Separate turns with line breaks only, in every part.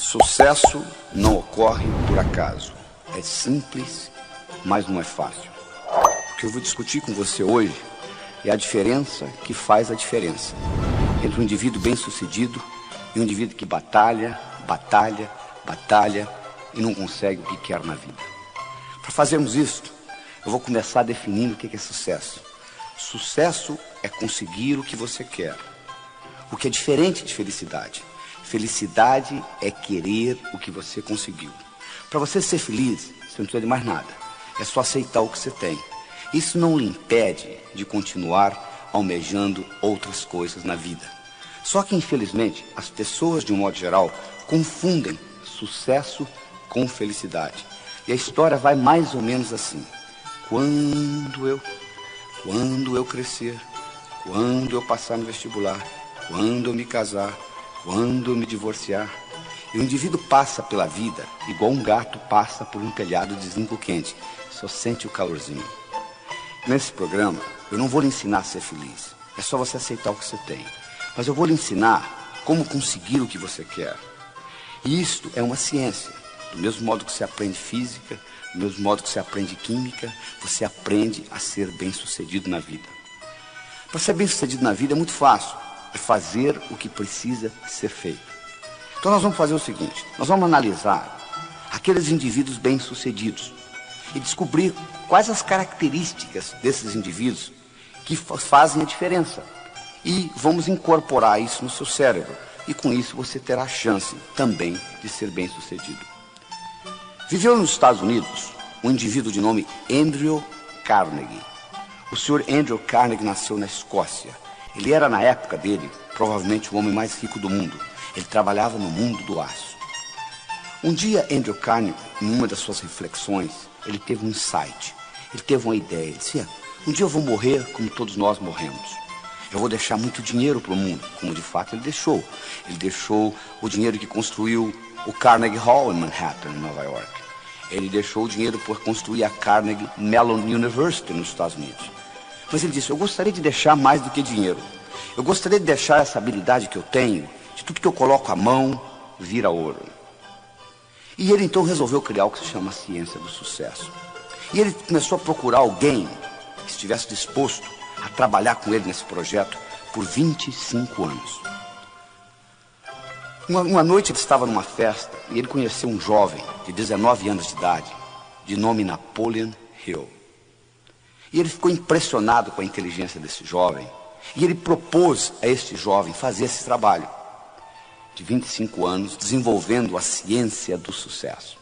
Sucesso não ocorre por acaso. É simples, mas não é fácil. O que eu vou discutir com você hoje é a diferença que faz a diferença entre um indivíduo bem-sucedido e um indivíduo que batalha e não consegue o que quer na vida. Para fazermos isso, eu vou começar definindo o que é sucesso. Sucesso é conseguir o que você quer, o que é diferente de felicidade. Felicidade é querer o que você conseguiu. Para você ser feliz, você não precisa de mais nada. É só aceitar o que você tem. Isso não lhe impede de continuar almejando outras coisas na vida. Só que, infelizmente, as pessoas, de um modo geral, confundem sucesso com felicidade. E a história vai mais ou menos assim. Quando eu crescer, quando eu passar no vestibular, quando eu me casar, quando eu me divorciar. E o indivíduo passa pela vida igual um gato passa por um telhado de zinco quente. Só sente o calorzinho. Nesse programa, eu não vou lhe ensinar a ser feliz. É só você aceitar o que você tem. Mas eu vou lhe ensinar como conseguir o que você quer. E isto é uma ciência. Do mesmo modo que você aprende física, do mesmo modo que você aprende química, você aprende a ser bem-sucedido na vida. Para ser bem-sucedido na vida é muito fácil. É fazer o que precisa ser feito. Então nós vamos fazer o seguinte. Nós vamos analisar aqueles indivíduos bem-sucedidos e descobrir quais as características desses indivíduos que fazem a diferença. E vamos incorporar isso no seu cérebro. E com isso você terá a chance também de ser bem-sucedido. Viveu nos Estados Unidos um indivíduo de nome Andrew Carnegie. O senhor Andrew Carnegie nasceu na Escócia. Ele era, na época dele, provavelmente o homem mais rico do mundo. Ele trabalhava no mundo do aço. Um dia, Andrew Carnegie, em uma das suas reflexões, ele teve um insight. Ele teve uma ideia. Ele disse, um dia eu vou morrer como todos nós morremos. Eu vou deixar muito dinheiro para o mundo, como de fato ele deixou. Ele deixou o dinheiro que construiu o Carnegie Hall em Manhattan, em Nova York. Ele deixou o dinheiro por construir a Carnegie Mellon University nos Estados Unidos. Mas ele disse, eu gostaria de deixar mais do que dinheiro. Eu gostaria de deixar essa habilidade que eu tenho, de tudo que eu coloco a mão, vira ouro. E ele então resolveu criar o que se chama a ciência do sucesso. E ele começou a procurar alguém que estivesse disposto a trabalhar com ele nesse projeto por 25 anos. Uma noite ele estava numa festa e ele conheceu um jovem de 19 anos de idade, de nome Napoleon Hill. E ele ficou impressionado com a inteligência desse jovem. E ele propôs a este jovem fazer esse trabalho de 25 anos, desenvolvendo a ciência do sucesso.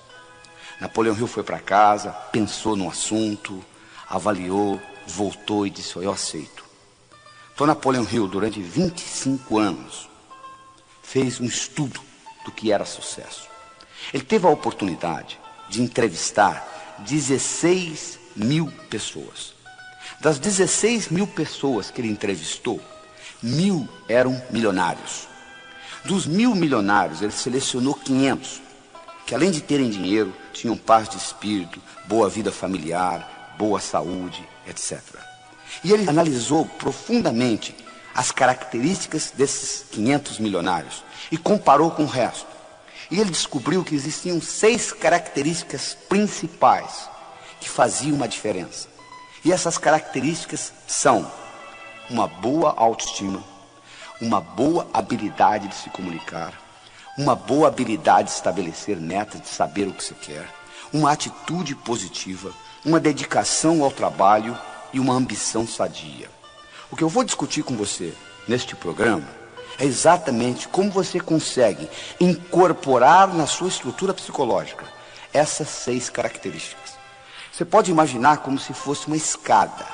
Napoleon Hill foi para casa, pensou no assunto, avaliou, voltou e disse, eu aceito. Então Napoleon Hill, durante 25 anos, fez um estudo do que era sucesso. Ele teve a oportunidade de entrevistar 16 mil pessoas. Das 16 mil pessoas que ele entrevistou, 1.000 eram milionários. Dos 1.000 milionários, ele selecionou 500, que além de terem dinheiro, tinham paz de espírito, boa vida familiar, boa saúde, etc. E ele analisou profundamente as características desses 500 milionários e comparou com o resto. E ele descobriu que existiam 6 características principais que faziam uma diferença. E essas características são uma boa autoestima, uma boa habilidade de se comunicar, uma boa habilidade de estabelecer metas, de saber o que você quer, uma atitude positiva, uma dedicação ao trabalho e uma ambição sadia. O que eu vou discutir com você neste programa é exatamente como você consegue incorporar na sua estrutura psicológica essas 6 características. Você pode imaginar como se fosse uma escada,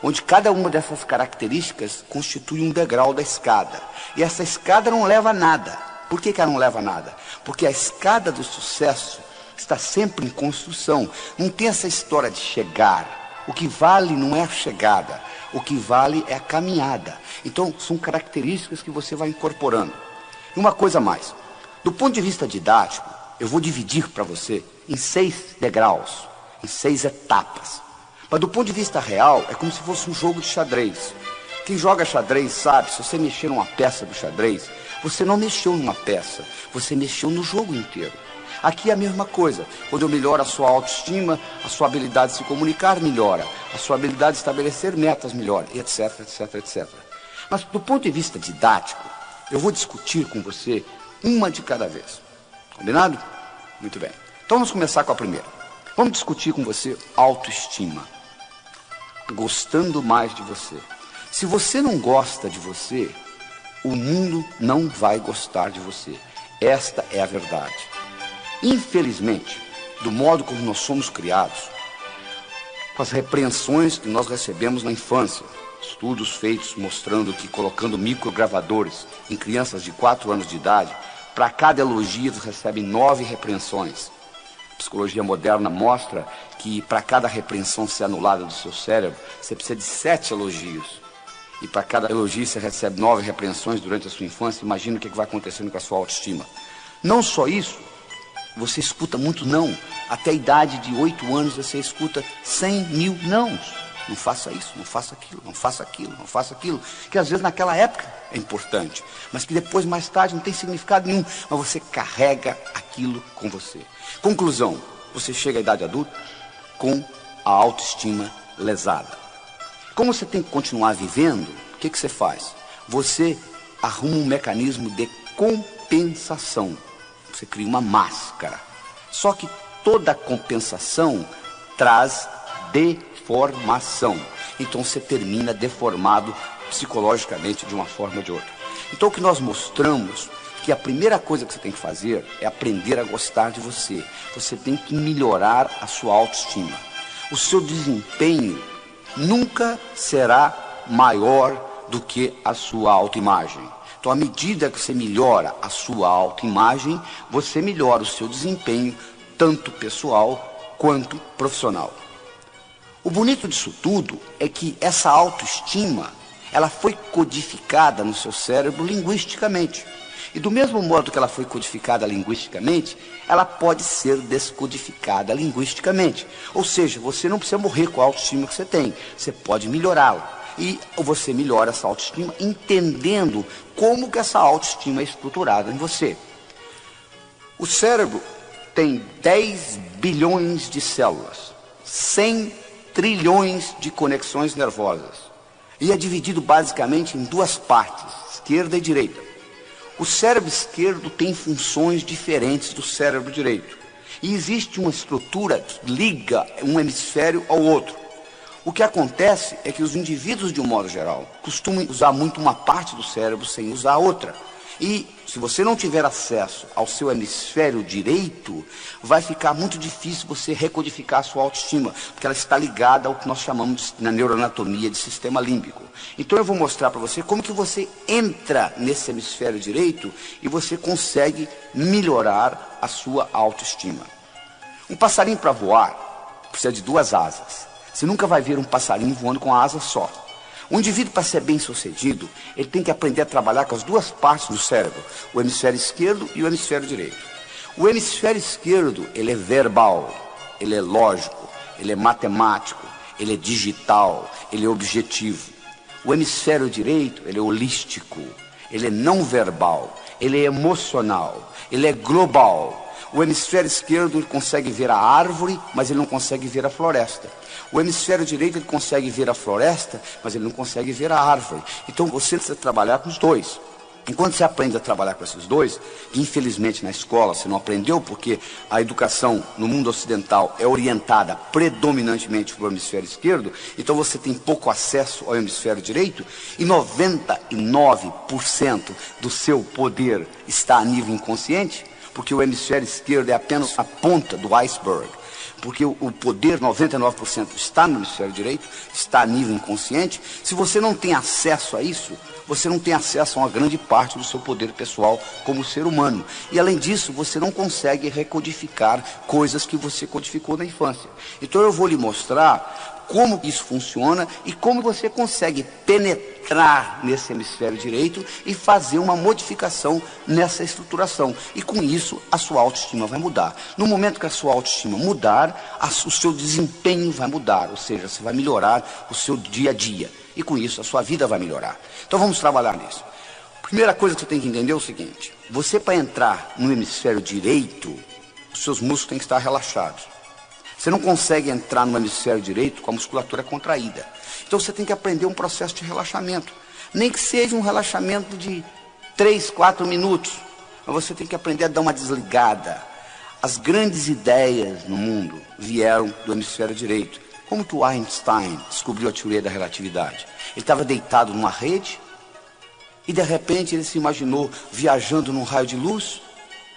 onde cada uma dessas características constitui um degrau da escada. E essa escada não leva a nada. Por que ela não leva a nada? Porque a escada do sucesso está sempre em construção. Não tem essa história de chegar. O que vale não é a chegada. O que vale é a caminhada. Então, são características que você vai incorporando. E uma coisa mais. Do ponto de vista didático, eu vou dividir para você em 6 degraus, em 6 etapas. Mas do ponto de vista real, é como se fosse um jogo de xadrez. Quem joga xadrez sabe, se você mexer numa peça do xadrez, você não mexeu numa peça, você mexeu no jogo inteiro. Aqui é a mesma coisa. Quando eu melhoro a sua autoestima, a sua habilidade de se comunicar melhora, a sua habilidade de estabelecer metas melhora, etc, etc, etc. Mas do ponto de vista didático, eu vou discutir com você uma de cada vez. Combinado? Muito bem. Então vamos começar com a primeira. Vamos discutir com você autoestima. Gostando mais de você. Se você não gosta de você, o mundo não vai gostar de você. Esta é a verdade. Infelizmente, do modo como nós somos criados, com as repreensões que nós recebemos na infância, estudos feitos mostrando que colocando microgravadores em crianças de 4 anos de idade, para cada elogio eles recebem 9 repreensões. A psicologia moderna mostra que para cada repreensão ser anulada do seu cérebro, você precisa de 7 elogios. E para cada elogio você recebe 9 repreensões durante a sua infância. Imagina o que vai acontecendo com a sua autoestima. Não só isso, você escuta muito não. Até a idade de 8 anos você escuta 100 mil nãos. Não faça isso, não faça aquilo, não faça aquilo, não faça aquilo. Que às vezes naquela época é importante, mas que depois, mais tarde, não tem significado nenhum. Mas você carrega aquilo com você. Conclusão, você chega à idade adulta com a autoestima lesada. Como você tem que continuar vivendo, o que você faz? Você arruma um mecanismo de compensação. Você cria uma máscara. Só que toda compensação traz deformação. Então você termina deformado psicologicamente de uma forma ou de outra. Então o que nós mostramos que a primeira coisa que você tem que fazer é aprender a gostar de você. Você tem que melhorar a sua autoestima. O seu desempenho nunca será maior do que a sua autoimagem. Então, à medida que você melhora a sua autoimagem, você melhora o seu desempenho, tanto pessoal quanto profissional. O bonito disso tudo é que essa autoestima, ela foi codificada no seu cérebro linguisticamente. E do mesmo modo que ela foi codificada linguisticamente, ela pode ser descodificada linguisticamente. Ou seja, você não precisa morrer com a autoestima que você tem, você pode melhorá-la. E você melhora essa autoestima entendendo como que essa autoestima é estruturada em você. O cérebro tem 10 bilhões de células, 100 trilhões de conexões nervosas. E é dividido basicamente em 2 partes, esquerda e direita. O cérebro esquerdo tem funções diferentes do cérebro direito. E existe uma estrutura que liga um hemisfério ao outro. O que acontece é que os indivíduos, de um modo geral, costumam usar muito uma parte do cérebro sem usar a outra. E se você não tiver acesso ao seu hemisfério direito, vai ficar muito difícil você recodificar a sua autoestima, porque ela está ligada ao que nós chamamos na neuroanatomia de sistema límbico. Então eu vou mostrar para você como que você entra nesse hemisfério direito e você consegue melhorar a sua autoestima. Um passarinho para voar precisa de 2 asas. Você nunca vai ver um passarinho voando com a asa só. O indivíduo, para ser bem sucedido, ele tem que aprender a trabalhar com as 2 partes do cérebro, o hemisfério esquerdo e o hemisfério direito. O hemisfério esquerdo, ele é verbal, ele é lógico, ele é matemático, ele é digital, ele é objetivo. O hemisfério direito, ele é holístico, ele é não verbal, ele é emocional, ele é global. O hemisfério esquerdo ele consegue ver a árvore, mas ele não consegue ver a floresta. O hemisfério direito ele consegue ver a floresta, mas ele não consegue ver a árvore. Então você precisa trabalhar com os 2. Enquanto você aprende a trabalhar com esses 2, que infelizmente na escola você não aprendeu, porque a educação no mundo ocidental é orientada predominantemente para o hemisfério esquerdo, então você tem pouco acesso ao hemisfério direito, e 99% do seu poder está a nível inconsciente, porque o hemisfério esquerdo é apenas a ponta do iceberg. Porque o poder, 99%, está no hemisfério direito, está a nível inconsciente. Se você não tem acesso a isso, você não tem acesso a uma grande parte do seu poder pessoal como ser humano. E além disso, você não consegue recodificar coisas que você codificou na infância. Então eu vou lhe mostrar como isso funciona e como você consegue penetrar nesse hemisfério direito e fazer uma modificação nessa estruturação. E com isso, a sua autoestima vai mudar. No momento que a sua autoestima mudar, o seu desempenho vai mudar, ou seja, você vai melhorar o seu dia a dia. e com isso a sua vida vai melhorar. Então vamos trabalhar nisso. Primeira coisa que você tem que entender é o seguinte: você, para entrar no hemisfério direito, os seus músculos têm que estar relaxados. Você não consegue entrar no hemisfério direito com a musculatura contraída. Então você tem que aprender um processo de relaxamento. Nem que seja um relaxamento de 3, 4 minutos. Mas você tem que aprender a dar uma desligada. As grandes ideias no mundo vieram do hemisfério direito. Como que o Einstein descobriu a teoria da relatividade? Ele estava deitado numa rede e de repente ele se imaginou viajando num raio de luz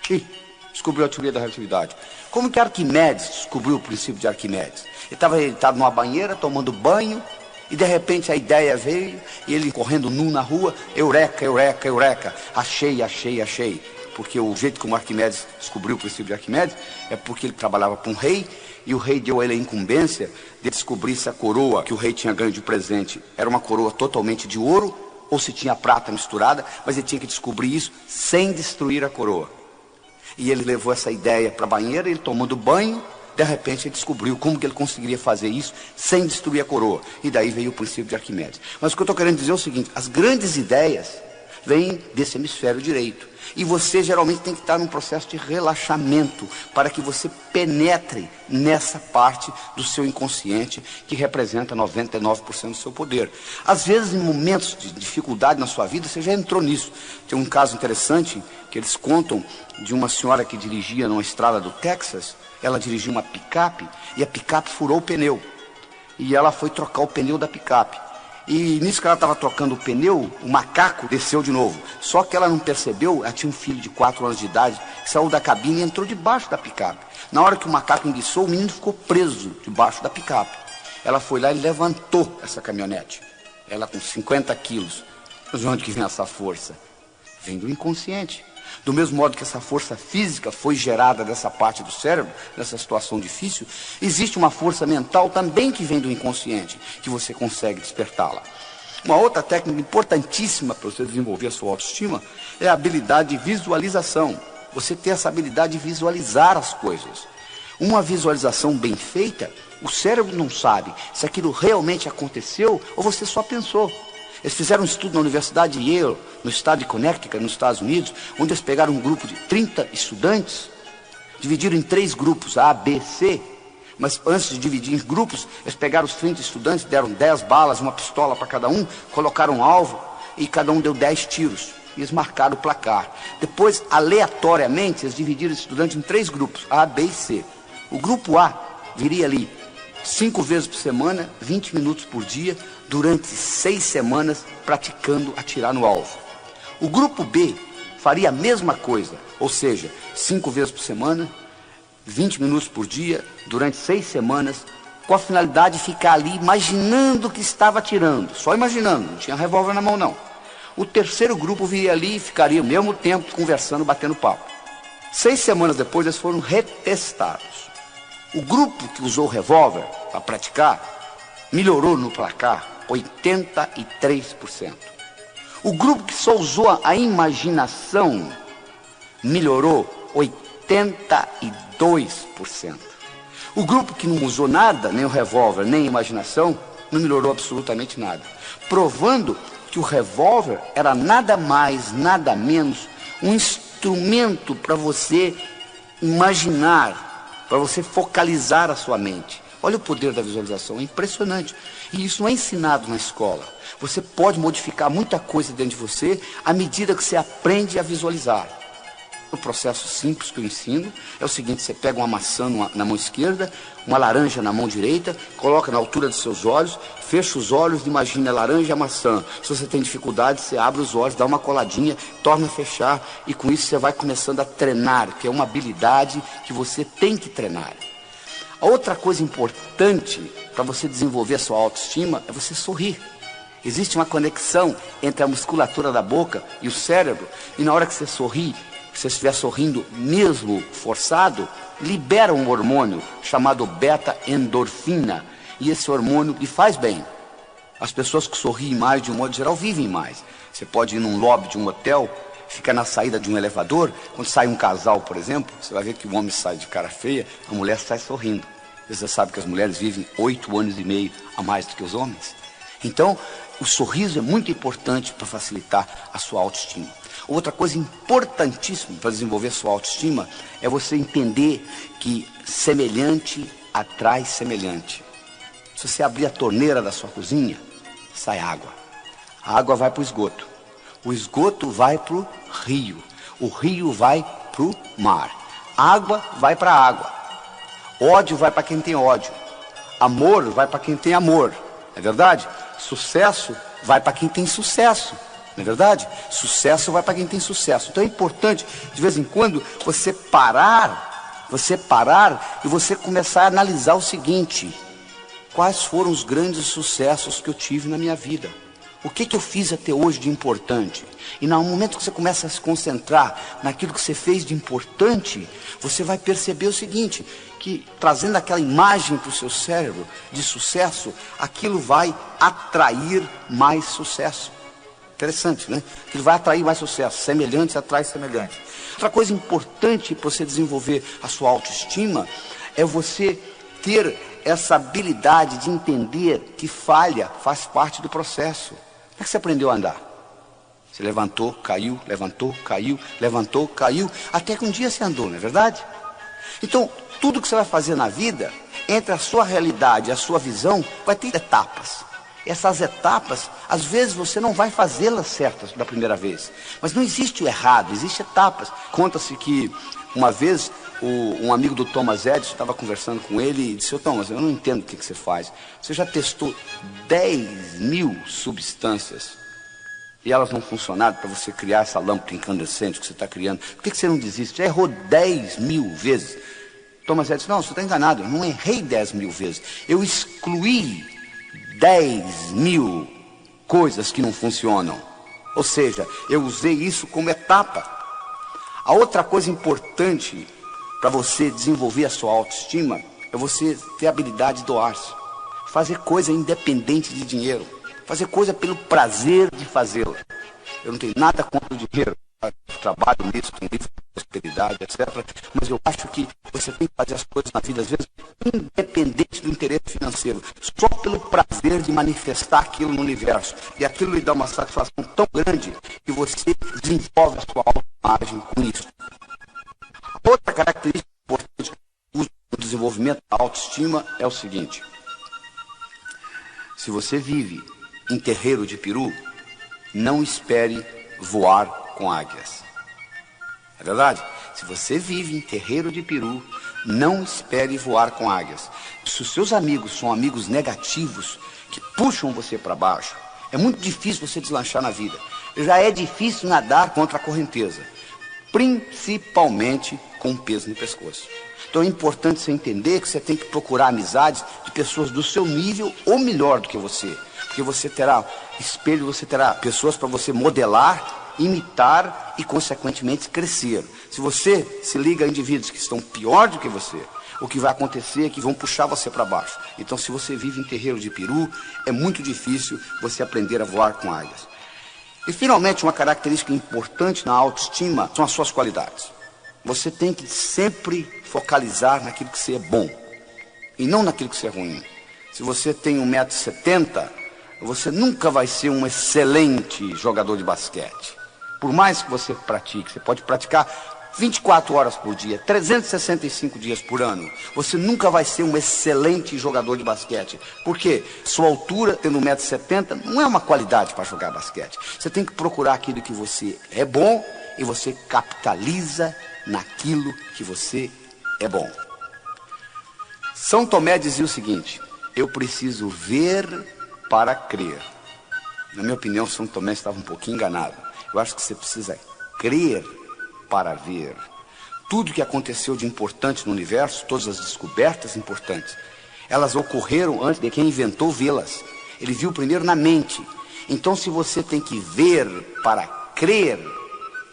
e descobriu a teoria da relatividade. Como que Arquimedes descobriu o princípio de Arquimedes? Ele estava deitado numa banheira, tomando banho, e de repente a ideia veio, e ele correndo nu na rua, eureka, eureka, eureka, achei, achei, achei. Porque o jeito como Arquimedes descobriu o princípio de Arquimedes é porque ele trabalhava para um rei, e o rei deu a ele a incumbência de descobrir se a coroa que o rei tinha ganho de presente era uma coroa totalmente de ouro, ou se tinha prata misturada, mas ele tinha que descobrir isso sem destruir a coroa. E ele levou essa ideia para a banheira, ele tomando banho, de repente ele descobriu como que ele conseguiria fazer isso sem destruir a coroa. E daí veio o princípio de Arquimedes. Mas o que eu estou querendo dizer é o seguinte: as grandes ideias vêm desse hemisfério direito. E você geralmente tem que estar num processo de relaxamento para que você penetre nessa parte do seu inconsciente que representa 99% do seu poder. Às vezes, em momentos de dificuldade na sua vida, você já entrou nisso. Tem um caso interessante que eles contam de uma senhora que dirigia numa estrada do Texas. Ela dirigia uma picape e a picape furou o pneu. E ela foi trocar o pneu da picape. E nisso que ela estava trocando o pneu, o macaco desceu de novo. Só que ela não percebeu, ela tinha um filho de 4 anos de idade, que saiu da cabine e entrou debaixo da picape. Na hora que o macaco enguiçou, o menino ficou preso debaixo da picape. Ela foi lá e levantou essa caminhonete. Ela com 50 quilos. Mas de onde que vem essa força? Vem do inconsciente. Do mesmo modo que essa força física foi gerada dessa parte do cérebro, nessa situação difícil, existe uma força mental também que vem do inconsciente, que você consegue despertá-la. Uma outra técnica importantíssima para você desenvolver a sua autoestima é a habilidade de visualização. Você ter essa habilidade de visualizar as coisas. Uma visualização bem feita, o cérebro não sabe se aquilo realmente aconteceu ou você só pensou. Eles fizeram um estudo na Universidade de Yale, no estado de Connecticut, nos Estados Unidos, onde eles pegaram um grupo de 30 estudantes, dividiram em 3 grupos, A, B, C, mas antes de dividir em grupos, eles pegaram os 30 estudantes, deram 10 balas, uma pistola para cada um, colocaram um alvo e cada um deu 10 tiros. E eles marcaram o placar. Depois, aleatoriamente, eles dividiram os estudantes em 3 grupos, A, B e C. O grupo A viria ali 5 vezes por semana, 20 minutos por dia, durante 6 semanas, praticando atirar no alvo. O grupo B faria a mesma coisa, ou seja, 5 vezes por semana, 20 minutos por dia, durante 6 semanas, com a finalidade de ficar ali imaginando que estava atirando, só imaginando, não tinha revólver na mão não. O terceiro grupo viria ali e ficaria ao mesmo tempo conversando, batendo papo. 6 semanas depois eles foram retestados. O grupo que usou o revólver para praticar melhorou no placar 83%. O grupo que só usou a imaginação melhorou 82%. O grupo que não usou nada, nem o revólver, nem a imaginação, não melhorou absolutamente nada. Provando que o revólver era nada mais, nada menos, um instrumento para você imaginar, para você focalizar a sua mente. Olha o poder da visualização, é impressionante. E isso não é ensinado na escola. Você pode modificar muita coisa dentro de você à medida que você aprende a visualizar. O processo simples que eu ensino é o seguinte: você pega uma maçã na mão esquerda, uma laranja na mão direita, coloca na altura dos seus olhos, fecha os olhos, imagina a laranja e a maçã. Se você tem dificuldade, você abre os olhos, dá uma coladinha, torna a fechar, e com isso você vai começando a treinar, que é uma habilidade que você tem que treinar. A outra coisa importante para você desenvolver a sua autoestima é você sorrir. Existe uma conexão entre a musculatura da boca e o cérebro, e na hora que você sorri, se você estiver sorrindo mesmo forçado, libera um hormônio chamado beta-endorfina, e esse hormônio lhe faz bem. As pessoas que sorriem mais, de um modo geral, vivem mais. Você pode ir num lobby de um hotel, fica na saída de um elevador, quando sai um casal, por exemplo, você vai ver que o homem sai de cara feia, a mulher sai sorrindo. Você sabe que as mulheres vivem 8 anos e meio a mais do que os homens. Então, o sorriso é muito importante para facilitar a sua autoestima. Outra coisa importantíssima para desenvolver sua autoestima é você entender que semelhante atrai semelhante. Se você abrir a torneira da sua cozinha, sai água. A água vai para o esgoto. O esgoto vai para o rio. O rio vai para o mar. Água vai para a água. Ódio vai para quem tem ódio. Amor vai para quem tem amor. Não é verdade? Sucesso vai para quem tem sucesso. Não é verdade? Sucesso vai para quem tem sucesso. Então é importante, de vez em quando, você parar e você começar a analisar o seguinte: quais foram os grandes sucessos que eu tive na minha vida? O que eu fiz até hoje de importante? E no momento que você começa a se concentrar naquilo que você fez de importante, você vai perceber o seguinte, que trazendo aquela imagem para o seu cérebro de sucesso, aquilo vai atrair mais sucesso. Interessante, né? Aquilo vai atrair mais sucesso. Semelhante atrai semelhante. Outra coisa importante para você desenvolver a sua autoestima é você ter essa habilidade de entender que falha faz parte do processo. Como é que você aprendeu a andar? Você levantou, caiu, levantou, caiu, levantou, caiu, até que um dia você andou, não é verdade? Então, tudo que você vai fazer na vida, entre a sua realidade e a sua visão, vai ter etapas. Essas etapas, às vezes você não vai fazê-las certas da primeira vez. Mas não existe o errado, existem etapas. Conta-se que uma vez um amigo do Thomas Edison estava conversando com ele e disse: Thomas, eu não entendo o que você faz. Você já testou 10.000 substâncias e elas não funcionaram para você criar essa lâmpada incandescente que você está criando. Por que você não desiste? Já errou 10.000 vezes. Thomas Edison disse: não, você está enganado, eu não errei 10.000 vezes. Eu excluí 10.000 coisas que não funcionam. Ou seja, eu usei isso como etapa. A outra coisa importante para você desenvolver a sua autoestima é você ter a habilidade de doar-se. Fazer coisa independente de dinheiro. Fazer coisa pelo prazer de fazê-la. Eu não tenho nada contra o dinheiro. Eu trabalho nisso, tenho livro de prosperidade, etc. Mas eu acho que você tem que fazer as coisas na vida, às vezes, independente do interesse financeiro. Só pelo prazer de manifestar aquilo no universo. E aquilo lhe dá uma satisfação tão grande que você desenvolve a sua autoimagem com isso. Outra característica importante do desenvolvimento da autoestima é o seguinte: se você vive em terreiro de peru, não espere voar com águias. É verdade? Se você vive em terreiro de peru, não espere voar com águias. Se os seus amigos são amigos negativos, que puxam você para baixo, é muito difícil você deslanchar na vida. Já é difícil nadar contra a correnteza, principalmente com peso no pescoço. Então é importante você entender que você tem que procurar amizades de pessoas do seu nível ou melhor do que você. Porque você terá espelho, você terá pessoas para você modelar, imitar e, consequentemente, crescer. Se você se liga a indivíduos que estão pior do que você, o que vai acontecer é que vão puxar você para baixo. Então, se você vive em terreiro de peru, é muito difícil você aprender a voar com águias. E, finalmente, uma característica importante na autoestima são as suas qualidades. Você tem que sempre focalizar naquilo que você é bom e não naquilo que você é ruim. Se você tem 1,70 m, você nunca vai ser um excelente jogador de basquete. Por mais que você pratique, você pode praticar 24 horas por dia, 365 dias por ano. Você nunca vai ser um excelente jogador de basquete. Por quê? Sua altura, tendo 1,70 m, não é uma qualidade para jogar basquete. Você tem que procurar aquilo que você é bom e você capitaliza naquilo que você é bom. São Tomé dizia o seguinte: eu preciso ver para crer. Na minha opinião, São Tomé estava um pouquinho enganado. Eu acho que você precisa crer para ver. Tudo que aconteceu de importante no universo, todas as descobertas importantes, elas ocorreram antes de quem inventou vê-las. Ele viu primeiro na mente. Então, se você tem que ver para crer,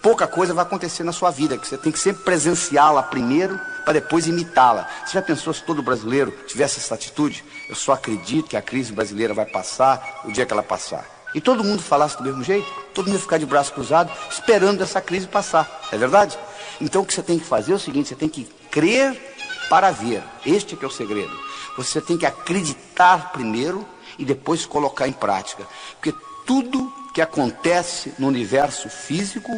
pouca coisa vai acontecer na sua vida, que você tem que sempre presenciá-la primeiro para depois imitá-la. Você já pensou se todo brasileiro tivesse essa atitude? Eu só acredito que a crise brasileira vai passar o dia que ela passar. E todo mundo falasse do mesmo jeito, todo mundo ia ficar de braço cruzado, esperando essa crise passar. É verdade? Então o que você tem que fazer é o seguinte: você tem que crer para ver. Este é que é o segredo. Você tem que acreditar primeiro e depois colocar em prática. Porque tudo que acontece no universo físico,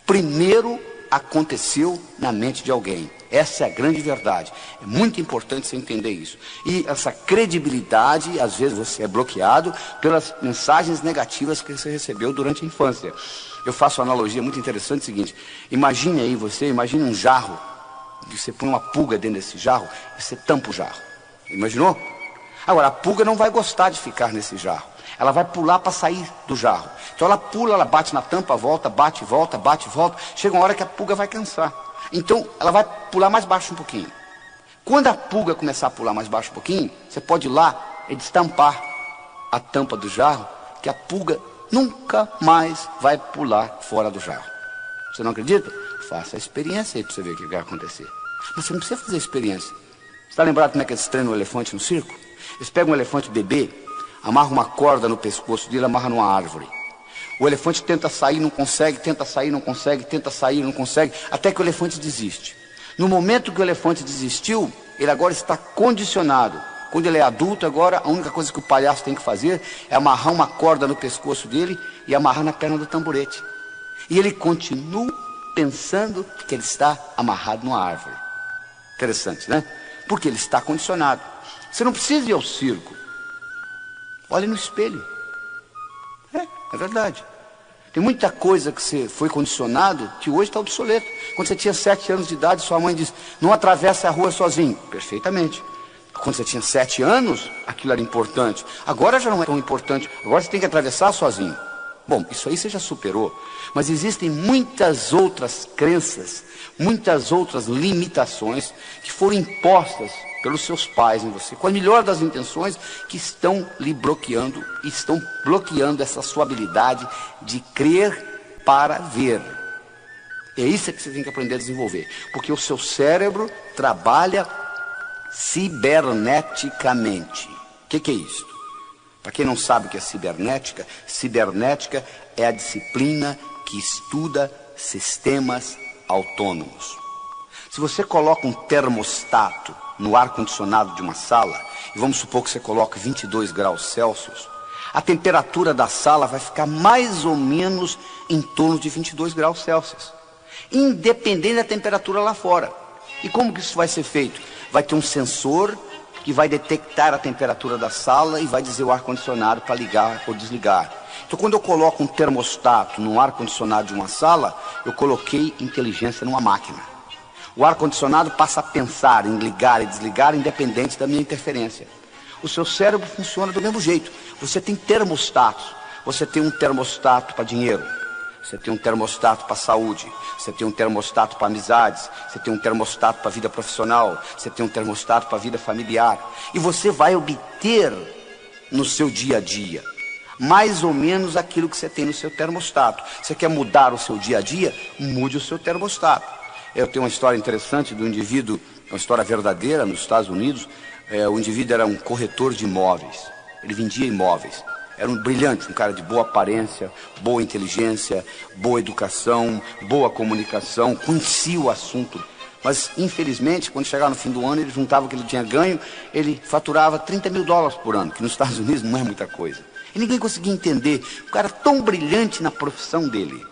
primeiro aconteceu na mente de alguém. Essa é a grande verdade. É muito importante você entender isso. E essa credibilidade, às vezes você é bloqueado pelas mensagens negativas que você recebeu durante a infância. Eu faço uma analogia muito interessante, o seguinte: imagine aí imagine um jarro, que você põe uma pulga dentro desse jarro e você tampa o jarro. Imaginou? Agora, a pulga não vai gostar de ficar nesse jarro. Ela vai pular para sair do jarro. Então ela pula, ela bate na tampa, volta, bate, volta, bate, volta. Chega uma hora que a pulga vai cansar. Então ela vai pular mais baixo um pouquinho. Quando a pulga começar a pular mais baixo um pouquinho, você pode ir lá e destampar a tampa do jarro, que a pulga nunca mais vai pular fora do jarro. Você não acredita? Faça a experiência aí para você ver o que vai acontecer. Mas você não precisa fazer a experiência. Você está lembrado como é que eles treinam o elefante no circo? Eles pegam um elefante bebê, amarram uma corda no pescoço dele, amarram numa árvore. O elefante tenta sair, não consegue, tenta sair, não consegue, tenta sair, não consegue, até que o elefante desiste. No momento que o elefante desistiu, ele agora está condicionado. Quando ele é adulto, agora a única coisa que o palhaço tem que fazer é amarrar uma corda no pescoço dele e amarrar na perna do tamborete. E ele continua pensando que ele está amarrado numa árvore. Interessante, né? Porque ele está condicionado. Você não precisa ir ao circo. Olhe no espelho. É verdade. Tem muita coisa que você foi condicionado que hoje está obsoleto. Quando você tinha 7 anos de idade, sua mãe disse: não atravesse a rua sozinho. Perfeitamente. Quando você tinha 7 anos, aquilo era importante. Agora já não é tão importante. Agora você tem que atravessar sozinho. Bom, isso aí você já superou. Mas existem muitas outras crenças, muitas outras limitações que foram impostas pelos seus pais em você, com a melhor das intenções, que estão lhe bloqueando, estão bloqueando essa sua habilidade de crer para ver. É isso que você tem que aprender a desenvolver, porque o seu cérebro trabalha ciberneticamente. O que é isso? Para quem não sabe o que é cibernética, cibernética é a disciplina que estuda sistemas autônomos. Se você coloca um termostato no ar-condicionado de uma sala, e vamos supor que você coloque 22 graus Celsius, a temperatura da sala vai ficar mais ou menos em torno de 22 graus Celsius, independente da temperatura lá fora. E como que isso vai ser feito? Vai ter um sensor que vai detectar a temperatura da sala e vai dizer o ar-condicionado para ligar ou desligar. Então, quando eu coloco um termostato no ar-condicionado de uma sala, eu coloquei inteligência numa máquina. O ar-condicionado passa a pensar em ligar e desligar independente da minha interferência. O seu cérebro funciona do mesmo jeito. Você tem termostatos. Você tem um termostato para dinheiro. Você tem um termostato para saúde. Você tem um termostato para amizades. Você tem um termostato para vida profissional. Você tem um termostato para vida familiar. E você vai obter no seu dia a dia mais ou menos aquilo que você tem no seu termostato. Você quer mudar o seu dia a dia? Mude o seu termostato. Eu tenho uma história interessante do indivíduo, uma história verdadeira nos Estados Unidos. O indivíduo era um corretor de imóveis. Ele vendia imóveis. Era um brilhante, um cara de boa aparência, boa inteligência, boa educação, boa comunicação, conhecia o assunto. Mas, infelizmente, quando chegava no fim do ano, ele juntava o que ele tinha ganho, ele faturava $30 mil por ano, que nos Estados Unidos não é muita coisa. E ninguém conseguia entender. O cara tão brilhante na profissão dele.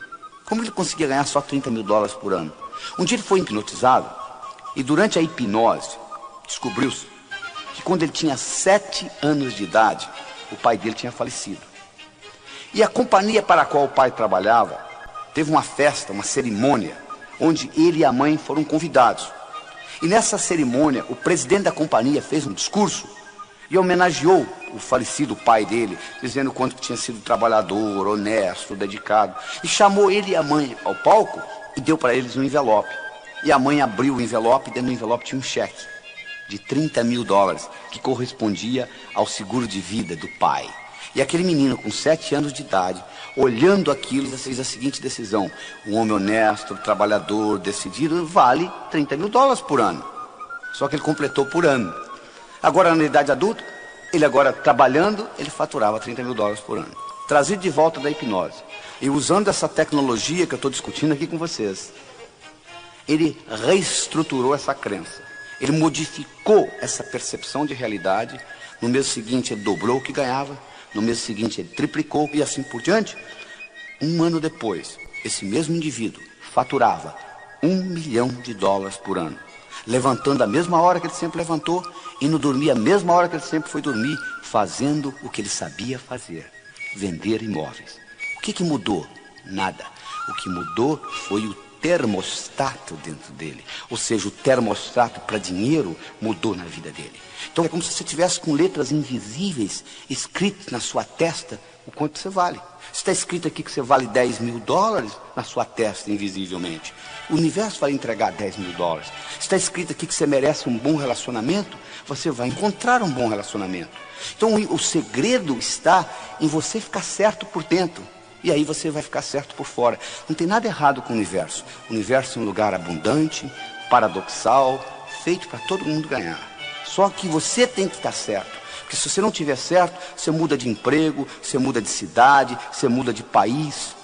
Como ele conseguia ganhar só $30 mil por ano? Um dia ele foi hipnotizado e durante a hipnose descobriu-se que quando ele tinha 7 anos de idade, o pai dele tinha falecido. E a companhia para a qual o pai trabalhava teve uma festa, uma cerimônia, onde ele e a mãe foram convidados. E nessa cerimônia, o presidente da companhia fez um discurso e homenageou o falecido pai dele, dizendo o quanto tinha sido trabalhador, honesto, dedicado. E chamou ele e a mãe ao palco e deu para eles um envelope. E a mãe abriu o envelope e dentro do envelope tinha um cheque de $30 mil, que correspondia ao seguro de vida do pai. E aquele menino com 7 anos de idade, olhando aquilo, fez a seguinte decisão: um homem honesto, trabalhador, decidido, vale $30 mil por ano. Só que ele completou por ano. Agora, na idade adulta, ele agora trabalhando, ele faturava $30 mil por ano. Trazido de volta da hipnose. E usando essa tecnologia que eu estou discutindo aqui com vocês, ele reestruturou essa crença. Ele modificou essa percepção de realidade no mês seguinte ele dobrou o que ganhava, no mês seguinte ele triplicou e assim por diante. Um ano depois, esse mesmo indivíduo faturava $1 milhão por ano, levantando a mesma hora que ele sempre levantou, indo dormir a mesma hora que ele sempre foi dormir, fazendo o que ele sabia fazer, vender imóveis. O que mudou? Nada. O que mudou foi o termostato dentro dele. Ou seja, o termostato para dinheiro mudou na vida dele. Então é como se você tivesse com letras invisíveis escritas na sua testa o quanto você vale. Está escrito aqui que você vale $10 mil na sua testa invisivelmente. O universo vai entregar $10 mil. Está escrito aqui que você merece um bom relacionamento. Você vai encontrar um bom relacionamento. Então o segredo está em você ficar certo por dentro. E aí você vai ficar certo por fora. Não tem nada errado com o universo. O universo é um lugar abundante, paradoxal, feito para todo mundo ganhar. Só que você tem que estar certo. Porque se você não estiver certo, você muda de emprego, você muda de cidade, você muda de país.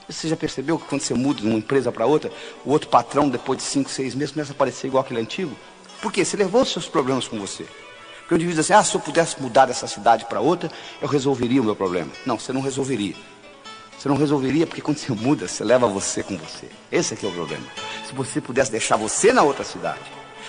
Você já percebeu que quando você muda de uma empresa para outra, o outro patrão, depois de 5, 6 meses, começa a parecer igual aquele antigo? Por quê? Você levou os seus problemas com você. Porque o indivíduo diz assim, se eu pudesse mudar dessa cidade para outra, eu resolveria o meu problema. Não, você não resolveria. Você não resolveria porque quando você muda, você leva você com você. Esse aqui é o problema. Se você pudesse deixar você na outra cidade,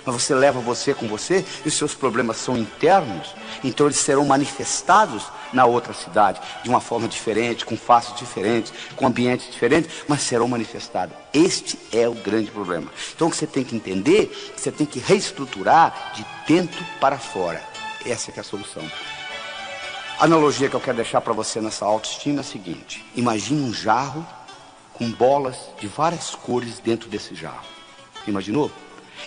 mas você leva você com você, e os seus problemas são internos, então eles serão manifestados na outra cidade, de uma forma diferente, com faces diferentes, com ambientes diferentes, mas serão manifestados. Este é o grande problema. Então o que você tem que entender, você tem que reestruturar de dentro para fora. Essa que é a solução. A analogia que eu quero deixar para você nessa autoestima é a seguinte: imagine um jarro com bolas de várias cores dentro desse jarro. Imaginou?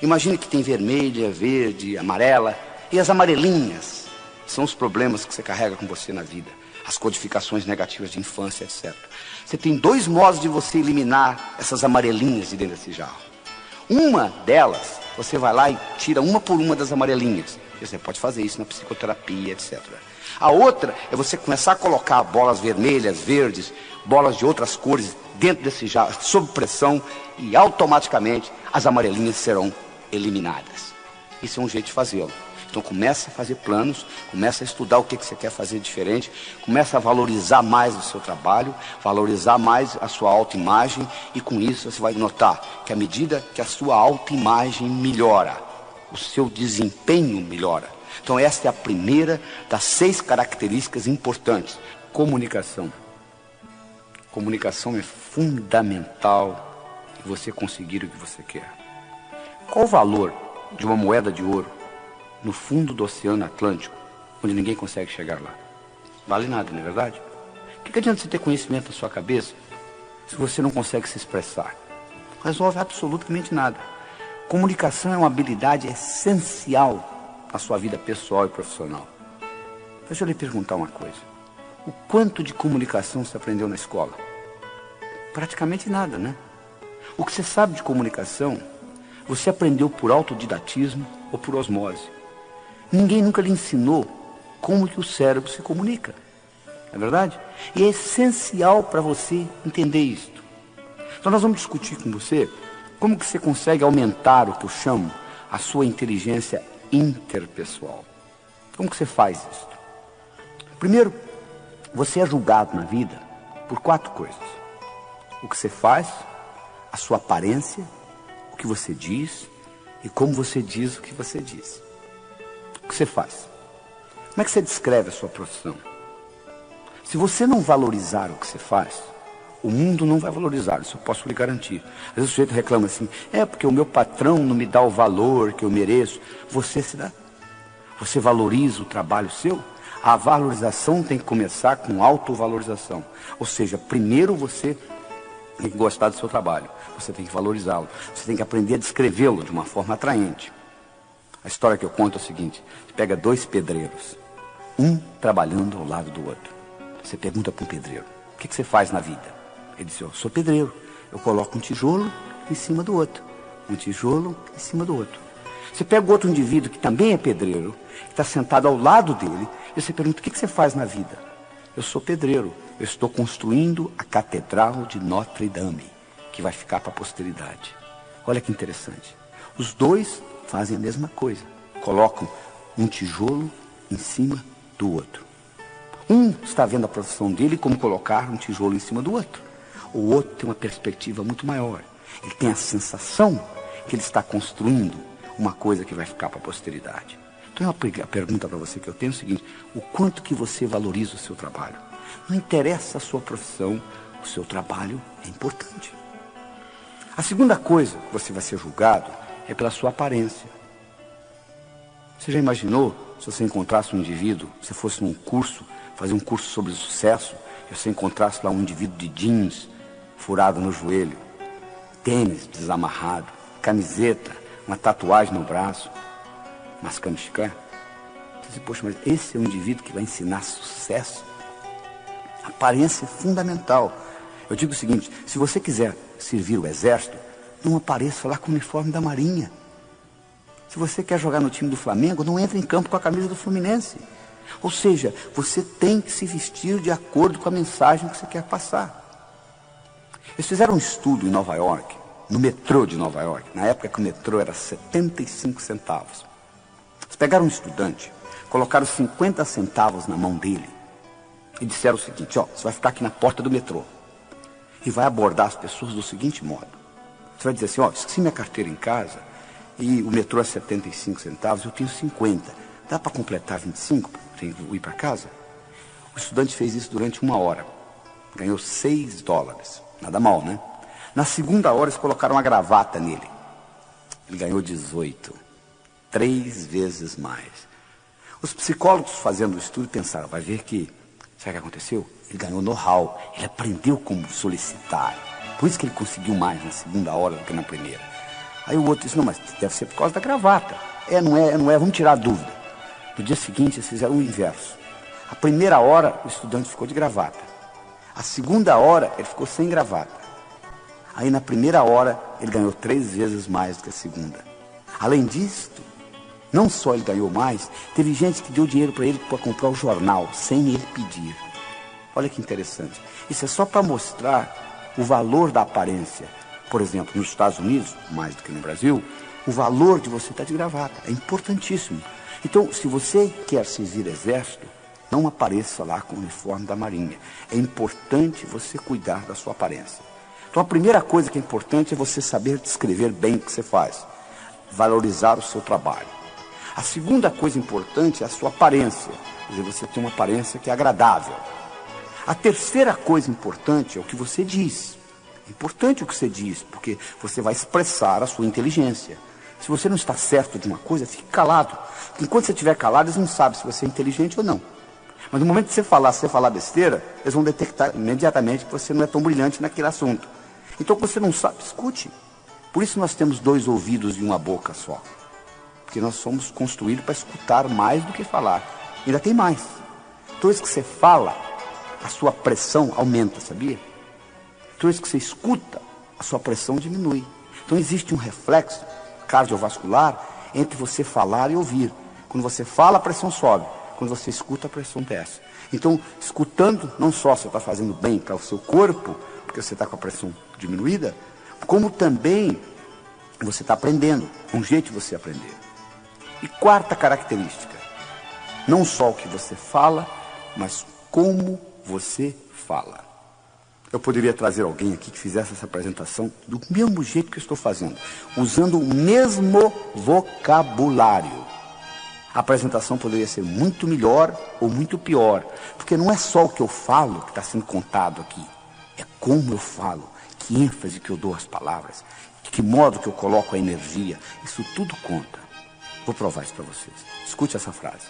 Imagine que tem vermelha, verde, amarela, e as amarelinhas são os problemas que você carrega com você na vida, as codificações negativas de infância, etc. Você tem 2 modos de você eliminar essas amarelinhas de dentro desse jarro. Uma delas, você vai lá e tira uma por uma das amarelinhas. Você pode fazer isso na psicoterapia, etc. A outra é você começar a colocar bolas vermelhas, verdes, bolas de outras cores dentro desse jarro, sob pressão, e automaticamente as amarelinhas serão eliminadas. Isso é um jeito de fazê-lo. Então começa a fazer planos, começa a estudar o que você quer fazer diferente, começa a valorizar mais o seu trabalho, valorizar mais a sua autoimagem, e com isso você vai notar que à medida que a sua autoimagem melhora, o seu desempenho melhora. Então esta é a primeira das 6 características importantes. Comunicação. Comunicação é fundamental em você conseguir o que você quer. Qual o valor de uma moeda de ouro no fundo do Oceano Atlântico, onde ninguém consegue chegar lá? Vale nada, não é verdade? O que adianta você ter conhecimento na sua cabeça se você não consegue se expressar? Não resolve absolutamente nada. Comunicação é uma habilidade essencial na sua vida pessoal e profissional. Deixa eu lhe perguntar uma coisa. O quanto de comunicação você aprendeu na escola? Praticamente nada, né? O que você sabe de comunicação, você aprendeu por autodidatismo ou por osmose. Ninguém nunca lhe ensinou como que o cérebro se comunica. Não é verdade? E é essencial para você entender isto. Então nós vamos discutir com você como que você consegue aumentar o que eu chamo a sua inteligência interpessoal. Como que você faz isso? Primeiro, você é julgado na vida por 4 coisas: o que você faz, a sua aparência, o que você diz e como você diz o que você diz. O que você faz? Como é que você descreve a sua profissão? Se você não valorizar o que você faz, o mundo não vai valorizar, isso eu posso lhe garantir. Às vezes o sujeito reclama assim, porque o meu patrão não me dá o valor que eu mereço. Você se dá. Você valoriza o trabalho seu? A valorização tem que começar com autovalorização. Ou seja, primeiro você tem que gostar do seu trabalho, você tem que valorizá-lo, você tem que aprender a descrevê-lo de uma forma atraente. A história que eu conto é o seguinte: você pega 2 pedreiros, um trabalhando ao lado do outro. Você pergunta para um pedreiro, o que você faz na vida? Ele diz, eu sou pedreiro, eu coloco um tijolo em cima do outro, um tijolo em cima do outro. Você pega outro indivíduo que também é pedreiro, que está sentado ao lado dele, e você pergunta, o que você faz na vida? Eu sou pedreiro, eu estou construindo a Catedral de Notre Dame, que vai ficar para a posteridade. Olha que interessante. Os 2 fazem a mesma coisa, colocam um tijolo em cima do outro. Um está vendo a profissão dele como colocar um tijolo em cima do outro. O outro tem uma perspectiva muito maior. Ele tem a sensação que ele está construindo uma coisa que vai ficar para a posteridade. Então, a pergunta para você que eu tenho é o seguinte: o quanto que você valoriza o seu trabalho? Não interessa a sua profissão, o seu trabalho é importante. A segunda coisa que você vai ser julgado é pela sua aparência. Você já imaginou se você encontrasse um indivíduo, se fosse num curso, fazer um curso sobre sucesso, e você encontrasse lá um indivíduo de jeans, furado no joelho, tênis desamarrado, camiseta, uma tatuagem no braço, mascando chiclete? Você diz, poxa, mas esse é um indivíduo que vai ensinar sucesso? A aparência é fundamental. Eu digo o seguinte: se você quiser servir o exército, não apareça lá com o uniforme da Marinha. Se você quer jogar no time do Flamengo, não entre em campo com a camisa do Fluminense. Ou seja, você tem que se vestir de acordo com a mensagem que você quer passar. Eles fizeram um estudo em Nova York, no metrô de Nova York, na época que o metrô era 75 centavos. Eles pegaram um estudante, colocaram 50 centavos na mão dele e disseram o seguinte: ó, você vai ficar aqui na porta do metrô e vai abordar as pessoas do seguinte modo. Você vai dizer assim: ó, esqueci minha carteira em casa e o metrô é 75 centavos, eu tenho 50. Dá para completar 25 para ir para casa? O estudante fez isso durante 1 hora. Ganhou $6. Nada mal, né? Na segunda hora, eles colocaram uma gravata nele. Ele ganhou 18. 3 vezes mais. Os psicólogos fazendo o estudo pensaram: vai ver que, sabe o que aconteceu? Ele ganhou know-how. Ele aprendeu como solicitar. Por isso que ele conseguiu mais na segunda hora do que na primeira. Aí o outro disse: não, mas deve ser por causa da gravata. Não é, vamos tirar a dúvida. No dia seguinte, eles fizeram o inverso. A primeira hora, o estudante ficou de gravata. A segunda hora, ele ficou sem gravata. Aí, na primeira hora, ele ganhou 3 vezes mais do que a segunda. Além disso, não só ele ganhou mais, teve gente que deu dinheiro para ele para comprar o jornal, sem ele pedir. Olha que interessante. Isso é só para mostrar o valor da aparência. Por exemplo, nos Estados Unidos, mais do que no Brasil, o valor de você estar de gravata é importantíssimo. Então, se você quer servir exército, não apareça lá com o uniforme da Marinha. É importante você cuidar da sua aparência. Então, a primeira coisa que é importante é você saber descrever bem o que você faz. Valorizar o seu trabalho. A segunda coisa importante é a sua aparência. Quer dizer, você tem uma aparência que é agradável. A terceira coisa importante é o que você diz. É importante o que você diz, porque você vai expressar a sua inteligência. Se você não está certo de uma coisa, fique calado. Porque enquanto você estiver calado, eles não sabem se você é inteligente ou não. Mas no momento que você falar besteira, eles vão detectar imediatamente que você não é tão brilhante naquele assunto. Então, quando você não sabe, escute. Por isso nós temos 2 ouvidos e uma boca só. Porque nós somos construídos para escutar mais do que falar. Ainda tem mais. Toda vez que você fala, a sua pressão aumenta, sabia? Toda vez que você escuta, a sua pressão diminui. Então existe um reflexo cardiovascular entre você falar e ouvir. Quando você fala, a pressão sobe. Quando você escuta, a pressão desce. Então, escutando, não só você está fazendo bem para o seu corpo, porque você está com a pressão diminuída, como também você está aprendendo. Um jeito de você aprender. E quarta característica, não só o que você fala, mas como você fala. Eu poderia trazer alguém aqui que fizesse essa apresentação do mesmo jeito que eu estou fazendo, usando o mesmo vocabulário. A apresentação poderia ser muito melhor ou muito pior, porque não é só o que eu falo que está sendo contado aqui, é como eu falo, que ênfase que eu dou às palavras, de que modo que eu coloco a energia, isso tudo conta. Vou provar isso para vocês. Escute essa frase.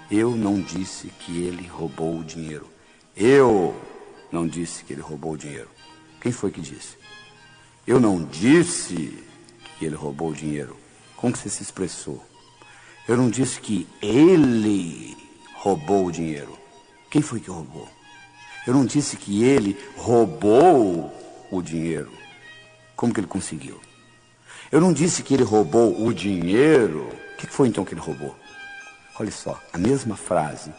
Eu não disse que ele roubou o dinheiro. Eu não disse que ele roubou o dinheiro. Quem foi que disse? Eu não disse que ele roubou o dinheiro. Como que você se expressou? Eu não disse que ele roubou o dinheiro. Quem foi que roubou? Eu não disse que ele roubou o dinheiro. Como que ele conseguiu? Eu não disse que ele roubou o dinheiro. O que foi então que ele roubou? Olha só, a mesma frase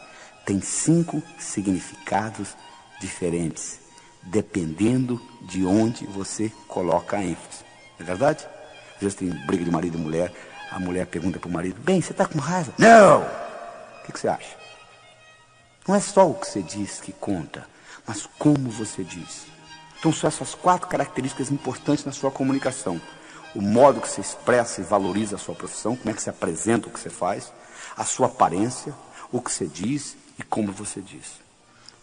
tem 5 significados diferentes, dependendo de onde você coloca a ênfase. Não é verdade? Às vezes tem briga de marido e mulher, a mulher pergunta para o marido: bem, você está com raiva? Não! O que você acha? Não é só o que você diz que conta, mas como você diz. Então são essas 4 características importantes na sua comunicação. O modo que você expressa e valoriza a sua profissão, como é que você apresenta o que você faz, a sua aparência, o que você diz e como você diz.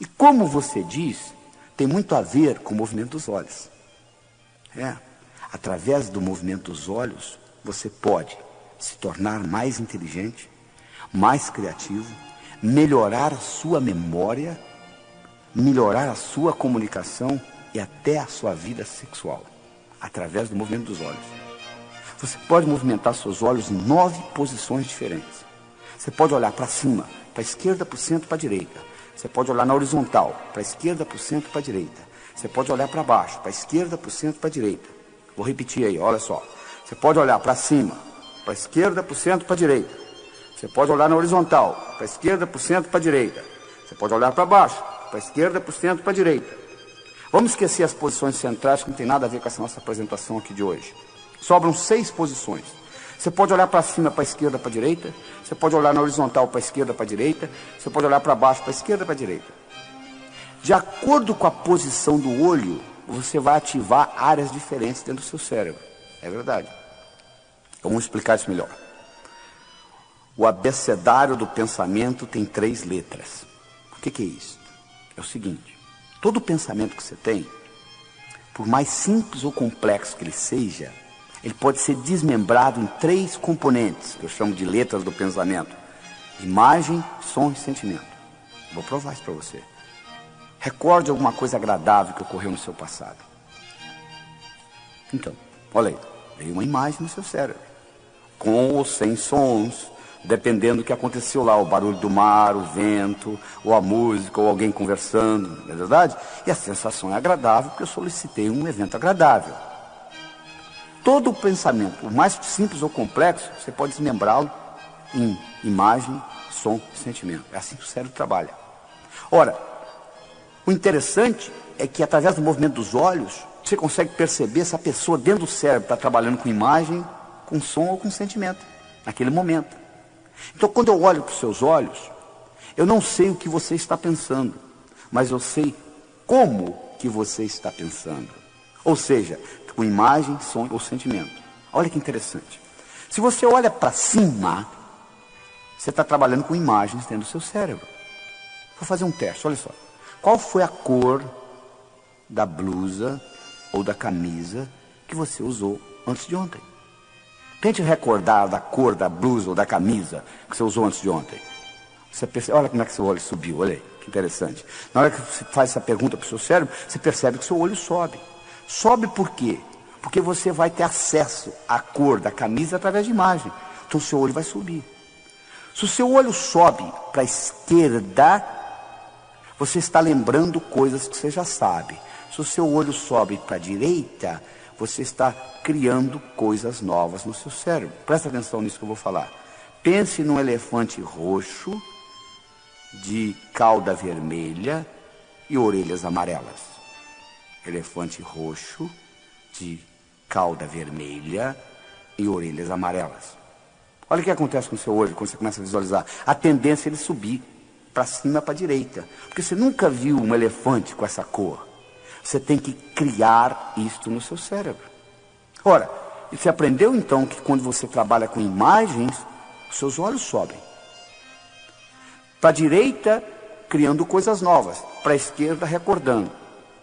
E como você diz tem muito a ver com o movimento dos olhos. Através do movimento dos olhos, você pode se tornar mais inteligente, mais criativo, melhorar a sua memória, melhorar a sua comunicação e até a sua vida sexual, através do movimento dos olhos. Você pode movimentar seus olhos em 9 posições diferentes. Você pode olhar para cima, para a esquerda, para o centro, para a direita. Você pode olhar na horizontal, para a esquerda, para o centro, para a direita. Você pode olhar para baixo, para a esquerda, para o centro, para a direita. Vou repetir aí, olha só. Você pode olhar para cima, para a esquerda, para o centro, para a direita. Você pode olhar na horizontal, para a esquerda, para o centro, para a direita. Você pode olhar para baixo, para a esquerda, para o centro, para a direita. Vamos esquecer as posições centrais que não tem nada a ver com essa nossa apresentação aqui de hoje. Sobram 6 posições. Você pode olhar para cima, para a esquerda, para a direita. Você pode olhar na horizontal, para a esquerda, para a direita. Você pode olhar para baixo, para a esquerda, para a direita. De acordo com a posição do olho, você vai ativar áreas diferentes dentro do seu cérebro. É verdade. Vamos explicar isso melhor. O abecedário do pensamento tem 3 letras. O que é isso? É o seguinte: todo pensamento que você tem, por mais simples ou complexo que ele seja, ele pode ser desmembrado em 3 componentes, que eu chamo de letras do pensamento: imagem, som e sentimento. Vou provar isso para você. Recorde alguma coisa agradável que ocorreu no seu passado. Então, olha aí, veio uma imagem no seu cérebro, com ou sem sons, dependendo do que aconteceu lá, o barulho do mar, o vento, ou a música, ou alguém conversando, não é verdade? E a sensação é agradável, porque eu solicitei um evento agradável. Todo o pensamento, o mais simples ou complexo, você pode desmembrá-lo em imagem, som e sentimento. É assim que o cérebro trabalha. Ora, o interessante é que através do movimento dos olhos, você consegue perceber se a pessoa dentro do cérebro está trabalhando com imagem, com som ou com sentimento, naquele momento. Então, quando eu olho para os seus olhos, eu não sei o que você está pensando, mas eu sei como que você está pensando. Ou seja, com imagem, som ou sentimento. Olha que interessante. Se você olha para cima, você está trabalhando com imagens dentro do seu cérebro. Vou fazer um teste, olha só. Qual foi a cor da blusa ou da camisa que você usou antes de ontem? Tente recordar da cor da blusa ou da camisa que você usou antes de ontem. Você percebe, olha como é que seu olho subiu, olha aí, que interessante. Na hora que você faz essa pergunta para o seu cérebro, você percebe que seu olho sobe. Sobe por quê? Porque você vai ter acesso à cor da camisa através de imagem. Então o seu olho vai subir. Se o seu olho sobe para a esquerda, você está lembrando coisas que você já sabe. Se o seu olho sobe para a direita, você está criando coisas novas no seu cérebro. Presta atenção nisso que eu vou falar. Pense num elefante roxo, de cauda vermelha e orelhas amarelas. Elefante roxo, de cauda vermelha e orelhas amarelas. Olha o que acontece com o seu olho quando você começa a visualizar. A tendência é ele subir para cima, para a direita. Porque você nunca viu um elefante com essa cor. Você tem que criar isto no seu cérebro. Ora, você aprendeu então que quando você trabalha com imagens, os seus olhos sobem. Para a direita, criando coisas novas. Para a esquerda, recordando.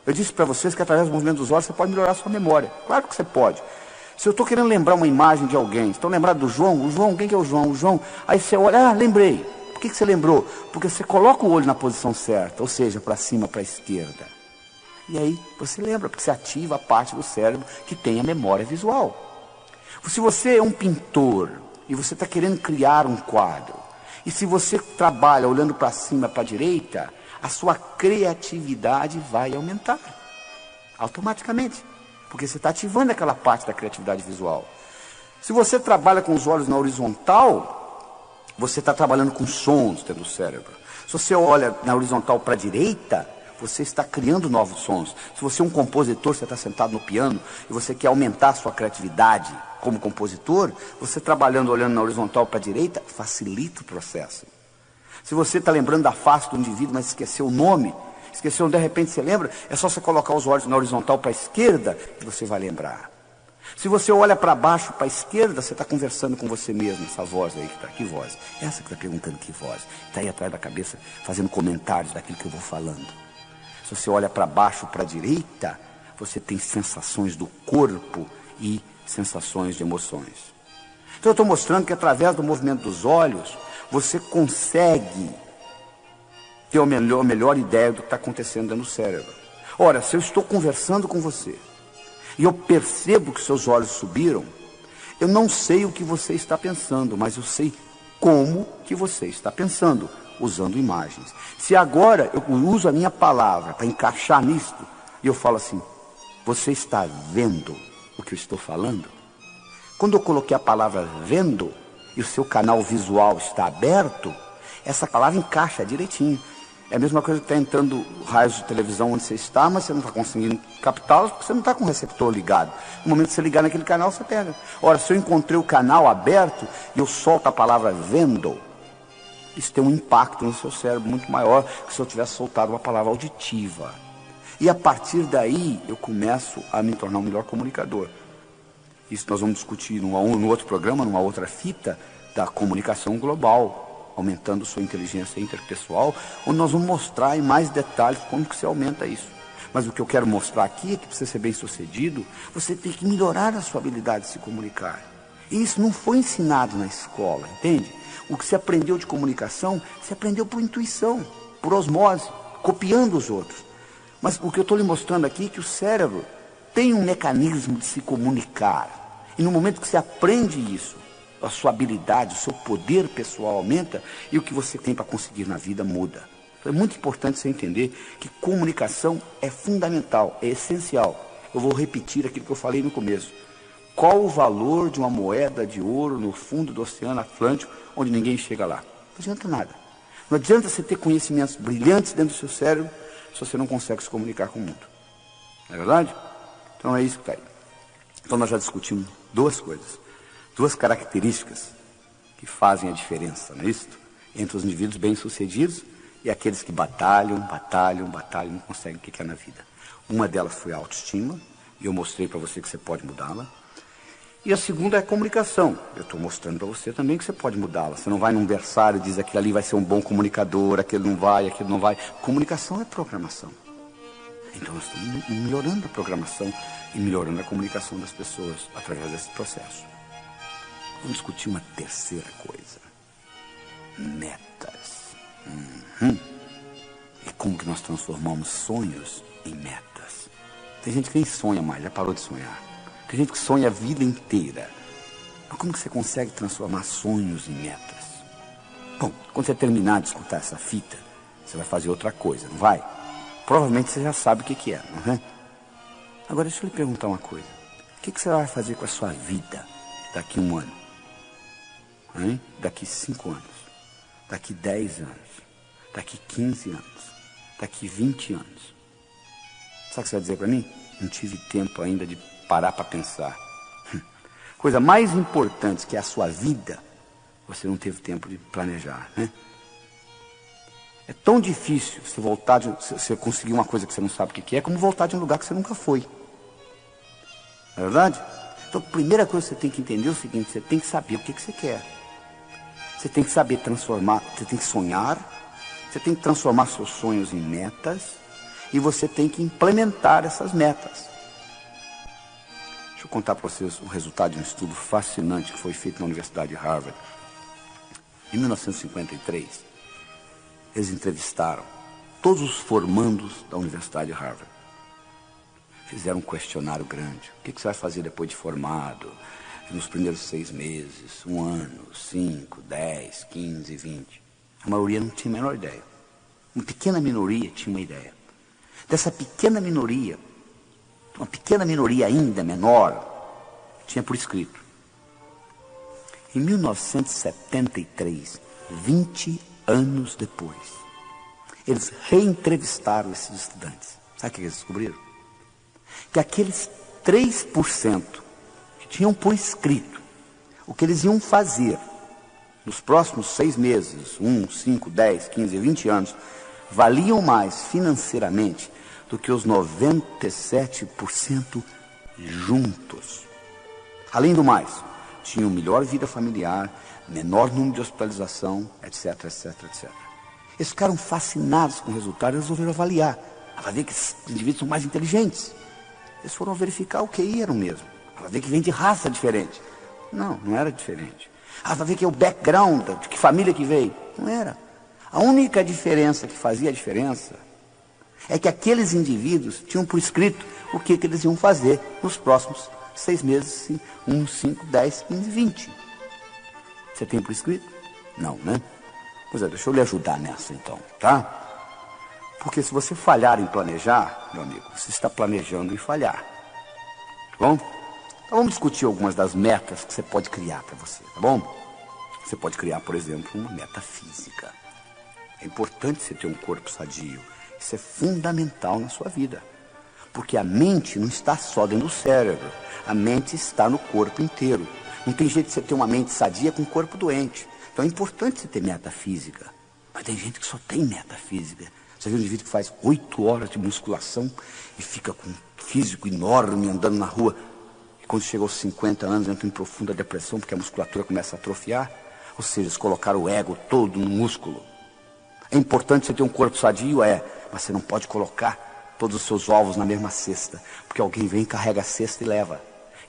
Eu disse para vocês que através do movimento dos olhos você pode melhorar a sua memória. Claro que você pode. Se eu estou querendo lembrar uma imagem de alguém, estão lembrados do João? O João, quem que é o João? O João. Aí você olha, lembrei. Por que você lembrou? Porque você coloca o olho na posição certa, ou seja, para cima, para a esquerda. E aí você lembra, porque você ativa a parte do cérebro que tem a memória visual. Se você é um pintor e você está querendo criar um quadro, e se você trabalha olhando para cima, para a direita, a sua criatividade vai aumentar automaticamente, porque você está ativando aquela parte da criatividade visual. Se você trabalha com os olhos na horizontal, você está trabalhando com sons dentro do cérebro. Se você olha na horizontal para a direita, você está criando novos sons. Se você é um compositor, você está sentado no piano e você quer aumentar a sua criatividade como compositor, você trabalhando, olhando na horizontal para a direita, facilita o processo. Se você está lembrando da face do indivíduo, mas esqueceu o nome, esqueceu, de repente você lembra, é só você colocar os olhos na horizontal para a esquerda que você vai lembrar. Se você olha para baixo, para a esquerda, você está conversando com você mesmo, essa voz aí que está, que voz? Essa que está perguntando que voz? Está aí atrás da cabeça, fazendo comentários daquilo que eu vou falando. Se você olha para baixo, para a direita, você tem sensações do corpo e sensações de emoções. Então eu estou mostrando que através do movimento dos olhos, você consegue ter a melhor ideia do que está acontecendo dentro do cérebro. Ora, se eu estou conversando com você, e eu percebo que seus olhos subiram, eu não sei o que você está pensando, mas eu sei como que você está pensando, usando imagens. Se agora eu uso a minha palavra para encaixar nisto, e eu falo assim, você está vendo o que eu estou falando? Quando eu coloquei a palavra vendo, e o seu canal visual está aberto, essa palavra encaixa direitinho. É a mesma coisa que está entrando raios de televisão onde você está, mas você não está conseguindo captá-los porque você não está com o receptor ligado. No momento que você ligar naquele canal, você pega. Ora, se eu encontrei o canal aberto e eu solto a palavra vendo, isso tem um impacto no seu cérebro muito maior que se eu tivesse soltado uma palavra auditiva. E a partir daí, eu começo a me tornar um melhor comunicador. Isso nós vamos discutir no outro programa, numa outra fita da comunicação global, aumentando sua inteligência interpessoal, onde nós vamos mostrar em mais detalhes como que se aumenta isso. Mas o que eu quero mostrar aqui é que para você ser bem sucedido, você tem que melhorar a sua habilidade de se comunicar. E isso não foi ensinado na escola, entende? O que se aprendeu de comunicação, se aprendeu por intuição, por osmose, copiando os outros. Mas o que eu estou lhe mostrando aqui é que o cérebro tem um mecanismo de se comunicar. E no momento que você aprende isso, a sua habilidade, o seu poder pessoal aumenta e o que você tem para conseguir na vida muda. Então é muito importante você entender que comunicação é fundamental, é essencial. Eu vou repetir aquilo que eu falei no começo. Qual o valor de uma moeda de ouro no fundo do Oceano Atlântico, onde ninguém chega lá? Não adianta nada. Não adianta você ter conhecimentos brilhantes dentro do seu cérebro se você não consegue se comunicar com o mundo. Não é verdade? Então é isso que está aí. Então nós já discutimos duas coisas, duas características que fazem a diferença, não é isso? Entre os indivíduos bem-sucedidos e aqueles que batalham, não conseguem o que é na vida. Uma delas foi a autoestima, e eu mostrei para você que você pode mudá-la. E a segunda é a comunicação. Eu estou mostrando para você também que você pode mudá-la. Você não vai num versário e diz aquele ali vai ser um bom comunicador, aquele não vai, aquele não vai. Comunicação é programação. Então nós estamos melhorando a programação e melhorando a comunicação das pessoas através desse processo. Vamos discutir uma terceira coisa. Metas. E como que nós transformamos sonhos em metas. Tem gente que nem sonha mais, já parou de sonhar. Tem gente que sonha a vida inteira. Mas como que você consegue transformar sonhos em metas? Bom, quando você terminar de escutar essa fita, você vai fazer outra coisa, não vai? Provavelmente você já sabe o que é, não é? Agora deixa eu lhe perguntar uma coisa. O que você vai fazer com a sua vida daqui 1 ano? Hein? Daqui 5 anos? Daqui 10 anos? Daqui 15 anos? Daqui 20 anos? Sabe o que você vai dizer para mim? Não tive tempo ainda de parar para pensar. Coisa mais importante que é a sua vida, você não teve tempo de planejar, né? É tão difícil você conseguir uma coisa que você não sabe o que é, como voltar de um lugar que você nunca foi. Não é verdade? Então, a primeira coisa que você tem que entender é o seguinte, você tem que saber o que você quer. Você tem que saber transformar, você tem que sonhar, você tem que transformar seus sonhos em metas, e você tem que implementar essas metas. Deixa eu contar para vocês o resultado de um estudo fascinante que foi feito na Universidade de Harvard. Em 1953, eles entrevistaram todos os formandos da Universidade de Harvard. Fizeram um questionário grande. O que você vai fazer depois de formado? Nos primeiros 6 meses, 1 ano, 5, 10, 15, 20. A maioria não tinha a menor ideia. Uma pequena minoria tinha uma ideia. Dessa pequena minoria, uma pequena minoria ainda menor, tinha por escrito. Em 1973, 20 anos depois, eles reentrevistaram esses estudantes. Sabe o que eles descobriram? Que aqueles 3% que tinham por escrito o que eles iam fazer nos próximos 6 meses, 1, 5, 10, 15, 20 anos, valiam mais financeiramente do que os 97% juntos. Além do mais, tinham melhor vida familiar, menor número de hospitalização, etc, etc, etc. Eles ficaram fascinados com o resultado e resolveram avaliar. Vai ver que esses indivíduos são mais inteligentes. Eles foram verificar o QI era o mesmo. Vai ver que vem de raça diferente. Não, não era diferente. Vai ver que é o background, de que família que veio. Não era. A única diferença que fazia a diferença é que aqueles indivíduos tinham por escrito o que eles iam fazer nos próximos 6 meses, 1, 5, 10, 15, 20. Você tem por escrito? Não, né? Pois é, deixa eu lhe ajudar nessa então, tá? Porque se você falhar em planejar, meu amigo, você está planejando em falhar. Tá bom? Então vamos discutir algumas das metas que você pode criar para você, tá bom? Você pode criar, por exemplo, uma meta física. É importante você ter um corpo sadio. Isso é fundamental na sua vida. Porque a mente não está só dentro do cérebro. A mente está no corpo inteiro. Não tem jeito de você ter uma mente sadia com um corpo doente. Então é importante você ter meta física. Mas tem gente que só tem meta física. Você vê um indivíduo que faz 8 horas de musculação e fica com um físico enorme andando na rua. E quando chega aos 50 anos entra em profunda depressão porque a musculatura começa a atrofiar. Ou seja, eles colocaram o ego todo no músculo. É importante você ter um corpo sadio, mas você não pode colocar todos os seus ovos na mesma cesta, porque alguém vem, carrega a cesta e leva.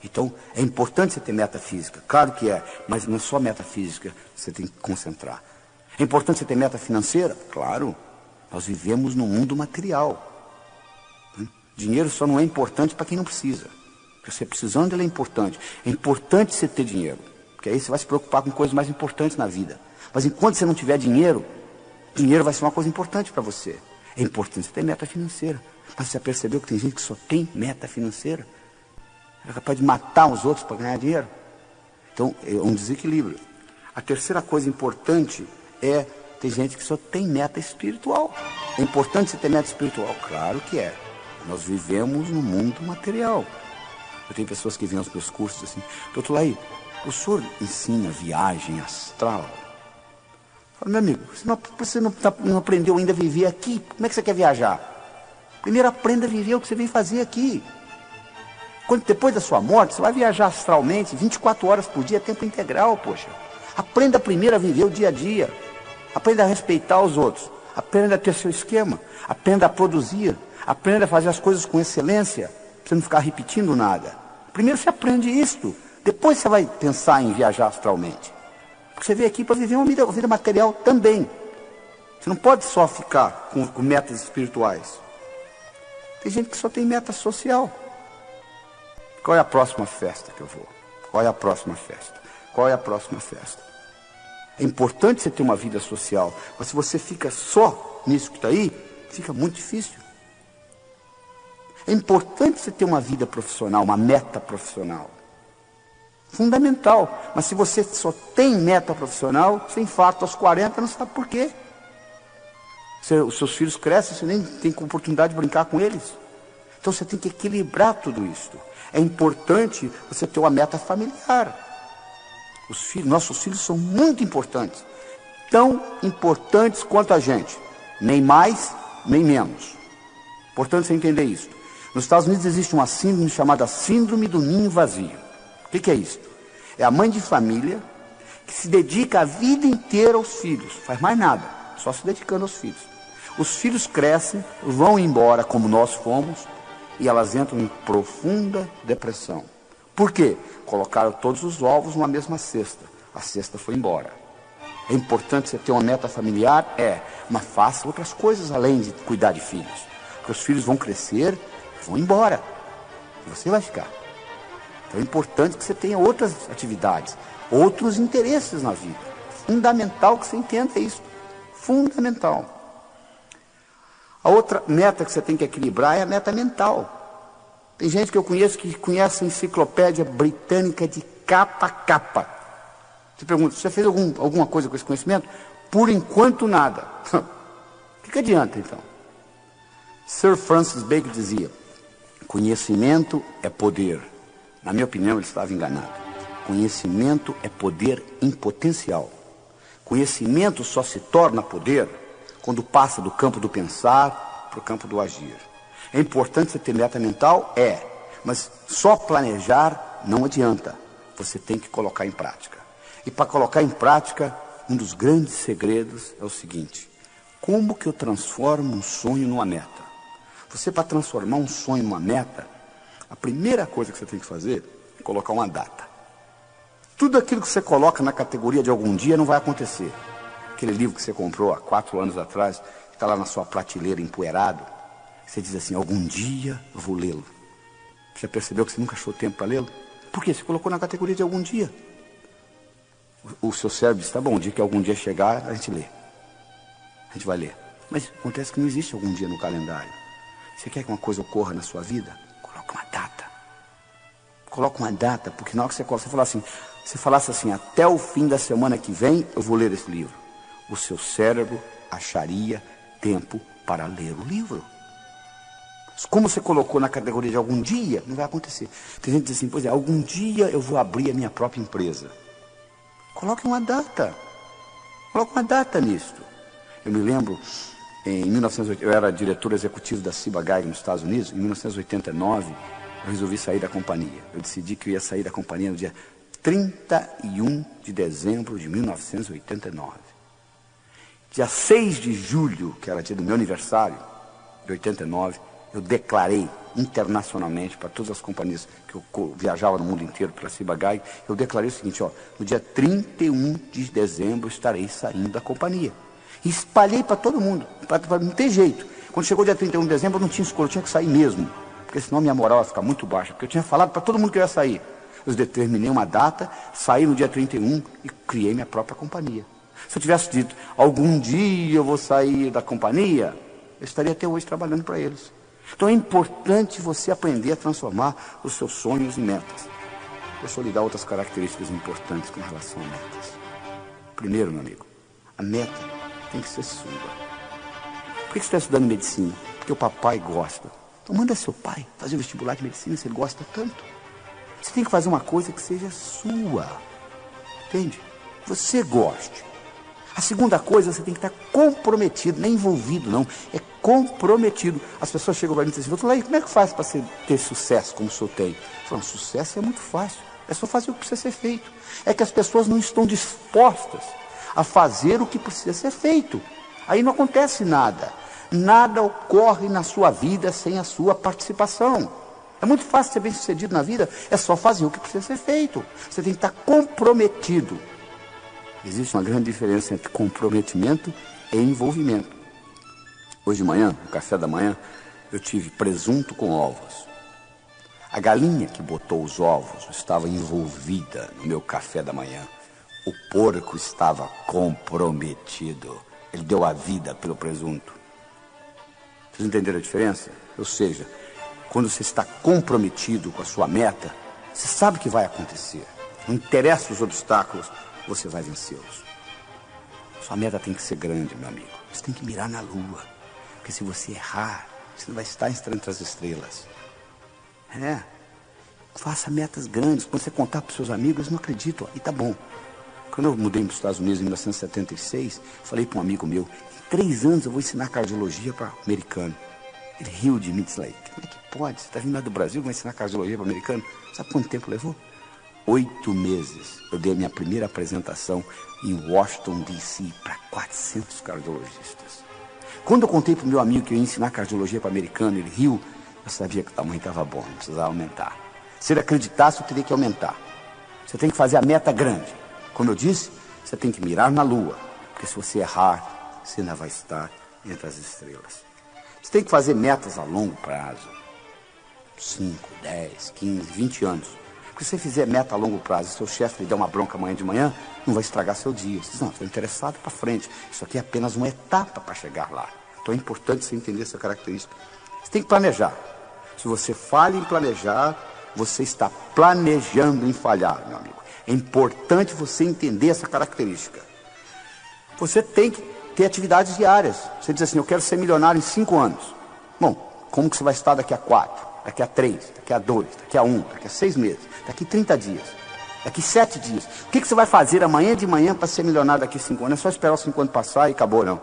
Então, é importante você ter meta física, claro que é, mas não é só meta física, você tem que concentrar. É importante você ter meta financeira? Claro, nós vivemos num mundo material. Dinheiro só não é importante para quem não precisa. Porque você precisando, ele é importante. É importante você ter dinheiro, porque aí você vai se preocupar com coisas mais importantes na vida. Mas enquanto você não tiver dinheiro, dinheiro vai ser uma coisa importante para você. É importante você ter meta financeira. Mas você já percebeu que tem gente que só tem meta financeira? É capaz de matar os outros para ganhar dinheiro? Então, é um desequilíbrio. A terceira coisa importante é ter gente que só tem meta espiritual. É importante você ter meta espiritual? Claro que é. Nós vivemos num mundo material. Eu tenho pessoas que vêm aos meus cursos assim, doutor Laí, o senhor ensina viagem astral? Fala, meu amigo, você não aprendeu ainda a viver aqui, como é que você quer viajar? Primeiro aprenda a viver o que você vem fazer aqui. Depois da sua morte, você vai viajar astralmente, 24 horas por dia, tempo integral, poxa. Aprenda primeiro a viver o dia a dia. Aprenda a respeitar os outros. Aprenda a ter seu esquema. Aprenda a produzir. Aprenda a fazer as coisas com excelência, para você não ficar repetindo nada. Primeiro você aprende isto, depois você vai pensar em viajar astralmente. Porque você veio aqui para viver uma vida material também. Você não pode só ficar com metas espirituais. Tem gente que só tem meta social. Qual é a próxima festa que eu vou? Qual é a próxima festa? Qual é a próxima festa? É importante você ter uma vida social, mas se você fica só nisso que está aí, fica muito difícil. É importante você ter uma vida profissional, uma meta profissional. Fundamental. Mas se você só tem meta profissional, você infarta aos 40, não sabe por quê. Os seus filhos crescem, você nem tem oportunidade de brincar com eles. Então você tem que equilibrar tudo isso. É importante você ter uma meta familiar. Nossos filhos são muito importantes. Tão importantes quanto a gente. Nem mais, nem menos. Importante você entender isso. Nos Estados Unidos existe uma síndrome chamada síndrome do ninho vazio. O que é isso? É a mãe de família que se dedica a vida inteira aos filhos. Faz mais nada, só se dedicando aos filhos. Os filhos crescem, vão embora como nós fomos, e elas entram em profunda depressão. Por quê? Colocaram todos os ovos numa mesma cesta. A cesta foi embora. É importante você ter uma meta familiar? Mas faça outras coisas além de cuidar de filhos. Porque os filhos vão crescer, vão embora. E você vai ficar. Então é importante que você tenha outras atividades, outros interesses na vida. Fundamental que você entenda isso. Fundamental. A outra meta que você tem que equilibrar é a meta mental. Tem gente que eu conheço que conhece a enciclopédia britânica de capa a capa. Você pergunta, você fez alguma coisa com esse conhecimento? Por enquanto nada. O que adianta então? Sir Francis Bacon dizia, conhecimento é poder. Na minha opinião, ele estava enganado. Conhecimento é poder em potencial. Conhecimento só se torna poder quando passa do campo do pensar para o campo do agir. É importante você ter meta mental? É. Mas só planejar não adianta. Você tem que colocar em prática. E para colocar em prática, um dos grandes segredos é o seguinte: como que eu transformo um sonho numa meta? Você, para transformar um sonho numa meta, a primeira coisa que você tem que fazer é colocar uma data. Tudo aquilo que você coloca na categoria de algum dia não vai acontecer. Aquele livro que você comprou há 4 anos atrás, que está lá na sua prateleira empoeirado, você diz assim: algum dia eu vou lê-lo. Já percebeu que você nunca achou tempo para lê-lo? Por quê? Você colocou na categoria de algum dia. O seu cérebro diz: tá bom, o dia que algum dia chegar, a gente lê. A gente vai ler. Mas acontece que não existe algum dia no calendário. Você quer que uma coisa ocorra na sua vida? Coloca uma data. Coloca uma data, porque na hora que você falasse assim: até o fim da semana que vem eu vou ler esse livro, o seu cérebro acharia tempo para ler o livro. Como você colocou na categoria de algum dia, não vai acontecer. Tem gente que diz assim: pois é, algum dia eu vou abrir a minha própria empresa. Coloque uma data. Coloque uma data nisto. Eu me lembro, em 1980, eu era diretor executivo da Ciba Geigy nos Estados Unidos. Em 1989, eu resolvi sair da companhia. Eu decidi que eu ia sair da companhia no dia 31 de dezembro de 1989. Dia 6 de julho, que era dia do meu aniversário, de 89, eu declarei internacionalmente para todas as companhias que eu viajava no mundo inteiro pela Ciba Geigy, eu declarei o seguinte: no dia 31 de dezembro eu estarei saindo da companhia. E espalhei para todo mundo, para não ter jeito. Quando chegou o dia 31 de dezembro eu não tinha escolha, eu tinha que sair mesmo, porque senão minha moral ia ficar muito baixa, porque eu tinha falado para todo mundo que eu ia sair. Eu determinei uma data, saí no dia 31 e criei minha própria companhia. Se eu tivesse dito: algum dia eu vou sair da companhia, eu estaria até hoje trabalhando para eles. Então é importante você aprender a transformar os seus sonhos em metas. Deixa eu lhe dar outras características importantes com relação a metas. Primeiro, meu amigo, a meta tem que ser sua. Por que você está estudando medicina? Porque o papai gosta. Então manda seu pai fazer o vestibular de medicina se ele gosta tanto. Você tem que fazer uma coisa que seja sua. Entende? Você goste. A segunda coisa, você tem que estar comprometido, não é envolvido não, é comprometido. As pessoas chegam para mim e dizem assim: como é que faz para ter sucesso como o senhor tem? Eu falo: sucesso é muito fácil, é só fazer o que precisa ser feito. É que as pessoas não estão dispostas a fazer o que precisa ser feito. Aí não acontece nada. Nada ocorre na sua vida sem a sua participação. É muito fácil ser bem sucedido na vida, é só fazer o que precisa ser feito. Você tem que estar comprometido. Existe uma grande diferença entre comprometimento e envolvimento. Hoje de manhã, no café da manhã, eu tive presunto com ovos. A galinha que botou os ovos estava envolvida no meu café da manhã. O porco estava comprometido. Ele deu a vida pelo presunto. Vocês entenderam a diferença? Ou seja, quando você está comprometido com a sua meta, você sabe o que vai acontecer. Não interessa os obstáculos, você vai vencê-los. Sua meta tem que ser grande, meu amigo. Você tem que mirar na lua. Porque se você errar, você não vai estar entre as estrelas. Faça metas grandes. Quando você contar para os seus amigos, eles não acreditam. E tá bom. Quando eu mudei para os Estados Unidos em 1976, falei para um amigo meu: em 3 anos eu vou ensinar cardiologia para americano. Ele riu de mim e disse: como é que pode? Você está vindo lá do Brasil, vai ensinar cardiologia para americano? Sabe quanto tempo levou? 8 meses. Eu dei a minha primeira apresentação em Washington, D.C. para 400 cardiologistas. Quando eu contei para o meu amigo que eu ia ensinar cardiologia para americano, ele riu. Eu sabia que o tamanho estava bom, não precisava aumentar. Se ele acreditasse, eu teria que aumentar. Você tem que fazer a meta grande. Como eu disse, você tem que mirar na lua. Porque se você errar, você ainda vai estar entre as estrelas. Você tem que fazer metas a longo prazo. 5, 10, 15, 20 anos. Porque se você fizer meta a longo prazo, seu chefe lhe der uma bronca amanhã de manhã, não vai estragar seu dia. Você diz: não, estou interessado para frente. Isso aqui é apenas uma etapa para chegar lá. Então é importante você entender essa característica. Você tem que planejar. Se você falha em planejar, você está planejando em falhar, meu amigo. É importante você entender essa característica. Você tem que ter atividades diárias. Você diz assim: eu quero ser milionário em 5 anos. Bom, como que você vai estar daqui a 4? Daqui a 3, daqui a 2, daqui a 1, daqui a 6 meses, daqui a 30 dias. Daqui 7 dias. O que você vai fazer amanhã de manhã para ser milionário daqui 5 anos? Não é só esperar os 5 anos passar e acabou, não.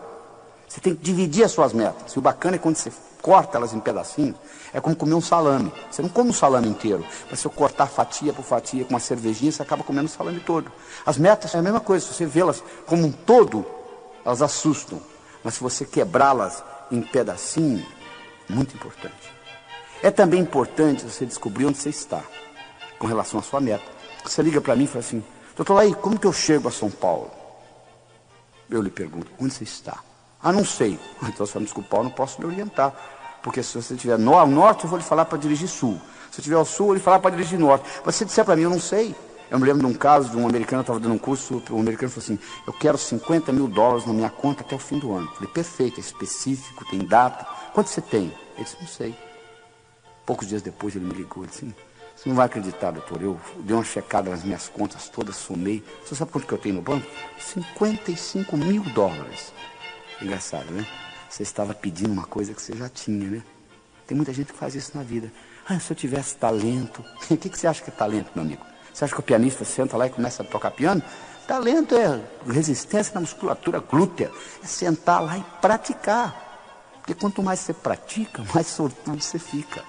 Você tem que dividir as suas metas. E o bacana é quando você corta elas em pedacinhos, é como comer um salame. Você não come um salame inteiro, mas se eu cortar fatia por fatia com uma cervejinha, você acaba comendo o salame todo. As metas é a mesma coisa, se você vê-las como um todo, elas assustam. Mas se você quebrá-las em pedacinhos, muito importante. É também importante você descobrir onde você está, com relação à sua meta. Você liga para mim e fala assim, doutor Laí, como que eu chego a São Paulo? Eu lhe pergunto, onde você está? Ah, não sei. Então, se eu me desculpar, eu não posso lhe orientar. Porque se você estiver ao norte, eu vou lhe falar para dirigir sul. Se eu estiver ao sul, eu vou lhe falar para dirigir norte. Mas se você disser para mim, eu não sei. Eu me lembro de um caso de um americano, estava dando um curso, um americano falou assim, eu quero $50 mil na minha conta até o fim do ano. Eu falei, perfeito, é específico, tem data. Quanto você tem? Ele disse, não sei. Poucos dias depois ele me ligou, ele disse, você não vai acreditar, doutor, eu dei uma checada nas minhas contas todas, somei. Você sabe quanto que eu tenho no banco? $55 mil. Engraçado, né? Você estava pedindo uma coisa que você já tinha, né? Tem muita gente que faz isso na vida. Ah, se eu tivesse talento... O que você acha que é talento, meu amigo? Você acha que o pianista senta lá e começa a tocar piano? Talento é resistência na musculatura glútea. É sentar lá e praticar. Porque quanto mais você pratica, mais sortudo você fica.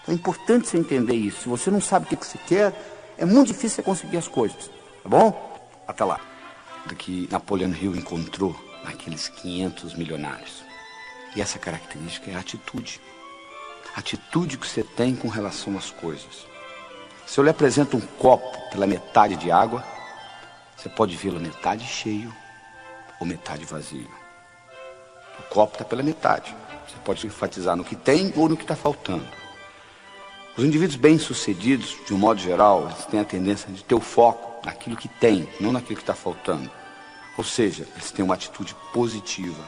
Então é importante você entender isso. Se você não sabe o que você quer, é muito difícil você conseguir as coisas. Tá bom? Até lá. Do que Napoleon Hill encontrou naqueles 500 milionários. E essa característica é a atitude. A atitude que você tem com relação às coisas. Se eu lhe apresento um copo pela metade de água, você pode vê-lo metade cheio ou metade vazio. O copo está pela metade. Você pode enfatizar no que tem ou no que está faltando. Os indivíduos bem-sucedidos, de um modo geral, eles têm a tendência de ter o foco naquilo que tem, não naquilo que está faltando. Ou seja, eles têm uma atitude positiva.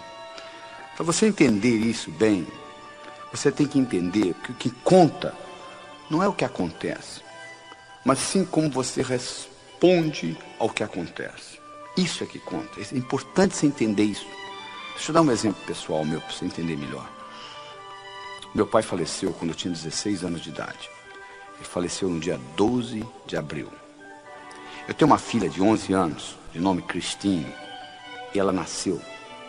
Para você entender isso bem, você tem que entender que o que conta não é o que acontece, mas sim como você responde ao que acontece. Isso é que conta. É importante você entender isso. Deixa eu dar um exemplo pessoal meu para você entender melhor. Meu pai faleceu quando eu tinha 16 anos de idade. Ele faleceu no dia 12 de abril. Eu tenho uma filha de 11 anos, de nome Cristine, e ela nasceu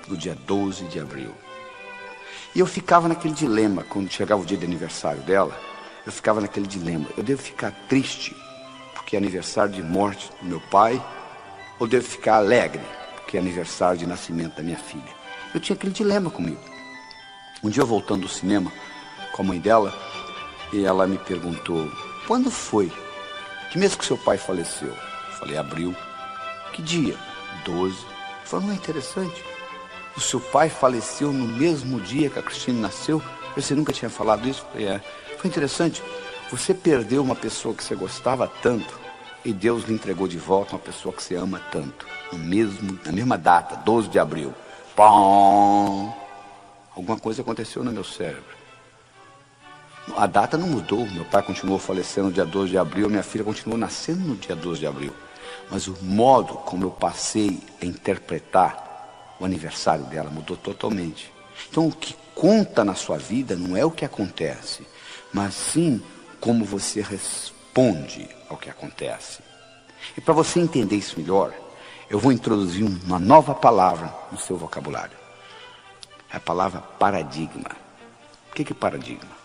no dia 12 de abril. E eu ficava naquele dilema, quando chegava o dia de aniversário dela, eu ficava naquele dilema. Eu devo ficar triste, porque é aniversário de morte do meu pai, ou devo ficar alegre, porque é aniversário de nascimento da minha filha? Eu tinha aquele dilema comigo. Um dia eu voltando do cinema com a mãe dela, e ela me perguntou, quando foi? Que mês que seu pai faleceu? Eu falei, abril. Que dia? 12. Ela falou, não é interessante? O seu pai faleceu no mesmo dia que a Cristina nasceu? Você nunca tinha falado isso? Eu falei, é. Foi interessante. Você perdeu uma pessoa que você gostava tanto e Deus lhe entregou de volta uma pessoa que você ama tanto. Na mesma data, 12 de abril. Pão! Alguma coisa aconteceu no meu cérebro. A data não mudou. Meu pai continuou falecendo no dia 12 de abril, minha filha continuou nascendo no dia 12 de abril. Mas o modo como eu passei a interpretar o aniversário dela mudou totalmente. Então o que conta na sua vida não é o que acontece, mas sim como você responde ao que acontece. E para você entender isso melhor, eu vou introduzir uma nova palavra no seu vocabulário. É a palavra paradigma. O que é paradigma?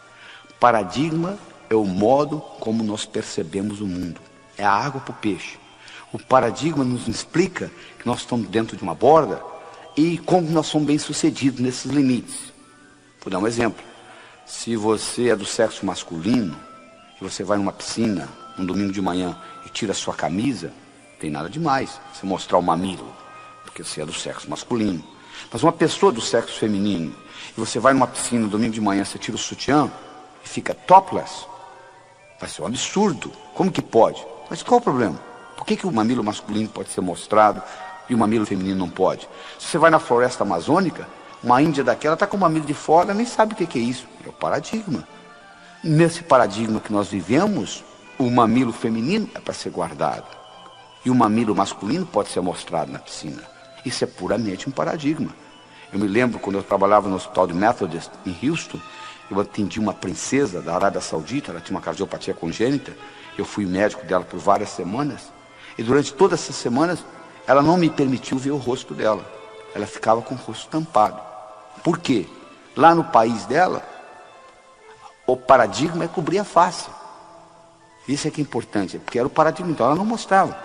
Paradigma é o modo como nós percebemos o mundo. É a água para o peixe. O paradigma nos explica que nós estamos dentro de uma borda e como nós somos bem-sucedidos nesses limites. Vou dar um exemplo. Se você é do sexo masculino e você vai numa piscina um domingo de manhã e tira a sua camisa, não tem nada demais você mostrar o mamilo, porque você é do sexo masculino. Mas uma pessoa do sexo feminino e você vai numa piscina no domingo de manhã, você tira o sutiã e fica topless, vai ser um absurdo. Como que pode? Mas qual o problema? Por que o mamilo masculino pode ser mostrado e o mamilo feminino não pode? Se você vai na floresta amazônica, uma índia daquela está com o mamilo de fora, nem sabe o que é isso. É o paradigma. Nesse paradigma que nós vivemos, o mamilo feminino é para ser guardado. E o mamilo masculino pode ser mostrado na piscina. Isso é puramente um paradigma. Eu me lembro quando eu trabalhava no hospital de Methodist, em Houston, Eu atendi uma princesa da Arábia Saudita, ela tinha uma cardiopatia congênita, eu fui médico dela por várias semanas, e durante todas essas semanas, ela não me permitiu ver o rosto dela. Ela ficava com o rosto tampado. Por quê? Lá no país dela, o paradigma é cobrir a face. Isso é que é importante, porque era o paradigma, então ela não mostrava.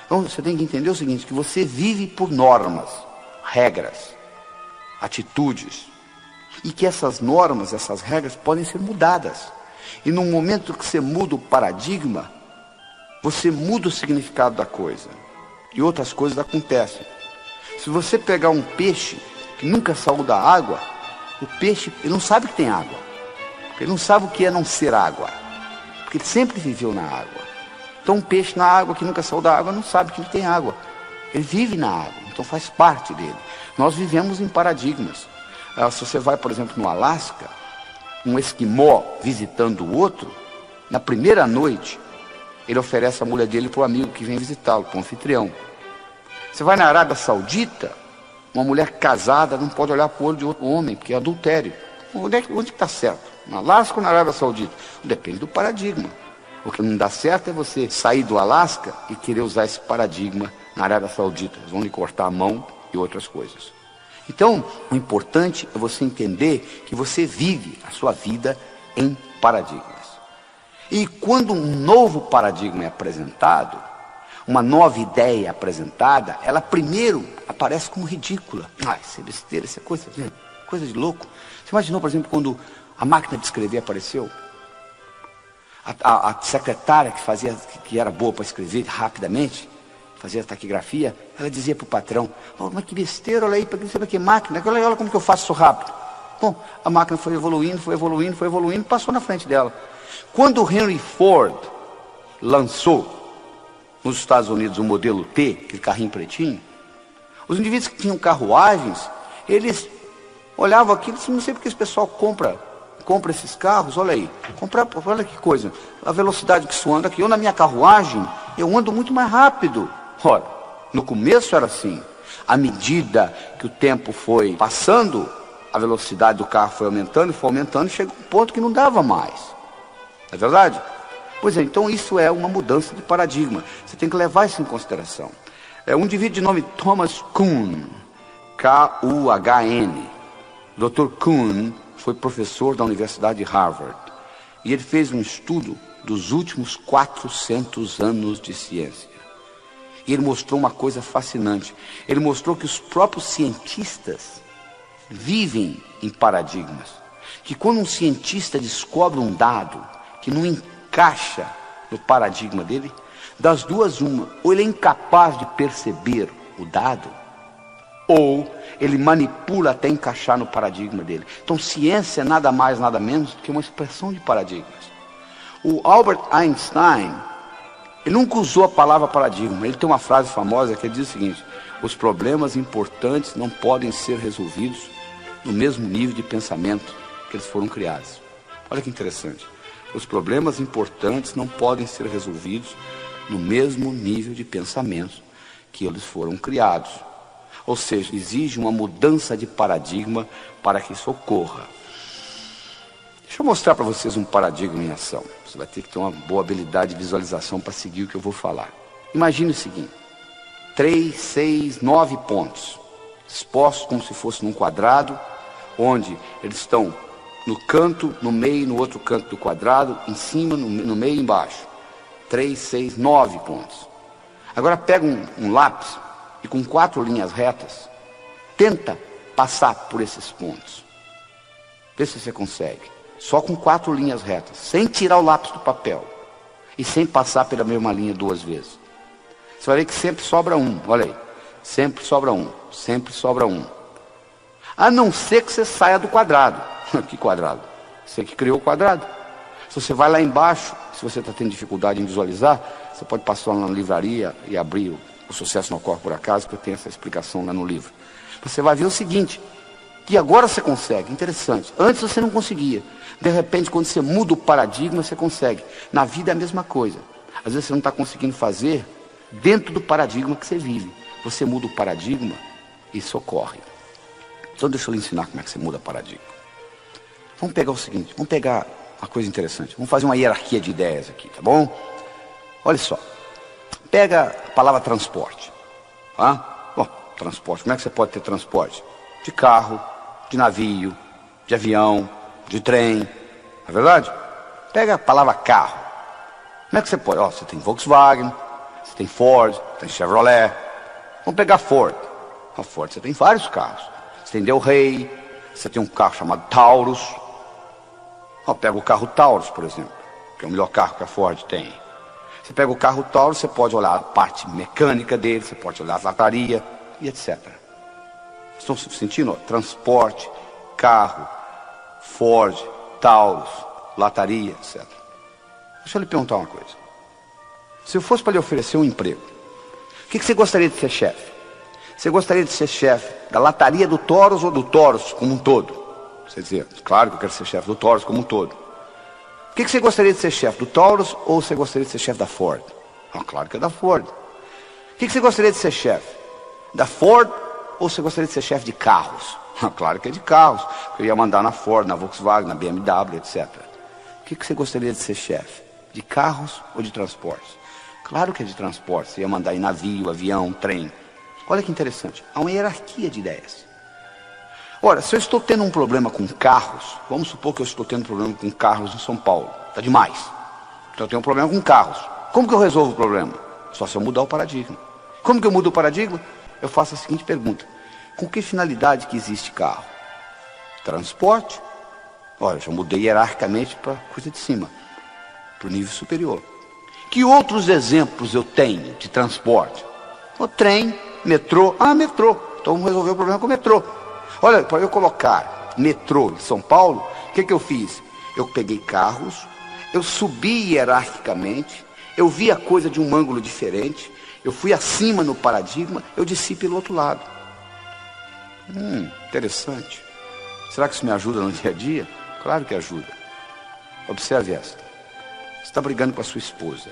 Então você tem que entender o seguinte, que você vive por normas, regras, atitudes, e que essas normas, essas regras podem ser mudadas. E no momento que você muda o paradigma, você muda o significado da coisa. E outras coisas acontecem. Se você pegar um peixe que nunca saiu da água, o peixe, ele não sabe que tem água. Ele não sabe o que é não ser água. Porque ele sempre viveu na água. Então um peixe na água que nunca saiu da água não sabe que ele tem água. Ele vive na água, então faz parte dele. Nós vivemos em paradigmas. Se você vai, por exemplo, no Alasca, um esquimó visitando o outro, na primeira noite, ele oferece a mulher dele para o amigo que vem visitá-lo, para o anfitrião. Você vai na Arábia Saudita, uma mulher casada não pode olhar para o olho de outro homem, porque é adultério. Onde está certo? No Alasca ou na Arábia Saudita? Depende do paradigma. O que não dá certo é você sair do Alasca e querer usar esse paradigma na Arábia Saudita. Eles vão lhe cortar a mão e outras coisas. Então, o importante é você entender que você vive a sua vida em paradigmas. E quando um novo paradigma é apresentado, uma nova ideia é apresentada, ela primeiro aparece como ridícula. Isso é besteira, isso é coisa de louco. Você imaginou, por exemplo, quando a máquina de escrever apareceu? A secretária que era boa para escrever rapidamente, fazia taquigrafia, ela dizia para o patrão, mas que besteira, olha aí, para que máquina, olha como que eu faço isso rápido. Bom, a máquina foi evoluindo, passou na frente dela. Quando o Henry Ford lançou nos Estados Unidos o modelo T, aquele carrinho pretinho, os indivíduos que tinham carruagens, eles olhavam aquilo e diziam, não sei porque esse pessoal compra esses carros, olha aí, olha que coisa, a velocidade que isso anda aqui, eu na minha carruagem, eu ando muito mais rápido. Ora, no começo era assim, à medida que o tempo foi passando, a velocidade do carro foi aumentando, e chegou a um ponto que não dava mais. É verdade? Pois é, então isso é uma mudança de paradigma. Você tem que levar isso em consideração. Um indivíduo de nome Thomas Kuhn, K-U-H-N. Dr. Kuhn foi professor da Universidade de Harvard. E ele fez um estudo dos últimos 400 anos de ciência. E ele mostrou uma coisa fascinante. Ele mostrou que os próprios cientistas vivem em paradigmas. Que quando um cientista descobre um dado que não encaixa no paradigma dele, das duas uma, ou ele é incapaz de perceber o dado, ou ele manipula até encaixar no paradigma dele. Então ciência é nada mais, nada menos do que uma expressão de paradigmas. O Albert Einstein, ele nunca usou a palavra paradigma. Ele tem uma frase famosa que diz o seguinte: os problemas importantes não podem ser resolvidos no mesmo nível de pensamento que eles foram criados. Olha que interessante. Os problemas importantes não podem ser resolvidos no mesmo nível de pensamento que eles foram criados. Ou seja, exige uma mudança de paradigma para que isso ocorra. Deixa eu mostrar para vocês um paradigma em ação. Você vai ter que ter uma boa habilidade de visualização para seguir o que eu vou falar. Imagine o seguinte: 3, 6, 9 pontos, expostos como se fosse num quadrado, onde eles estão no canto, no meio, no outro canto do quadrado, em cima, no meio e embaixo. 3, 6, 9 pontos. Agora pega um lápis e com 4 linhas retas, tenta passar por esses pontos. Vê se você consegue. Só com 4 linhas retas, sem tirar o lápis do papel e sem passar pela mesma linha 2 vezes. Você vai ver que sempre sobra um, olha aí. Sempre sobra um, sempre sobra um. A não ser que você saia do quadrado. Que quadrado? Você que criou o quadrado. Se você vai lá embaixo, se você está tendo dificuldade em visualizar, você pode passar lá na livraria e abrir o Sucesso Não Ocorre Por Acaso, que eu tenho essa explicação lá no livro. Você vai ver o seguinte, que agora você consegue, interessante. Antes você não conseguia. De repente, quando você muda o paradigma, você consegue. Na vida é a mesma coisa. Às vezes você não está conseguindo fazer dentro do paradigma que você vive. Você muda o paradigma e isso ocorre. Então deixa eu lhe ensinar como é que você muda paradigma. Vamos pegar o seguinte, vamos pegar uma coisa interessante. Vamos fazer uma hierarquia de ideias aqui, tá bom? Olha só. Pega a palavra transporte. Tá? Bom, transporte. Como é que você pode ter transporte? De carro, de navio, de avião, de trem. Não é verdade? Pega a palavra carro. Como é que você pode? Ó, você tem Volkswagen, você tem Ford, tem Chevrolet. Vamos pegar Ford. A Ford, você tem vários carros. Você tem Del Rey, você tem um carro chamado Taurus. Ó, pega o carro Taurus, por exemplo, que é o melhor carro que a Ford tem. Você pega o carro Taurus, você pode olhar a parte mecânica dele, você pode olhar a lataria e etc. Estão sentindo? Ó, transporte, carro, Ford, Taurus, lataria, etc. Deixa eu lhe perguntar uma coisa. Se eu fosse para lhe oferecer um emprego, o que você gostaria de ser chefe? Você gostaria de ser chefe da lataria do Taurus ou do Taurus como um todo? Você dizia, claro que eu quero ser chefe do Taurus como um todo. O que você gostaria de ser chefe? Do Taurus ou você gostaria de ser chefe da Ford? Ah, claro que é da Ford. O que você gostaria de ser chefe? Da Ford ou você gostaria de ser chefe de carros? Ah, claro que é de carros. Eu ia mandar na Ford, na Volkswagen, na BMW, etc. O que você gostaria de ser chefe? De carros ou de transportes? Claro que é de transportes. Você ia mandar em navio, avião, trem. Olha que interessante. Há uma hierarquia de ideias. Ora, se eu estou tendo um problema com carros, vamos supor que eu estou tendo um problema com carros em São Paulo. Está demais. Então eu tenho um problema com carros. Como que eu resolvo o problema? Só se eu mudar o paradigma. Como que eu mudo o paradigma? Eu faço a seguinte pergunta. Com que finalidade que existe carro? Transporte. Olha, eu já mudei hierarquicamente para a coisa de cima, para o nível superior. Que outros exemplos eu tenho de transporte? O trem, metrô. Ah, metrô. Então vamos resolver o problema com o metrô. Olha, para eu colocar metrô em São Paulo, o que eu fiz? Eu peguei carros, eu subi hierarquicamente, eu vi a coisa de um ângulo diferente, eu fui acima no paradigma, eu desci pelo outro lado. Interessante. Será que isso me ajuda no dia a dia? Claro que ajuda. Observe esta. Você está brigando com a sua esposa,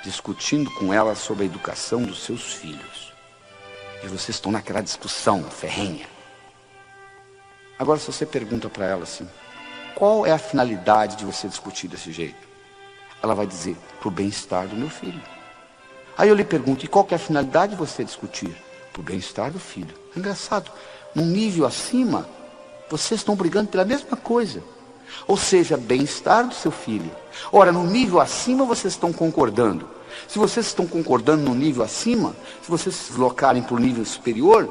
discutindo com ela sobre a educação dos seus filhos. E vocês estão naquela discussão ferrenha. Agora, se você pergunta para ela assim, qual é a finalidade de você discutir desse jeito? Ela vai dizer, para o bem-estar do meu filho. Aí eu lhe pergunto, e qual que é a finalidade de você discutir? Para o bem-estar do filho. É engraçado, num nível acima, vocês estão brigando pela mesma coisa. Ou seja, bem-estar do seu filho. Ora, no nível acima vocês estão concordando. Se vocês estão concordando no nível acima, se vocês se deslocarem para o nível superior,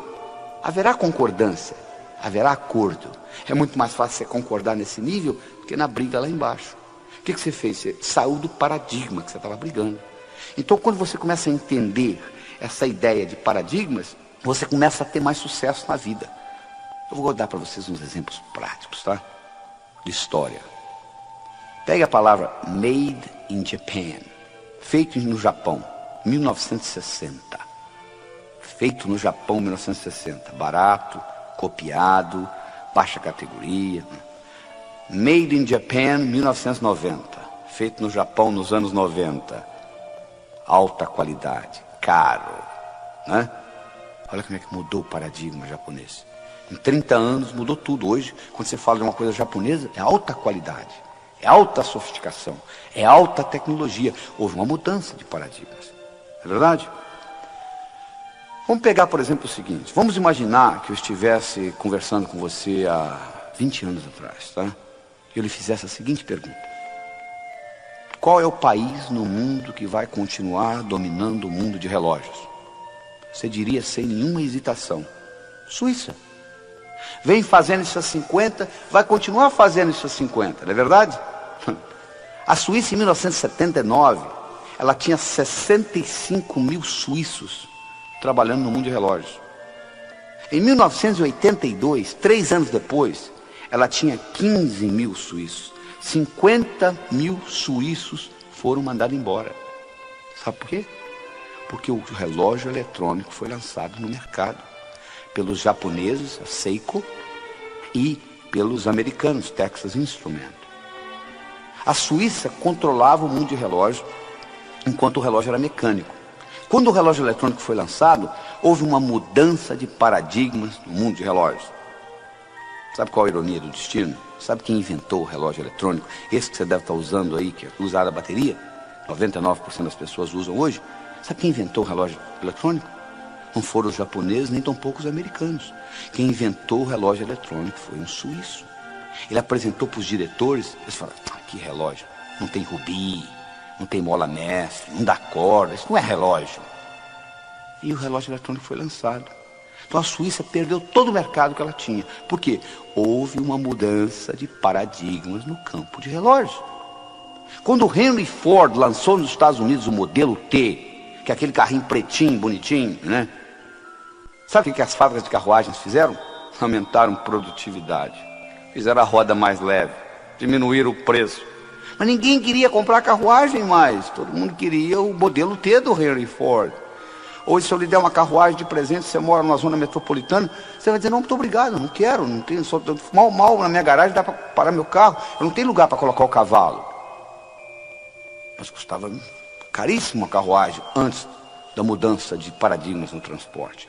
haverá concordância, haverá acordo. É muito mais fácil você concordar nesse nível do que na briga lá embaixo. O que você fez? Você saiu do paradigma que você estava brigando. Então, quando você começa a entender essa ideia de paradigmas, você começa a ter mais sucesso na vida. Eu vou dar para vocês uns exemplos práticos, tá? De história. Pegue a palavra Made in Japan, feito no Japão, 1960. Feito no Japão, 1960. Barato, copiado, baixa categoria. Made in Japan, 1990. Feito no Japão nos anos 90. Alta qualidade, caro, né? Olha como é que mudou o paradigma japonês. Em 30 anos mudou tudo. Hoje, quando você fala de uma coisa japonesa, é alta qualidade, é alta sofisticação, é alta tecnologia. Houve uma mudança de paradigmas. É verdade? Vamos pegar, por exemplo, o seguinte. Vamos imaginar que eu estivesse conversando com você há 20 anos atrás, tá? E eu lhe fizesse a seguinte pergunta. Qual é o país no mundo que vai continuar dominando o mundo de relógios? Você diria sem nenhuma hesitação. Suíça. Vem fazendo isso há 50, vai continuar fazendo isso há 50, não é verdade? A Suíça, em 1979, ela tinha 65 mil suíços trabalhando no mundo de relógios. Em 1982, 3 anos depois, ela tinha 15 mil suíços. 50 mil suíços foram mandados embora. Sabe por quê? Porque o relógio eletrônico foi lançado no mercado pelos japoneses, a Seiko, e pelos americanos, Texas Instruments. A Suíça controlava o mundo de relógio, enquanto o relógio era mecânico. Quando o relógio eletrônico foi lançado, houve uma mudança de paradigmas no mundo de relógios. Sabe qual a ironia do destino? Sabe quem inventou o relógio eletrônico? Esse que você deve estar usando aí, que é usado a bateria, 99% das pessoas usam hoje. Sabe quem inventou o relógio eletrônico? Não foram os japoneses, nem tampouco os americanos. Quem inventou o relógio eletrônico foi um suíço. Ele apresentou para os diretores, eles falaram, que relógio? Não tem rubi, não tem mola mestre, não dá corda, isso não é relógio. E o relógio eletrônico foi lançado. Então a Suíça perdeu todo o mercado que ela tinha. Por quê? Houve uma mudança de paradigmas no campo de relógios. Quando o Henry Ford lançou nos Estados Unidos o modelo T, que é aquele carrinho pretinho, bonitinho, né? Sabe o que as fábricas de carruagens fizeram? Aumentaram produtividade. Fizeram a roda mais leve, diminuíram o preço. Mas ninguém queria comprar carruagem mais. Todo mundo queria o modelo T do Henry Ford. Hoje, se eu lhe der uma carruagem de presente, você mora numa zona metropolitana, você vai dizer, não, muito obrigado, não quero, não tenho, só, mal na minha garagem dá para parar meu carro, eu não tenho lugar para colocar o cavalo. Mas custava caríssimo a carruagem antes da mudança de paradigmas no transporte.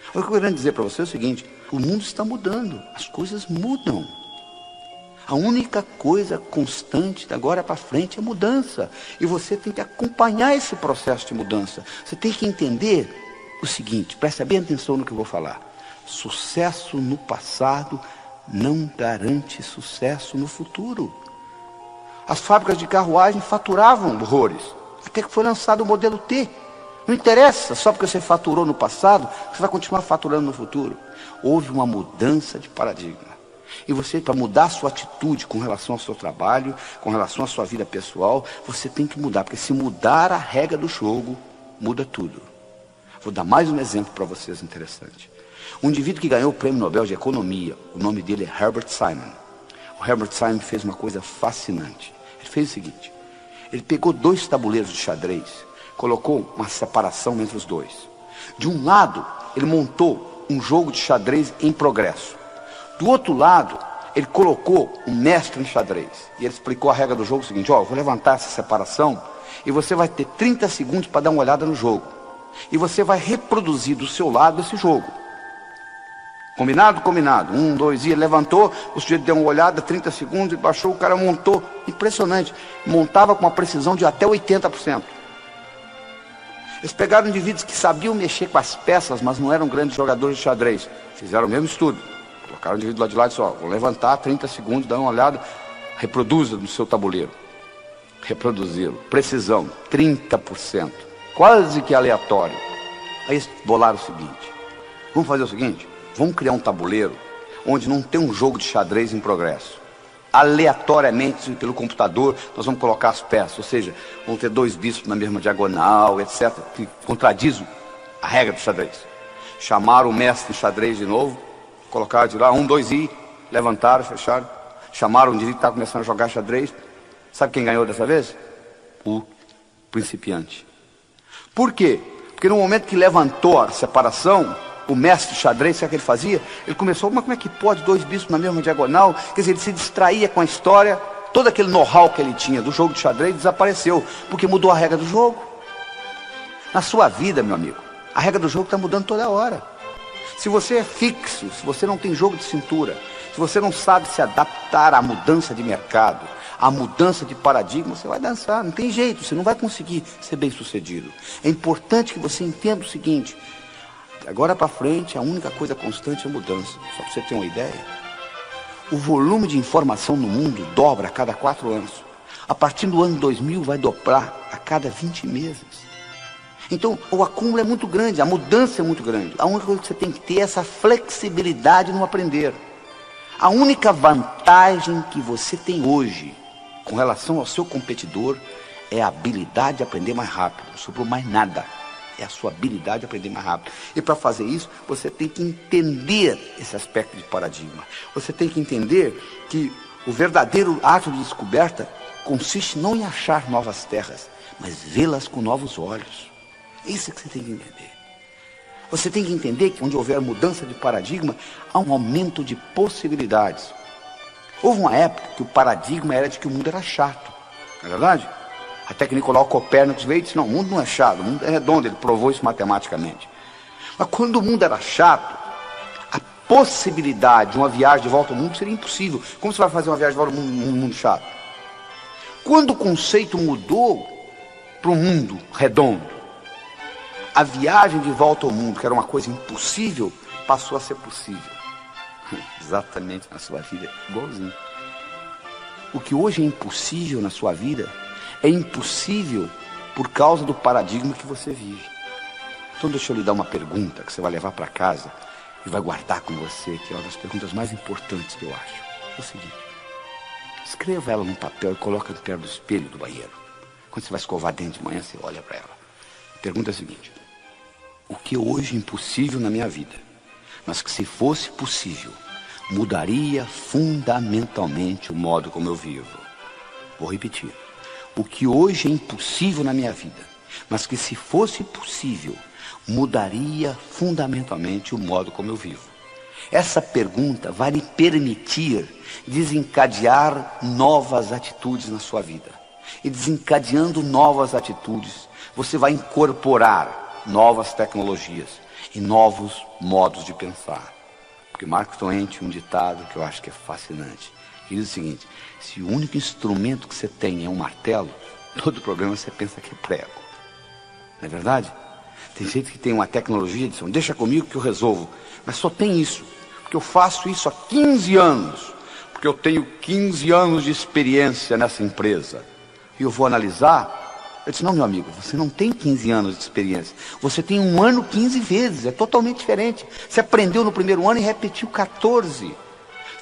O que eu quero dizer para você é o seguinte, o mundo está mudando, as coisas mudam. A única coisa constante de agora para frente é mudança. E você tem que acompanhar esse processo de mudança. Você tem que entender o seguinte, presta bem atenção no que eu vou falar. Sucesso no passado não garante sucesso no futuro. As fábricas de carruagem faturavam horrores, até que foi lançado o modelo T. Não interessa, só porque você faturou no passado, você vai continuar faturando no futuro. Houve uma mudança de paradigma. E você, para mudar a sua atitude com relação ao seu trabalho, com relação à sua vida pessoal, você tem que mudar, porque se mudar a regra do jogo, muda tudo. Vou dar mais um exemplo para vocês interessante. Um indivíduo que ganhou o Prêmio Nobel de Economia, o nome dele é Herbert Simon. O Herbert Simon fez uma coisa fascinante. Ele fez o seguinte, ele pegou 2 tabuleiros de xadrez, colocou uma separação entre os dois. De um lado, ele montou um jogo de xadrez em progresso. Do outro lado, ele colocou um mestre em xadrez. E ele explicou a regra do jogo, o seguinte, eu vou levantar essa separação e você vai ter 30 segundos para dar uma olhada no jogo. E você vai reproduzir do seu lado esse jogo. Combinado? Combinado. 1, 2, e ele levantou, o sujeito deu uma olhada, 30 segundos, e baixou, o cara montou. Impressionante. Montava com uma precisão de até 80%. Eles pegaram indivíduos que sabiam mexer com as peças, mas não eram grandes jogadores de xadrez. Fizeram o mesmo estudo. Colocaram o indivíduo lá de lado e disse, vou levantar 30 segundos, dá uma olhada, reproduza no seu tabuleiro. Reproduzi-lo. Precisão, 30%. Quase que aleatório. Aí eles bolaram o seguinte, vamos fazer o seguinte, vamos criar um tabuleiro onde não tem um jogo de xadrez em progresso. Aleatoriamente, pelo computador, nós vamos colocar as peças, ou seja, vão ter 2 bispos na mesma diagonal, etc., que contradiz a regra do xadrez. Chamaram o mestre de xadrez de novo, colocaram de lá, 1, 2 e levantaram, fecharam. Chamaram o indivíduo que estava começando a jogar xadrez. Sabe quem ganhou dessa vez? O principiante. Por quê? Porque no momento que levantou a separação, o mestre de xadrez, sabe o que ele fazia? Ele começou, mas como é que pode 2 bispos na mesma diagonal? Quer dizer, ele se distraía com a história, todo aquele know-how que ele tinha do jogo de xadrez desapareceu, porque mudou a regra do jogo. Na sua vida, meu amigo, a regra do jogo está mudando toda hora. Se você é fixo, se você não tem jogo de cintura, se você não sabe se adaptar à mudança de mercado, à mudança de paradigma, você vai dançar, não tem jeito, você não vai conseguir ser bem sucedido. É importante que você entenda o seguinte, agora para frente a única coisa constante é a mudança. Só para você ter uma ideia, o volume de informação no mundo dobra a cada 4 anos. A partir do ano 2000 vai dobrar a cada 20 meses. Então, o acúmulo é muito grande, a mudança é muito grande. A única coisa que você tem que ter é essa flexibilidade no aprender. A única vantagem que você tem hoje, com relação ao seu competidor, é a habilidade de aprender mais rápido. Não sobrou mais nada. É a sua habilidade de aprender mais rápido. E para fazer isso, você tem que entender esse aspecto de paradigma. Você tem que entender que o verdadeiro ato de descoberta consiste não em achar novas terras, mas vê-las com novos olhos. Isso é que você tem que entender. Você tem que entender que onde houver mudança de paradigma, há um aumento de possibilidades. Houve uma época que o paradigma era de que o mundo era chato, não é verdade? Até que Nicolau Copérnico veio e disse, não, o mundo não é chato, o mundo é redondo, ele provou isso matematicamente. Mas quando o mundo era chato, a possibilidade de uma viagem de volta ao mundo seria impossível. Como você vai fazer uma viagem de volta ao mundo, mundo chato? Quando o conceito mudou para o mundo redondo, a viagem de volta ao mundo, que era uma coisa impossível, passou a ser possível. Exatamente na sua vida, igualzinho. O que hoje é impossível na sua vida é impossível por causa do paradigma que você vive. Então deixa eu lhe dar uma pergunta que você vai levar para casa e vai guardar com você, que é uma das perguntas mais importantes que eu acho. É o seguinte: escreva ela num papel e coloca perto do espelho do banheiro. Quando você vai escovar dente de manhã, você olha para ela. A pergunta é a seguinte: o que hoje é impossível na minha vida, mas que se fosse possível, mudaria fundamentalmente o modo como eu vivo? Vou repetir. O que hoje é impossível na minha vida, mas que se fosse possível, mudaria fundamentalmente o modo como eu vivo. Essa pergunta vai lhe permitir desencadear novas atitudes na sua vida. E desencadeando novas atitudes, você vai incorporar novas tecnologias e novos modos de pensar. Porque Mark Twain tinha um ditado que eu acho que é fascinante. Ele diz o seguinte: se o único instrumento que você tem é um martelo, todo problema você pensa que é prego. Não é verdade? Tem gente que tem uma tecnologia de deixa comigo que eu resolvo. Mas só tem isso. Porque eu faço isso há 15 anos. Porque eu tenho 15 anos de experiência nessa empresa. E eu vou analisar. Eu disse: não, meu amigo, você não tem 15 anos de experiência. Você tem 1 ano 15 vezes. É totalmente diferente. Você aprendeu no primeiro ano e repetiu 14.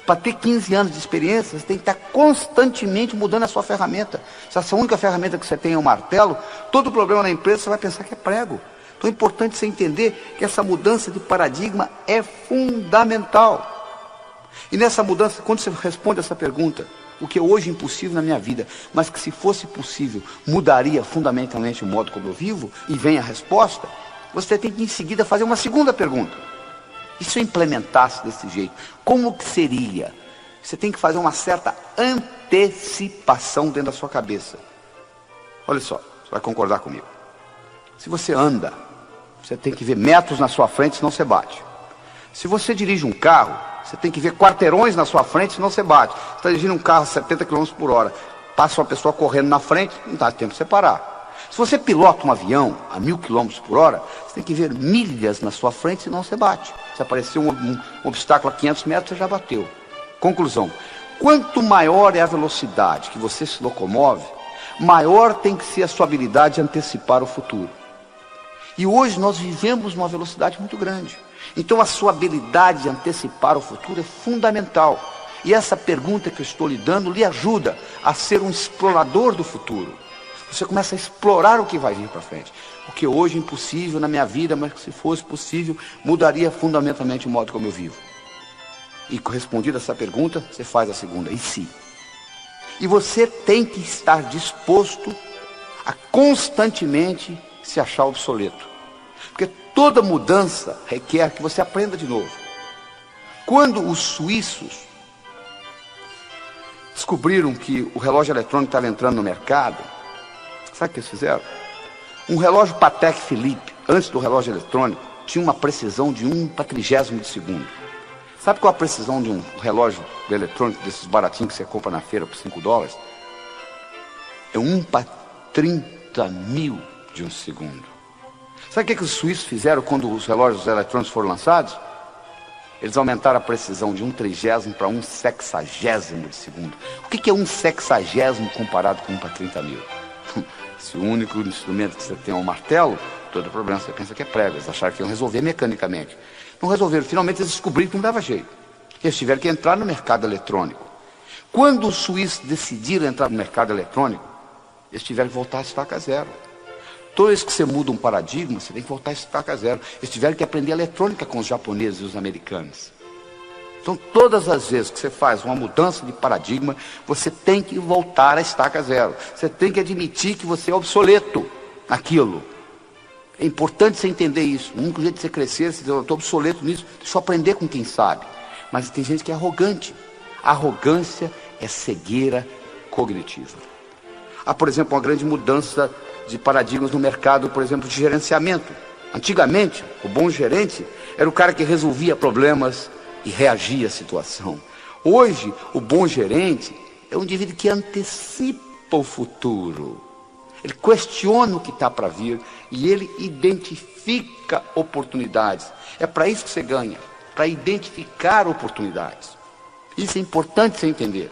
Para ter 15 anos de experiência, você tem que estar constantemente mudando a sua ferramenta. Se essa única ferramenta que você tem é um martelo, todo problema na empresa você vai pensar que é prego. Então é importante você entender que essa mudança de paradigma é fundamental. E nessa mudança, quando você responde essa pergunta, o que é hoje impossível na minha vida, mas que se fosse possível, mudaria fundamentalmente o modo como eu vivo, e vem a resposta, você tem que em seguida fazer uma segunda pergunta. E se eu implementasse desse jeito, como que seria? Você tem que fazer uma certa antecipação dentro da sua cabeça. Olha só, você vai concordar comigo. Se você anda, você tem que ver metros na sua frente, senão você bate. Se você dirige um carro, você tem que ver quarteirões na sua frente, senão você bate. Você está dirigindo um carro a 70 km por hora, passa uma pessoa correndo na frente, não dá tempo de você parar. Se você pilota um avião a 1000 km por hora, você tem que ver milhas na sua frente, senão você bate. Se aparecer um obstáculo a 500 metros, você já bateu. Conclusão: quanto maior é a velocidade que você se locomove, maior tem que ser a sua habilidade de antecipar o futuro. E hoje nós vivemos numa velocidade muito grande. Então a sua habilidade de antecipar o futuro é fundamental. E essa pergunta que eu estou lhe dando lhe ajuda a ser um explorador do futuro. Você começa a explorar o que vai vir para frente. O que hoje é impossível na minha vida, mas que se fosse possível, mudaria fundamentalmente o modo como eu vivo. E respondida essa pergunta, você faz a segunda: e se? E você tem que estar disposto a constantemente se achar obsoleto. Porque toda mudança requer que você aprenda de novo. Quando os suíços descobriram que o relógio eletrônico estava entrando no mercado, sabe o que eles fizeram? Um relógio Patek Philippe, antes do relógio eletrônico, tinha uma precisão de 1/30 de segundo. Sabe qual a precisão de um relógio eletrônico, desses baratinhos que você compra na feira por $5? É 1/30.000 de um segundo. Sabe o que os suíços fizeram quando os relógios eletrônicos foram lançados? Eles aumentaram a precisão de 1/30 para 1/60 de segundo. O que é 1/60 comparado com 1/30.000? Se o único instrumento que você tem é um martelo, todo problema você pensa que é prego. Eles acharam que iam resolver mecanicamente. Não resolveram. Finalmente eles descobriram que não dava jeito. Eles tiveram que entrar no mercado eletrônico. Quando os suíços decidiram entrar no mercado eletrônico, eles tiveram que voltar a estaca zero. Toda vez que você muda um paradigma, você tem que voltar a estaca zero. Eles tiveram que aprender eletrônica com os japoneses e os americanos. Então, todas as vezes que você faz uma mudança de paradigma, você tem que voltar à estaca zero. Você tem que admitir que você é obsoleto naquilo. É importante você entender isso. O único jeito de você crescer, você diz: eu estou obsoleto nisso, deixa eu aprender com quem sabe. Mas tem gente que é arrogante. A arrogância é cegueira cognitiva. Há, por exemplo, uma grande mudança de paradigmas no mercado, por exemplo, de gerenciamento. Antigamente, o bom gerente era o cara que resolvia problemas e reagir à situação. Hoje, o bom gerente é um indivíduo que antecipa o futuro. Ele questiona o que está para vir e ele identifica oportunidades. É para isso que você ganha, para identificar oportunidades. Isso é importante você entender.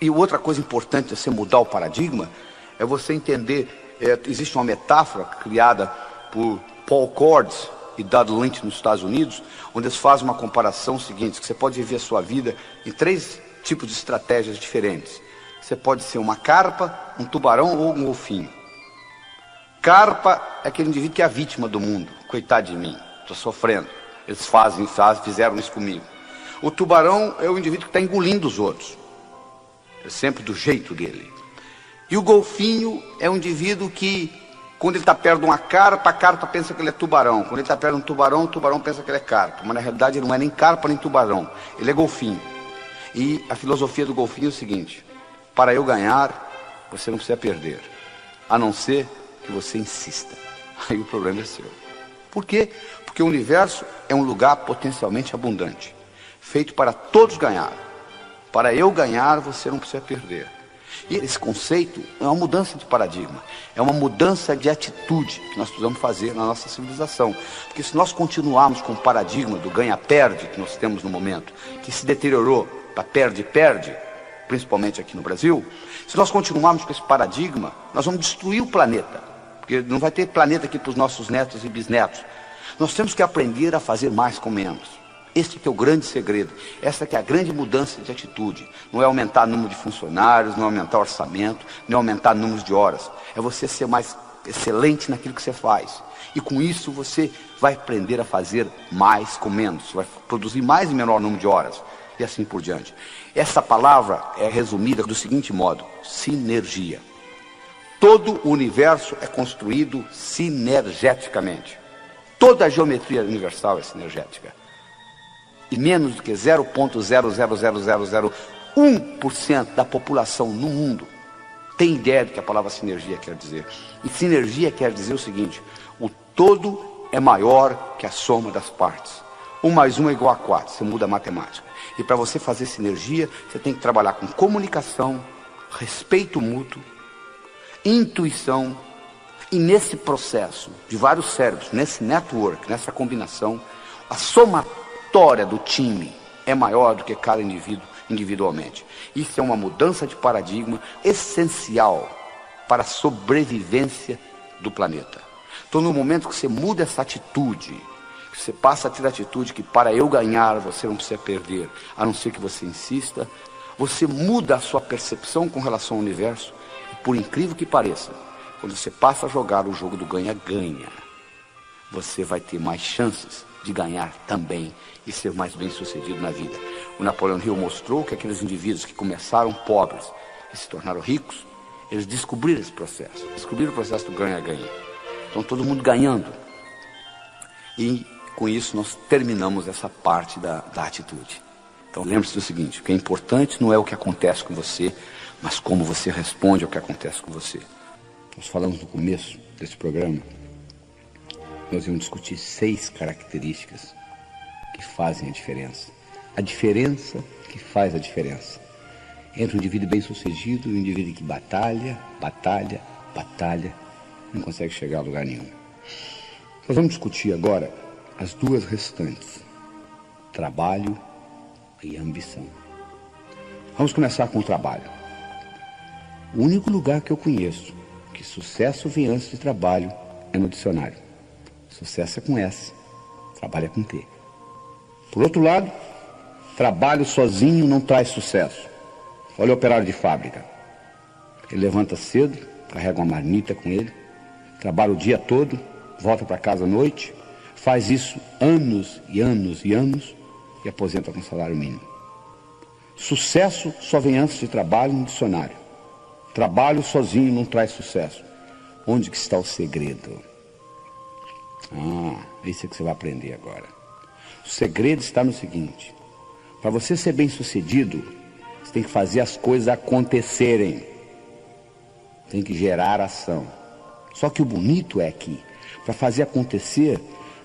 E outra coisa importante de você mudar o paradigma é você entender, existe uma metáfora criada por Paul Cordes e Dodd Lynch nos Estados Unidos, onde eles fazem uma comparação seguinte, que você pode viver a sua vida em 3 tipos de estratégias diferentes. Você pode ser uma carpa, um tubarão ou um golfinho. Carpa é aquele indivíduo que é a vítima do mundo. Coitado de mim, estou sofrendo. Eles fizeram isso comigo. O tubarão é o indivíduo que está engolindo os outros. É sempre do jeito dele. E o golfinho é um indivíduo que, quando ele está perto de uma carpa, a carpa pensa que ele é tubarão. Quando ele está perto de um tubarão, o tubarão pensa que ele é carpa. Mas na realidade ele não é nem carpa nem tubarão. Ele é golfinho. E a filosofia do golfinho é o seguinte: para eu ganhar, você não precisa perder. A não ser que você insista. Aí o problema é seu. Por quê? Porque o universo é um lugar potencialmente abundante, feito para todos ganhar. Para eu ganhar, você não precisa perder. E esse conceito é uma mudança de paradigma, é uma mudança de atitude que nós precisamos fazer na nossa civilização. Porque se nós continuarmos com o paradigma do ganha-perde que nós temos no momento, que se deteriorou para perde-perde, principalmente aqui no Brasil, se nós continuarmos com esse paradigma, nós vamos destruir o planeta, porque não vai ter planeta aqui para os nossos netos e bisnetos. Nós temos que aprender a fazer mais com menos. Este que é o grande segredo, essa que é a grande mudança de atitude. Não é aumentar o número de funcionários, não é aumentar o orçamento, não é aumentar o número de horas. É você ser mais excelente naquilo que você faz. E com isso você vai aprender a fazer mais com menos. Você vai produzir mais e menor número de horas. E assim por diante. Essa palavra é resumida do seguinte modo: sinergia. Todo o universo é construído sinergeticamente. Toda a geometria universal é sinergética. E menos do que 0,00001% da população no mundo tem ideia do que a palavra sinergia quer dizer. E sinergia quer dizer o seguinte: o todo é maior que a soma das partes. 1 mais 1 é igual a 4, você muda a matemática. E para você fazer sinergia, você tem que trabalhar com comunicação, respeito mútuo, intuição. E nesse processo de vários cérebros, nesse network, nessa combinação, a somatória do time é maior do que cada indivíduo individualmente. Isso é uma mudança de paradigma essencial para a sobrevivência do planeta. Então, no momento que você muda essa atitude, que você passa a ter a atitude que para eu ganhar você não precisa perder, a não ser que você insista, você muda a sua percepção com relação ao universo. E por incrível que pareça, quando você passa a jogar o jogo do ganha-ganha, você vai ter mais chances de ganhar também e ser mais bem sucedido na vida. O Napoleão Hill mostrou que aqueles indivíduos que começaram pobres e se tornaram ricos, eles descobriram esse processo, descobriram o processo do ganha-ganha. Então todo mundo ganhando. E com isso nós terminamos essa parte da atitude. Então lembre-se do seguinte: o que é importante não é o que acontece com você, mas como você responde ao que acontece com você. Nós falamos no começo desse programa, nós íamos discutir 6 características que fazem a diferença. A diferença que faz a diferença entre um indivíduo bem-sucedido e um indivíduo que batalha, não consegue chegar a lugar nenhum. Nós vamos discutir agora as 2 restantes: trabalho e ambição. Vamos começar com o trabalho. O único lugar que eu conheço que sucesso vem antes de trabalho é no dicionário. Sucesso é com S, trabalho é com T. Por outro lado, trabalho sozinho não traz sucesso. Olha o operário de fábrica. Ele levanta cedo, carrega uma marmita com ele, trabalha o dia todo, volta para casa à noite, faz isso anos e anos e anos e aposenta com salário mínimo. Sucesso só vem antes de trabalho no dicionário. Trabalho sozinho não traz sucesso. Onde que está o segredo? Isso é que você vai aprender agora. O segredo está no seguinte: para você ser bem sucedido, você tem que fazer as coisas acontecerem. Tem que gerar ação. Só que o bonito é que, para fazer acontecer,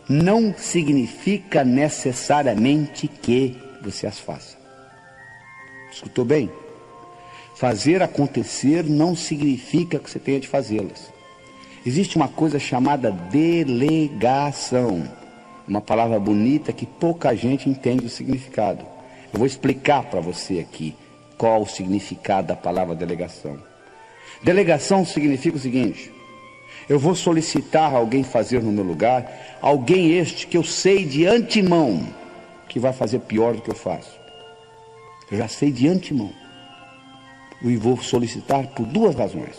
não significa necessariamente que você as faça. Escutou bem? Fazer acontecer não significa que você tenha de fazê-las. Existe uma coisa chamada delegação. Uma palavra bonita que pouca gente entende o significado. Eu vou explicar para você aqui qual o significado da palavra delegação. Delegação significa o seguinte: eu vou solicitar a alguém fazer no meu lugar, alguém este que eu sei de antemão que vai fazer pior do que eu faço. Eu já sei de antemão. E vou solicitar por duas razões.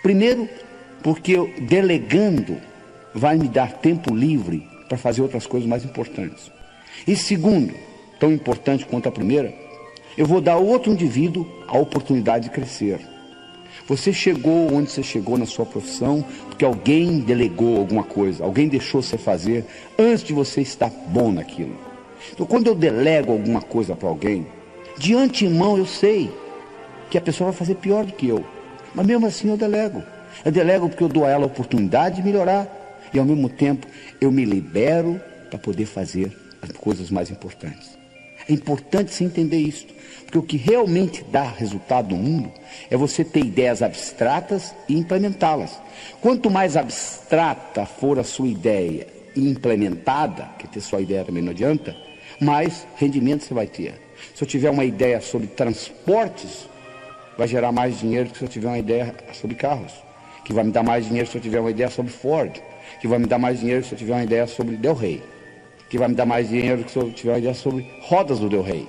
Primeiro, porque eu, delegando, vai me dar tempo livre para fazer outras coisas mais importantes. E segundo, tão importante quanto a primeira, eu vou dar ao outro indivíduo a oportunidade de crescer. Você chegou onde você chegou na sua profissão porque alguém delegou alguma coisa, alguém deixou você fazer antes de você estar bom naquilo. Então, quando eu delego alguma coisa para alguém, de antemão eu sei que a pessoa vai fazer pior do que eu. Mas mesmo assim eu delego. Eu delego porque eu dou a ela a oportunidade de melhorar. E ao mesmo tempo eu me libero para poder fazer as coisas mais importantes. É importante você entender isso. Porque o que realmente dá resultado no mundo é você ter ideias abstratas e implementá-las. Quanto mais abstrata for a sua ideia e implementada, que ter só ideia também não adianta, mais rendimento você vai ter. Se eu tiver uma ideia sobre transportes, vai gerar mais dinheiro do que se eu tiver uma ideia sobre carros. Que vai me dar mais dinheiro se eu tiver uma ideia sobre Ford. Que vai me dar mais dinheiro se eu tiver uma ideia sobre Del Rey. Que vai me dar mais dinheiro do que se eu tiver uma ideia sobre rodas do Del Rey.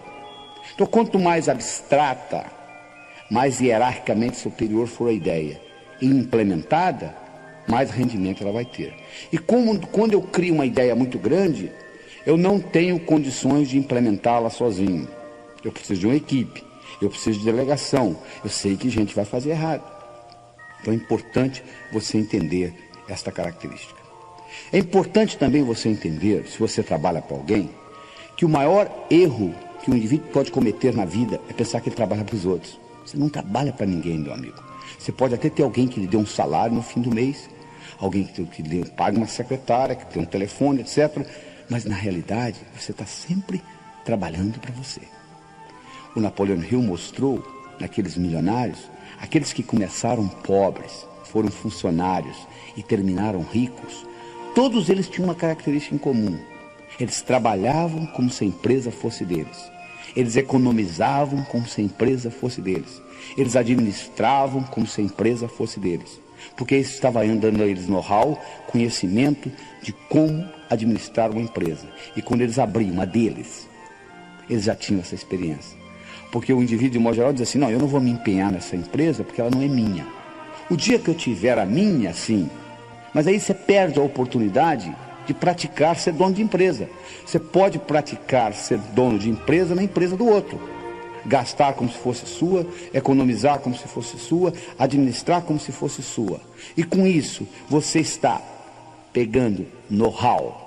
Então, quanto mais abstrata, mais hierarquicamente superior for a ideia e implementada, mais rendimento ela vai ter. E quando eu crio uma ideia muito grande, eu não tenho condições de implementá-la sozinho. Eu preciso de uma equipe, eu preciso de delegação. Eu sei que gente vai fazer errado. Então é importante você entender esta característica. É importante também você entender, se você trabalha para alguém, que o maior erro que um indivíduo pode cometer na vida é pensar que ele trabalha para os outros. Você não trabalha para ninguém, meu amigo. Você pode até ter alguém que lhe dê um salário no fim do mês, alguém que lhe pague uma secretária, que tem um telefone, etc. Mas na realidade, você está sempre trabalhando para você. O Napoleon Hill mostrou, naqueles milionários, aqueles que começaram pobres, foram funcionários e terminaram ricos, todos eles tinham uma característica em comum. Eles trabalhavam como se a empresa fosse deles. Eles economizavam como se a empresa fosse deles. Eles administravam como se a empresa fosse deles. Porque isso estava dando a eles know-how, conhecimento de como administrar uma empresa. E quando eles abriam a deles, eles já tinham essa experiência. Porque o indivíduo, de modo geral, diz assim: não, eu não vou me empenhar nessa empresa porque ela não é minha. O dia que eu tiver a minha, sim. Mas aí você perde a oportunidade de praticar ser dono de empresa. Você pode praticar ser dono de empresa na empresa do outro. Gastar como se fosse sua, economizar como se fosse sua, administrar como se fosse sua. E com isso, você está pegando know-how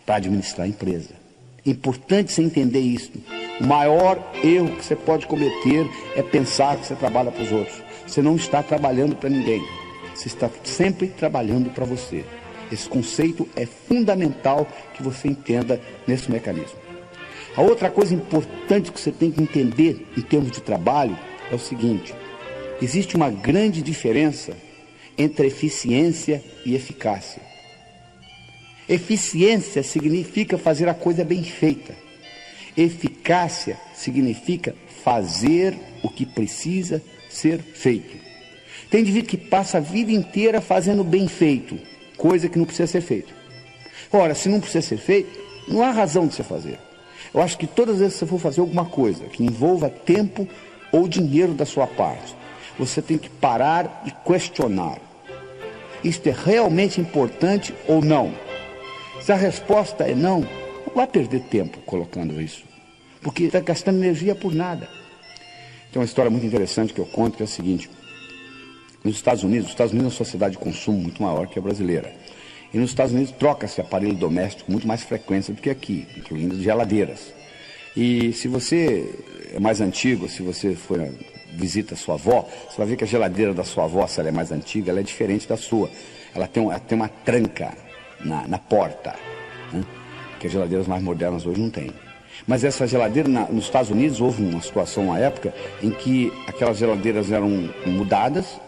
para administrar a empresa. É importante você entender isso. O maior erro que você pode cometer é pensar que você trabalha para os outros. Você não está trabalhando para ninguém. Você está sempre trabalhando para você. Esse conceito é fundamental que você entenda nesse mecanismo. A outra coisa importante que você tem que entender em termos de trabalho é o seguinte: existe uma grande diferença entre eficiência e eficácia. Eficiência significa fazer a coisa bem feita. Eficácia significa fazer o que precisa ser feito. Tem indivíduo que passa a vida inteira fazendo bem feito, coisa que não precisa ser feita. Ora, se não precisa ser feito, não há razão de você fazer. Eu acho que todas as vezes que você for fazer alguma coisa que envolva tempo ou dinheiro da sua parte, você tem que parar e questionar: isto é realmente importante ou não? Se a resposta é não, não vai perder tempo colocando isso, porque está gastando energia por nada. Tem uma história muito interessante que eu conto, que é a seguinte: nos Estados Unidos é uma sociedade de consumo muito maior que a brasileira. E nos Estados Unidos troca-se aparelho doméstico com muito mais frequência do que aqui, incluindo geladeiras. E se você é mais antigo, se você for visita a sua avó, você vai ver que a geladeira da sua avó, se ela é mais antiga, ela é diferente da sua. Ela tem uma tranca. na porta, né? Que as geladeiras mais modernas hoje não têm. Mas essa geladeira, nos Estados Unidos, houve uma situação, uma época, em que aquelas geladeiras eram mudadas,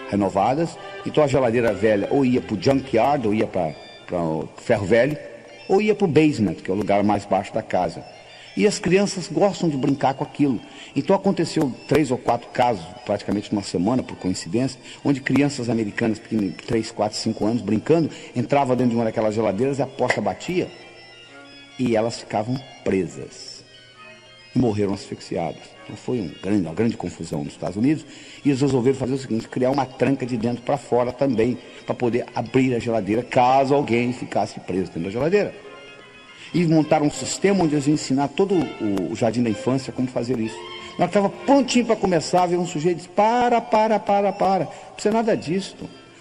renovadas, então a geladeira velha ou ia para o junkyard, ou ia para o ferro velho, ou ia para o basement, que é o lugar mais baixo da casa. E as crianças gostam de brincar com aquilo. Então aconteceu 3 ou 4 casos, praticamente numa semana, por coincidência, onde crianças americanas, de 3, 4, 5 anos, brincando, entravam dentro de uma daquelas geladeiras e a porta batia e elas ficavam presas. E morreram asfixiadas. Então foi uma grande confusão nos Estados Unidos. E eles resolveram fazer o seguinte, criar uma tranca de dentro para fora também, para poder abrir a geladeira, caso alguém ficasse preso dentro da geladeira. E montaram um sistema onde eles iam ensinar todo o jardim da infância como fazer isso. Na hora que estava prontinho para começar, veio um sujeito e disse, para. Não precisa nada disso.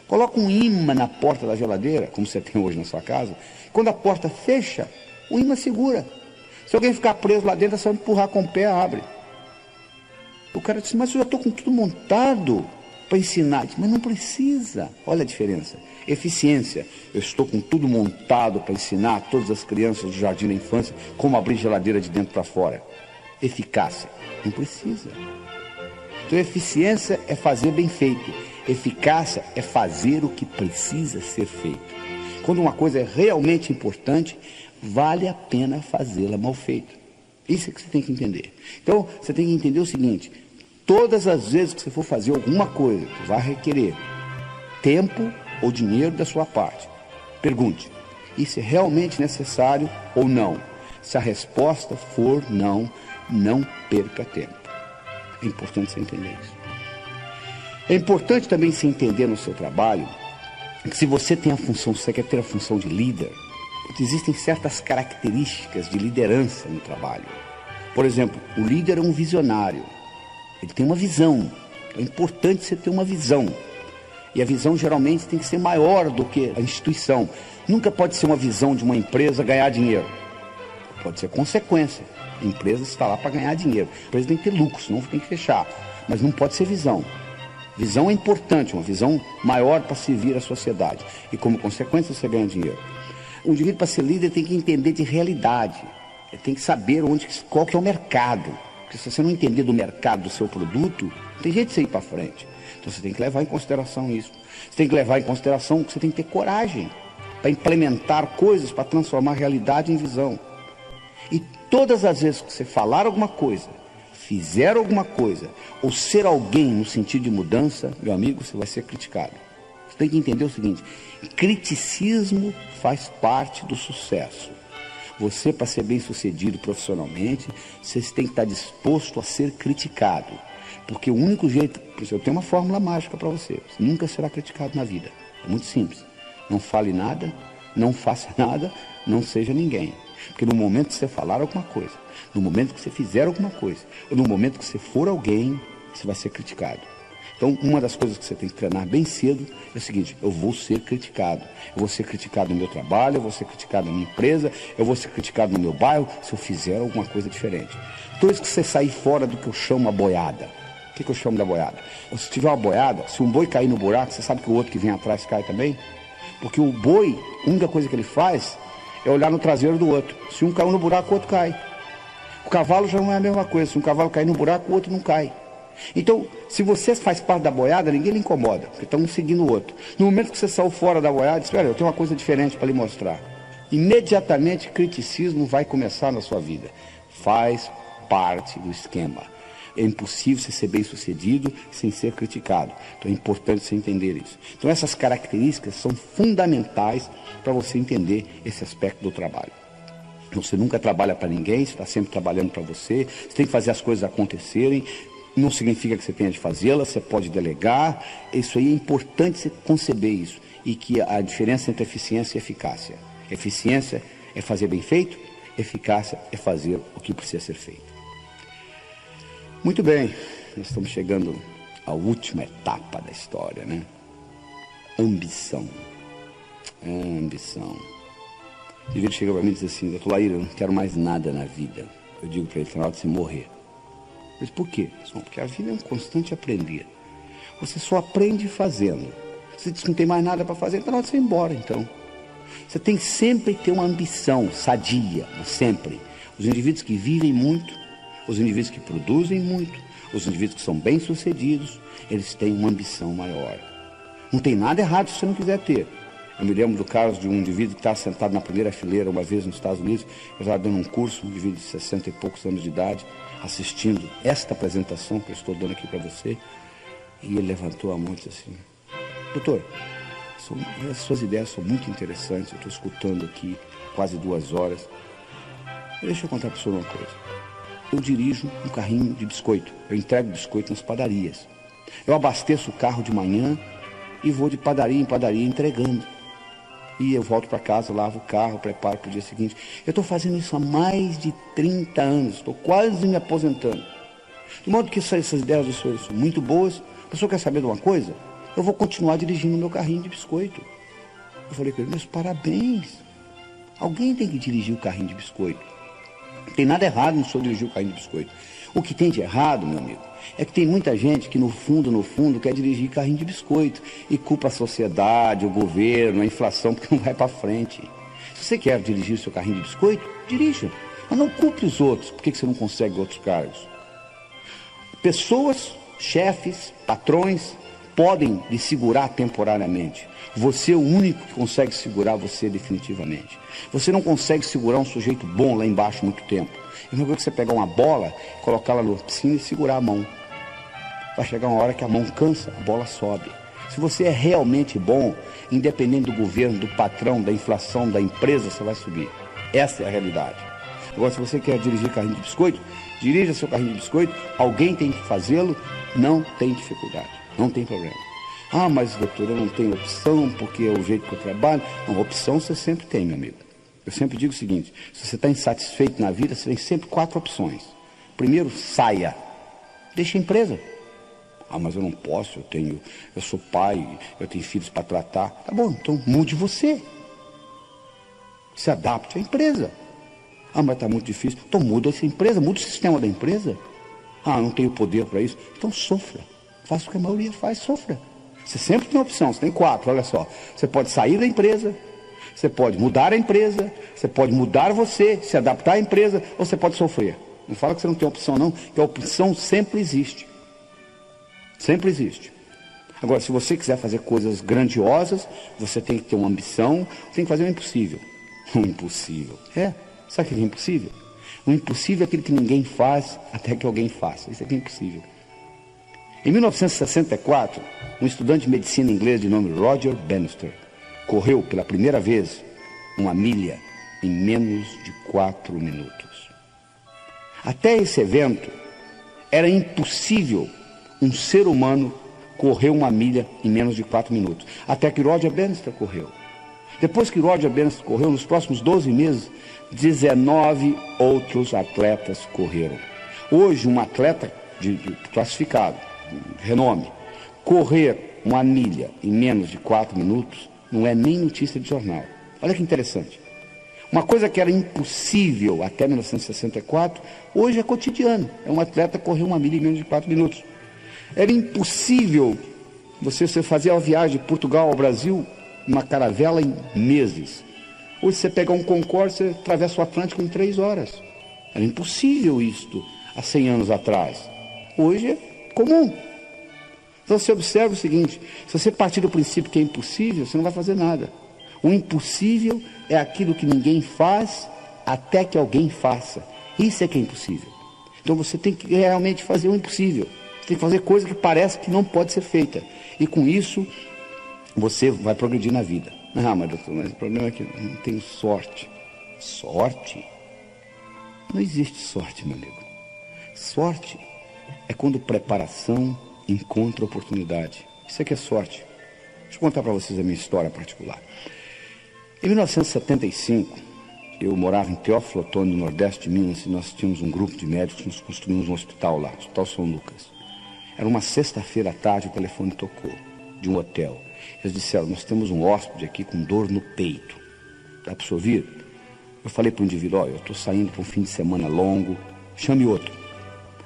Coloca um imã na porta da geladeira, como você tem hoje na sua casa. Quando a porta fecha, o imã segura. Se alguém ficar preso lá dentro, é só empurrar com o pé, abre. O cara disse, mas eu já estou com tudo montado para ensinar. Disse, mas não precisa. Olha a diferença. Eficiência. Eu estou com tudo montado para ensinar a todas as crianças do jardim da infância como abrir geladeira de dentro para fora. Eficácia. Não precisa. Então, eficiência é fazer bem feito. Eficácia é fazer o que precisa ser feito. Quando uma coisa é realmente importante, vale a pena fazê-la mal feita. Isso é que você tem que entender. Então, você tem que entender o seguinte, todas as vezes que você for fazer alguma coisa que vai requerer tempo ou dinheiro da sua parte, pergunte, isso é realmente necessário ou não? Se a resposta for não, não perca tempo. É importante você entender isso. É importante também você entender no seu trabalho que se você tem a função, se você quer ter a função de líder, existem certas características de liderança no trabalho. Por exemplo, o líder é um visionário. Ele tem uma visão. É importante você ter uma visão. E a visão geralmente tem que ser maior do que a instituição. Nunca pode ser uma visão de uma empresa ganhar dinheiro. Pode ser consequência. A empresa está lá para ganhar dinheiro. A empresa tem que ter lucro, senão tem que fechar. Mas não pode ser visão. Visão é importante, uma visão maior para servir a sociedade. E como consequência você ganha dinheiro. O indivíduo, para ser líder, tem que entender de realidade. Ele tem que saber qual que é o mercado. Porque se você não entender do mercado do seu produto, não tem jeito de você ir para frente. Então você tem que levar em consideração isso. Você tem que levar em consideração que você tem que ter coragem para implementar coisas, para transformar a realidade em visão. E todas as vezes que você falar alguma coisa, fizer alguma coisa, ou ser alguém no sentido de mudança, meu amigo, você vai ser criticado. Você tem que entender o seguinte, criticismo faz parte do sucesso. Você, para ser bem sucedido profissionalmente, você tem que estar disposto a ser criticado. Porque o único jeito, eu tenho uma fórmula mágica para você, você nunca será criticado na vida. É muito simples. Não fale nada, não faça nada, não seja ninguém. Porque no momento que você falar alguma coisa, no momento que você fizer alguma coisa, ou no momento que você for alguém, você vai ser criticado. Então, uma das coisas que você tem que treinar bem cedo é o seguinte, eu vou ser criticado. Eu vou ser criticado no meu trabalho, eu vou ser criticado na minha empresa, eu vou ser criticado no meu bairro, se eu fizer alguma coisa diferente. Toda vez que você sair fora do que eu chamo a boiada. O que eu chamo da boiada? Se tiver uma boiada, se um boi cair no buraco, você sabe que o outro que vem atrás cai também? Porque o boi, a única coisa que ele faz é olhar no traseiro do outro. Se um caiu no buraco, o outro cai. O cavalo já não é a mesma coisa. Se um cavalo cair no buraco, o outro não cai. Então, se você faz parte da boiada, ninguém lhe incomoda, porque estão um seguindo o outro. No momento que você saiu fora da boiada, diz, olha, eu tenho uma coisa diferente para lhe mostrar. Imediatamente, criticismo vai começar na sua vida. Faz parte do esquema. É impossível você ser bem sucedido sem ser criticado. Então é importante você entender isso. Então essas características são fundamentais para você entender esse aspecto do trabalho. Você nunca trabalha para ninguém, você está sempre trabalhando para você, você tem que fazer as coisas acontecerem. Não significa que você tenha de fazê-las, você pode delegar. Isso aí é importante você conceber isso. E que a diferença entre eficiência e eficácia. Eficiência é fazer bem feito, eficácia é fazer o que precisa ser feito. Muito bem, nós estamos chegando à última etapa da história, né? Ambição. Ambição. O indivíduo chega para mim e diz assim, doutor Laíra, eu não quero mais nada na vida. Eu digo para ele, está na hora de você morrer. Mas por quê? Porque a vida é um constante aprender. Você só aprende fazendo. Você diz que não tem mais nada para fazer, está na hora de você ir embora, então. Você tem que sempre ter uma ambição sadia, sempre. Os indivíduos que vivem muito, os indivíduos que produzem muito, os indivíduos que são bem-sucedidos, eles têm uma ambição maior. Não tem nada errado se você não quiser ter. Eu me lembro do caso de um indivíduo que estava sentado na primeira fileira uma vez nos Estados Unidos. Eu estava dando um curso, um indivíduo de 60 e poucos anos de idade, assistindo esta apresentação que eu estou dando aqui para você. E ele levantou a mão e disse assim: doutor, as suas ideias são muito interessantes, eu estou escutando aqui quase 2 horas. Deixa eu contar para o senhor uma coisa. Eu dirijo um carrinho de biscoito, eu entrego biscoito nas padarias. Eu abasteço o carro de manhã e vou de padaria em padaria entregando. E eu volto para casa, lavo o carro, preparo para o dia seguinte. Eu estou fazendo isso há mais de 30 anos, estou quase me aposentando. De modo que essas ideias do senhor são muito boas. O senhor quer saber de uma coisa? Eu vou continuar dirigindo meu carrinho de biscoito. Eu falei com ele: meus parabéns. Alguém tem que dirigir o carrinho de biscoito. Não tem nada errado no senhor dirigir o carrinho de biscoito. O que tem de errado, meu amigo, é que tem muita gente que no fundo, quer dirigir carrinho de biscoito e culpa a sociedade, o governo, a inflação, porque não vai para frente. Se você quer dirigir o seu carrinho de biscoito, dirija. Mas não culpe os outros. Por que você não consegue outros cargos? Pessoas, chefes, patrões, podem lhe segurar temporariamente. Você é o único que consegue segurar você definitivamente. Você não consegue segurar um sujeito bom lá embaixo muito tempo. É uma coisa que você pegar uma bola, colocá-la na piscina e segurar a mão. Vai chegar uma hora que a mão cansa, a bola sobe. Se você é realmente bom, independente do governo, do patrão, da inflação, da empresa, você vai subir. Essa é a realidade. Agora, se você quer dirigir carrinho de biscoito, dirija seu carrinho de biscoito, alguém tem que fazê-lo, não tem dificuldade, não tem problema. Ah, mas doutor, eu não tenho opção, porque é o jeito que eu trabalho. Não, opção você sempre tem, meu amigo. Eu sempre digo o seguinte: se você está insatisfeito na vida, você tem sempre 4 opções. Primeiro, saia. Deixa a empresa. Ah, mas eu não posso, eu sou pai, eu tenho filhos para tratar. Tá bom, então mude você. Se adapte à empresa. Ah, mas está muito difícil. Então muda essa empresa, muda o sistema da empresa. Ah, não tenho poder para isso. Então sofra. Faça o que a maioria faz, sofra. Você sempre tem opção, você tem 4, olha só. Você pode sair da empresa, você pode mudar a empresa, você pode mudar você, se adaptar à empresa, ou você pode sofrer. Não fala que você não tem opção não, que a opção sempre existe. Sempre existe. Agora, se você quiser fazer coisas grandiosas, você tem que ter uma ambição, tem que fazer o impossível. O impossível. Sabe o que é impossível? O impossível é aquilo que ninguém faz até que alguém faça. Isso aqui é impossível. Em 1964, um estudante de medicina inglês de nome Roger Bannister correu pela primeira vez 1 milha em menos de 4 minutos. Até esse evento, era impossível um ser humano correr 1 milha em menos de 4 minutos. Até que Roger Bannister correu. Depois que Roger Bannister correu, nos próximos 12 meses, 19 outros atletas correram. Hoje, um atleta classificado, renome, correr 1 milha em menos de 4 minutos não é nem notícia de jornal. Olha que interessante. Uma coisa que era impossível até 1964, hoje é cotidiano. É um atleta correr 1 milha em menos de 4 minutos. Era impossível você fazer a viagem de Portugal ao Brasil, uma caravela em meses. Hoje você pegar um Concorde, você atravessa o Atlântico em 3 horas. Era impossível isto há 100 anos atrás. Hoje é comum. Então você observa o seguinte: se você partir do princípio que é impossível, você não vai fazer nada. O impossível é aquilo que ninguém faz até que alguém faça. Isso é que é impossível. Então você tem que realmente fazer o impossível. Você tem que fazer coisa que parece que não pode ser feita. E com isso, você vai progredir na vida. Ah, mas doutor, mas o problema é que eu não tenho sorte. Sorte? Não existe sorte, meu amigo. Sorte é quando preparação encontra oportunidade. Isso é que é sorte. Deixa eu contar para vocês a minha história particular. Em 1975, eu morava em Teófilo Otoni, no Nordeste de Minas, e nós tínhamos um grupo de médicos, nós construímos um hospital lá, o Hospital São Lucas. Era uma sexta-feira à tarde, o telefone tocou, de um hotel. Eles disseram: nós temos um hóspede aqui com dor no peito. Dá para o senhor ouvir? Eu falei para o indivíduo: olha, eu estou saindo para um fim de semana longo, chame outro.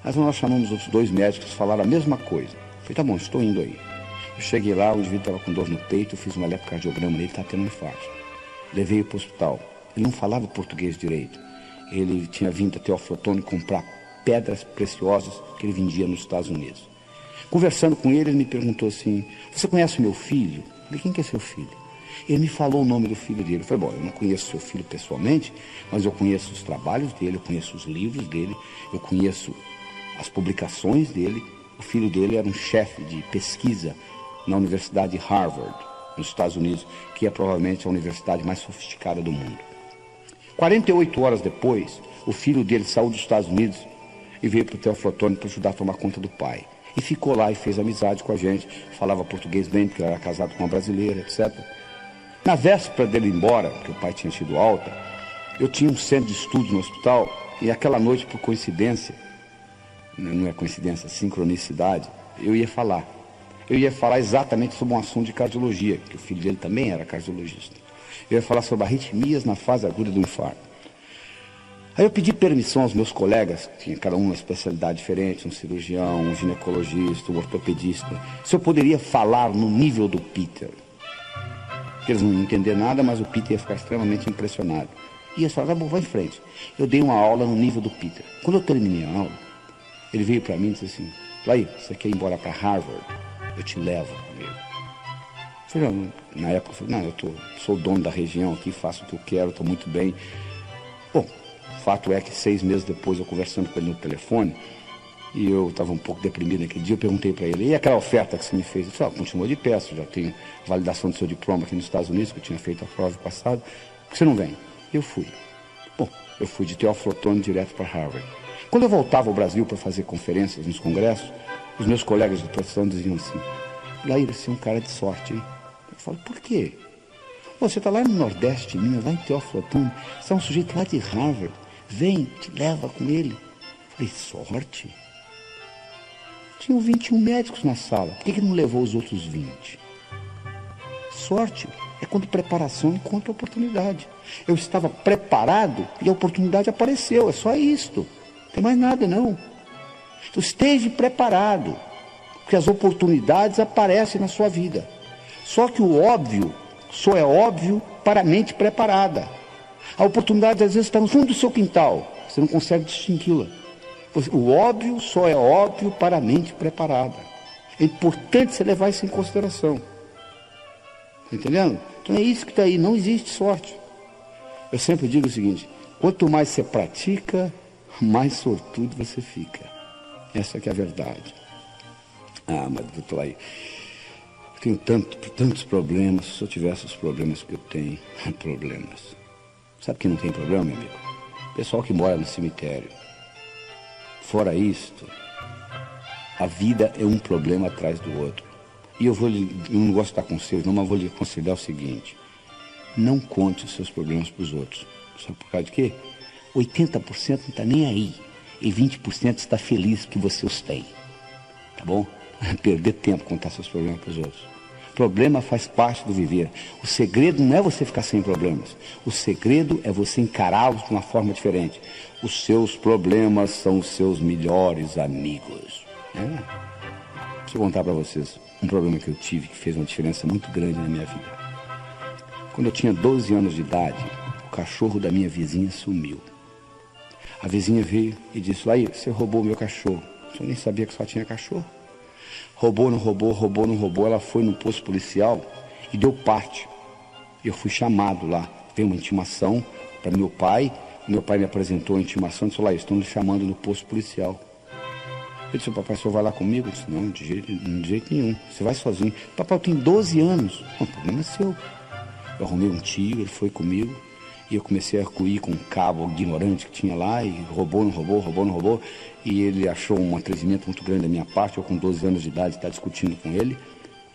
Mas nós chamamos outros 2 médicos, falaram a mesma coisa. Eu falei: tá bom, estou indo aí. Eu cheguei lá, o indivíduo estava com dor no peito, eu fiz um eletrocardiograma nele, ele estava tendo um infarto. levei-o para o hospital. Ele não falava português direito. Ele tinha vindo até o Teoflotone comprar pedras preciosas que ele vendia nos Estados Unidos. Conversando com ele, ele me perguntou assim: você conhece o meu filho? Eu falei: quem que é seu filho? Ele me falou o nome do filho dele. Eu falei: bom, eu não conheço seu filho pessoalmente, mas eu conheço os trabalhos dele, eu conheço os livros dele, eu conheço as publicações dele. O filho dele era um chefe de pesquisa na Universidade de Harvard, nos Estados Unidos, que é provavelmente a universidade mais sofisticada do mundo. 48 horas depois, o filho dele saiu dos Estados Unidos e veio para o Teoflotone para ajudar a tomar conta do pai. E ficou lá e fez amizade com a gente, falava português bem, porque ele era casado com uma brasileira, etc. Na véspera dele ir embora, porque o pai tinha tido alta, eu tinha um centro de estudo no hospital, e aquela noite, por coincidência, não é coincidência, sincronicidade, eu ia falar. Eu ia falar exatamente sobre um assunto de cardiologia, que o filho dele também era cardiologista. Eu ia falar sobre arritmias na fase aguda do infarto. Aí eu pedi permissão aos meus colegas, que tinha cada um uma especialidade diferente, um cirurgião, um ginecologista, um ortopedista, se eu poderia falar no nível do Peter. Porque eles não iam entender nada, mas o Peter ia ficar extremamente impressionado. E eles falaram: tá bom, vai em frente. Eu dei uma aula no nível do Peter. Quando eu terminei a aula, ele veio para mim e disse assim: Laí, você quer ir embora para Harvard? Eu te levo comigo. Eu falei: não, na época eu falei: não, sou o dono da região aqui, faço o que eu quero, estou muito bem. Bom, o fato é que 6 meses depois, eu conversando com ele no telefone, e eu estava um pouco deprimido naquele dia, eu perguntei para ele: e aquela oferta que você me fez? Ele disse: continua de pé, eu já tenho validação do seu diploma aqui nos Estados Unidos, que eu tinha feito a prova passada, por que você não vem? Eu fui. Bom, eu fui de Teoflotone direto para Harvard. Quando eu voltava ao Brasil para fazer conferências nos congressos, os meus colegas de profissão diziam assim: Laí, você é um cara de sorte, hein? Eu falo: por quê? Você está lá no Nordeste, Minas, lá em Teoflotone, você é um sujeito lá de Harvard, vem, te leva com ele. Eu falei: sorte? Tinham 21 médicos na sala, por que não levou os outros 20? Sorte é quando preparação encontra oportunidade. Eu estava preparado e a oportunidade apareceu, é só isto. Não tem mais nada, não. Então esteja preparado, porque as oportunidades aparecem na sua vida. Só que o óbvio só é óbvio para a mente preparada. A oportunidade às vezes está no fundo do seu quintal, você não consegue distingui-la. O óbvio só é óbvio para a mente preparada. É importante você levar isso em consideração. Está entendendo? Então é isso que está aí, não existe sorte. Eu sempre digo o seguinte: quanto mais você pratica, mais sortudo você fica. Essa que é a verdade. Ah, mas doutor, aí eu tenho tantos problemas. Se eu tivesse os problemas que eu tenho, problemas. Sabe que não tem problema, meu amigo? Pessoal que mora no cemitério. Fora isto, a vida é um problema atrás do outro. E eu não gosto de dar conselho, não, mas vou lhe aconselhar o seguinte: não conte os seus problemas para os outros. Sabe por causa de quê? 80% não está nem aí. E 20% está feliz que você os tem. Tá bom? Perder tempo contar seus problemas para os outros. Problema faz parte do viver. O segredo não é você ficar sem problemas. O segredo é você encará-los de uma forma diferente. Os seus problemas são os seus melhores amigos. Deixa eu contar para vocês um problema que eu tive que fez uma diferença muito grande na minha vida. Quando eu tinha 12 anos de idade, o cachorro da minha vizinha sumiu. A vizinha veio e disse: Laí, você roubou o meu cachorro. Eu nem sabia que só tinha cachorro. Roubou, não roubou, roubou, não roubou. Ela foi no posto policial e deu parte. Eu fui chamado lá. Veio uma intimação para meu pai. Meu pai me apresentou a intimação e disse: Laí, estão me chamando no posto policial. Eu disse: papai, o senhor vai lá comigo? Eu disse: não, de jeito nenhum. Você vai sozinho. Papai, eu tenho 12 anos. Não, o problema é seu. Eu arrumei um tio, ele foi comigo. E eu comecei a cuir com um cabo ignorante que tinha lá, e roubou, não roubou, roubou, não roubou. E ele achou um atrevimento muito grande da minha parte. Eu com 12 anos de idade estava discutindo com ele.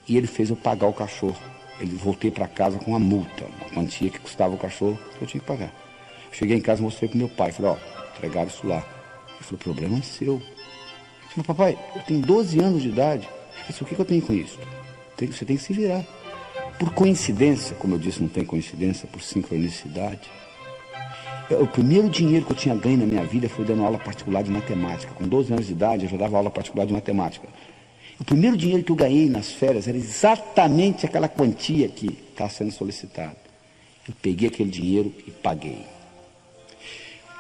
E ele fez eu pagar o cachorro. Ele voltei para casa com uma multa, uma quantia que custava o cachorro, que eu tinha que pagar. Eu cheguei em casa e mostrei para meu pai. Falei: entregaram isso lá. Ele falou: o problema é seu. Eu falei: papai, eu tenho 12 anos de idade. Ele disse: o que eu tenho com isso? Você tem que se virar. Por coincidência, como eu disse, não tem coincidência, por sincronicidade. O primeiro dinheiro que eu tinha ganho na minha vida foi dando aula particular de matemática. Com 12 anos de idade, eu já dava aula particular de matemática. O primeiro dinheiro que eu ganhei nas férias era exatamente aquela quantia que está sendo solicitada. Eu peguei aquele dinheiro e paguei.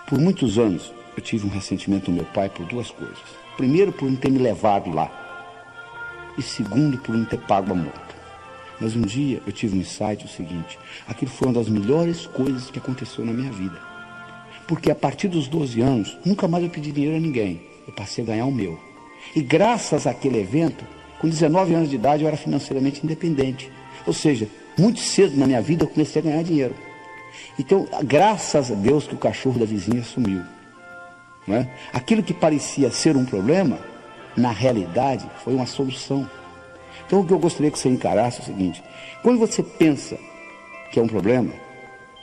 Por muitos anos, eu tive um ressentimento do meu pai por duas coisas. Primeiro, por não ter me levado lá. E segundo, por não ter pago a multa. Mas um dia eu tive um insight, o seguinte: aquilo foi uma das melhores coisas que aconteceu na minha vida. Porque a partir dos 12 anos, nunca mais eu pedi dinheiro a ninguém. Eu passei a ganhar o meu. E graças àquele evento, com 19 anos de idade, eu era financeiramente independente. Ou seja, muito cedo na minha vida eu comecei a ganhar dinheiro. Então, graças a Deus que o cachorro da vizinha sumiu. Não é? Aquilo que parecia ser um problema, na realidade, foi uma solução. Então, o que eu gostaria que você encarasse é o seguinte: quando você pensa que é um problema,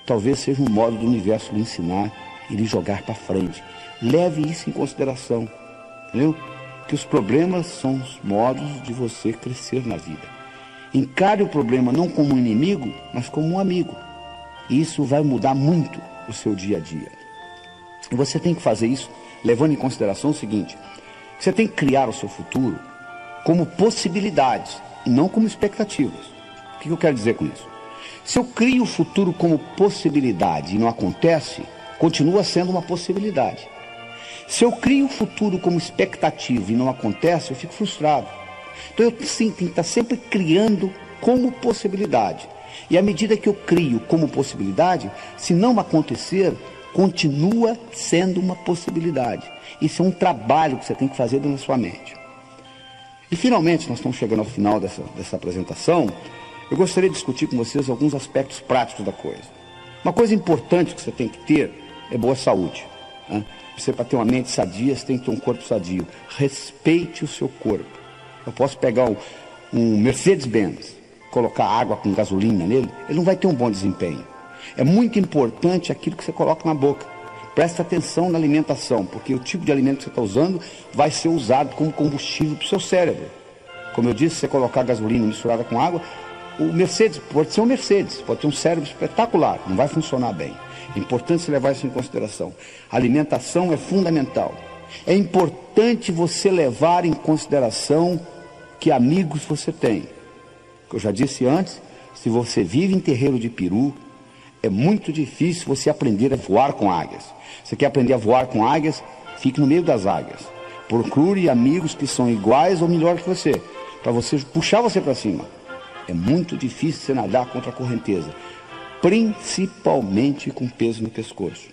talvez seja um modo do universo lhe ensinar e lhe jogar para frente. Leve isso em consideração, entendeu? Que os problemas são os modos de você crescer na vida. Encare o problema não como um inimigo, mas como um amigo. E isso vai mudar muito o seu dia a dia. E você tem que fazer isso levando em consideração o seguinte: você tem que criar o seu futuro como possibilidades e não como expectativas. O que eu quero dizer com isso? Se eu crio o futuro como possibilidade e não acontece, continua sendo uma possibilidade. Se eu crio o futuro como expectativa e não acontece, eu fico frustrado. Então eu tenho que estar sempre criando como possibilidade. E à medida que eu crio como possibilidade, se não acontecer, continua sendo uma possibilidade. Isso é um trabalho que você tem que fazer dentro da sua mente. E finalmente, nós estamos chegando ao final dessa apresentação. Eu gostaria de discutir com vocês alguns aspectos práticos da coisa. Uma coisa importante que você tem que ter é boa saúde, né? Você, para ter uma mente sadia, você tem que ter um corpo sadio. Respeite o seu corpo. Eu posso pegar um Mercedes-Benz, colocar água com gasolina nele, ele não vai ter um bom desempenho. É muito importante aquilo que você coloca na boca. Presta atenção na alimentação, porque o tipo de alimento que você está usando vai ser usado como combustível para o seu cérebro. Como eu disse, se você colocar gasolina misturada com água, o Mercedes pode ser um Mercedes, pode ter um cérebro espetacular, não vai funcionar bem. É importante você levar isso em consideração. A alimentação é fundamental. É importante você levar em consideração que amigos você tem. Eu já disse antes, se você vive em terreiro de peru, é muito difícil você aprender a voar com águias. Você quer aprender a voar com águias? Fique no meio das águias. Procure amigos que são iguais ou melhores que você, para você puxar você para cima. É muito difícil você nadar contra a correnteza, principalmente com peso no pescoço.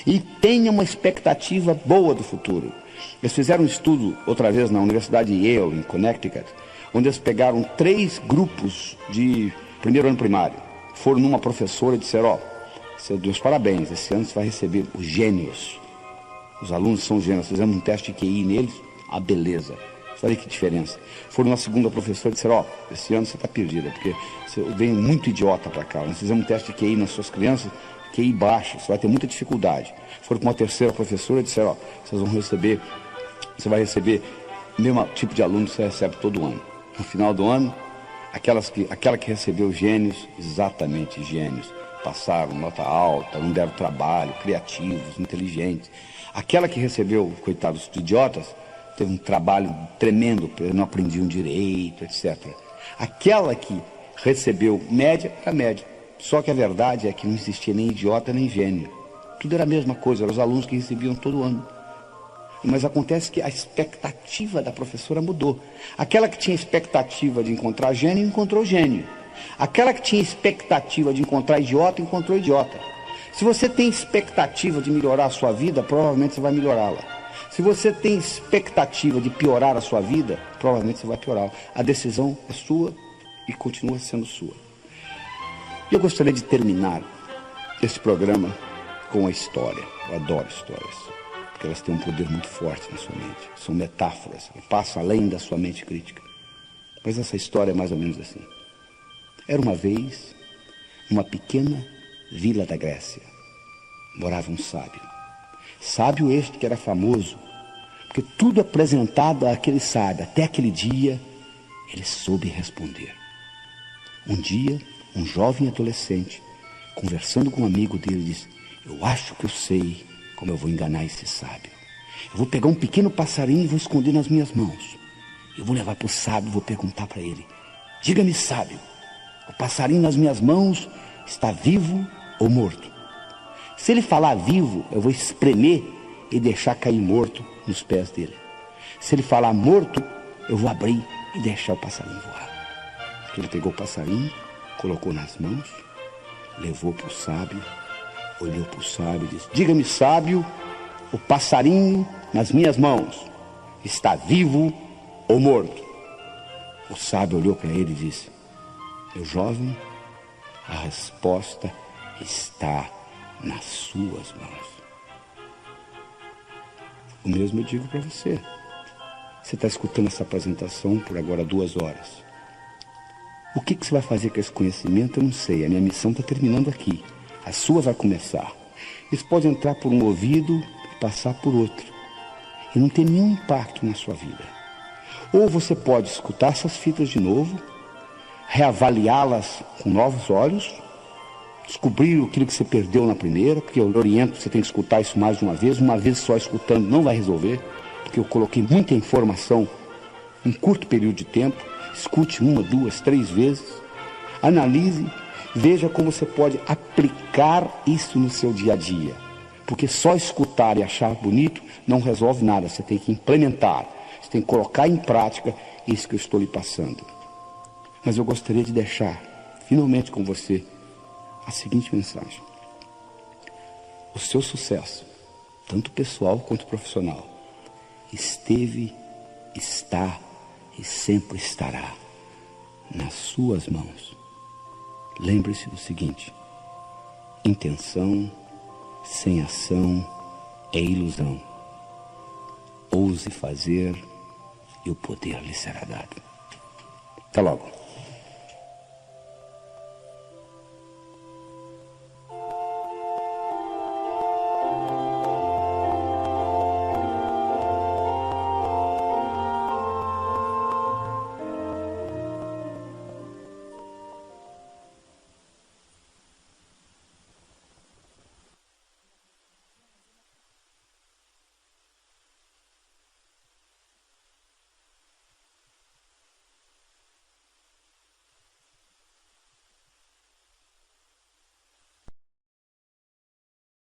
E tenha uma expectativa boa do futuro. Eles fizeram um estudo outra vez na Universidade de Yale, em Connecticut, onde eles pegaram 3 grupos de primeiro ano primário. Foram numa professora e disseram: ó, seu Deus, parabéns, esse ano você vai receber os gênios. Os alunos são gênios. Fizemos um teste de QI neles, a beleza. Olha que diferença. Foram na segunda professora e disseram: ó, esse ano você está perdida, porque você vem muito idiota para cá. Nós fizemos um teste de QI nas suas crianças, QI baixo, você vai ter muita dificuldade. Foram com uma terceira professora e disseram: ó, você vai receber o mesmo tipo de aluno que você recebe todo ano. No final do ano, aquela que recebeu gênios, exatamente gênios, passaram nota alta, não deram trabalho, criativos, inteligentes. Aquela que recebeu, coitados idiotas, teve um trabalho tremendo, não aprendiam direito, etc. Aquela que recebeu média, era média. Só que a verdade é que não existia nem idiota nem gênio. Tudo era a mesma coisa, eram os alunos que recebiam todo ano. Mas acontece que a expectativa da professora mudou. Aquela que tinha expectativa de encontrar gênio, encontrou gênio. Aquela que tinha expectativa de encontrar idiota, encontrou idiota. Se você tem expectativa de melhorar a sua vida, provavelmente você vai melhorá-la. Se você tem expectativa de piorar a sua vida, provavelmente você vai piorá-la. A decisão é sua e continua sendo sua. Eu gostaria de terminar esse programa com uma história. Eu adoro histórias, porque elas têm um poder muito forte na sua mente. São metáforas, passam além da sua mente crítica. Mas essa história é mais ou menos assim. Era uma vez, numa pequena vila da Grécia, morava um sábio. Sábio este que era famoso, porque tudo apresentado àquele sábio, até aquele dia, ele soube responder. Um dia, um jovem adolescente, conversando com um amigo dele, disse: eu acho que eu sei como eu vou enganar esse sábio. Eu vou pegar um pequeno passarinho e vou esconder nas minhas mãos. Eu vou levar para o sábio e vou perguntar para ele: diga-me, sábio, o passarinho nas minhas mãos está vivo ou morto. Se ele falar vivo, eu vou espremer e deixar cair morto nos pés dele. Se ele falar morto, eu vou abrir e deixar o passarinho voar. Ele pegou o passarinho, colocou nas mãos, levou para o sábio, olhou para o sábio e disse: diga-me, sábio, o passarinho nas minhas mãos está vivo ou morto? O sábio olhou para ele e disse: meu jovem, a resposta está nas suas mãos. O mesmo eu digo para você. Você está escutando essa apresentação por agora 2 horas. O que você vai fazer com esse conhecimento, eu não sei. A minha missão está terminando aqui. A sua vai começar. Isso pode entrar por um ouvido e passar por outro. E não ter nenhum impacto na sua vida. Ou você pode escutar essas fitas de novo, reavaliá-las com novos olhos, descobrir aquilo que você perdeu na primeira, porque eu oriento, você tem que escutar isso mais de uma vez só escutando não vai resolver, porque eu coloquei muita informação em curto período de tempo. Escute 1, 2, 3 vezes, analise, veja como você pode aplicar isso no seu dia a dia, porque só escutar e achar bonito não resolve nada, você tem que implementar, você tem que colocar em prática isso que eu estou lhe passando. Mas eu gostaria de deixar, finalmente com você, a seguinte mensagem: o seu sucesso, tanto pessoal quanto profissional, esteve, está e sempre estará nas suas mãos. Lembre-se do seguinte: intenção sem ação é ilusão. Ouse fazer e o poder lhe será dado. Até logo.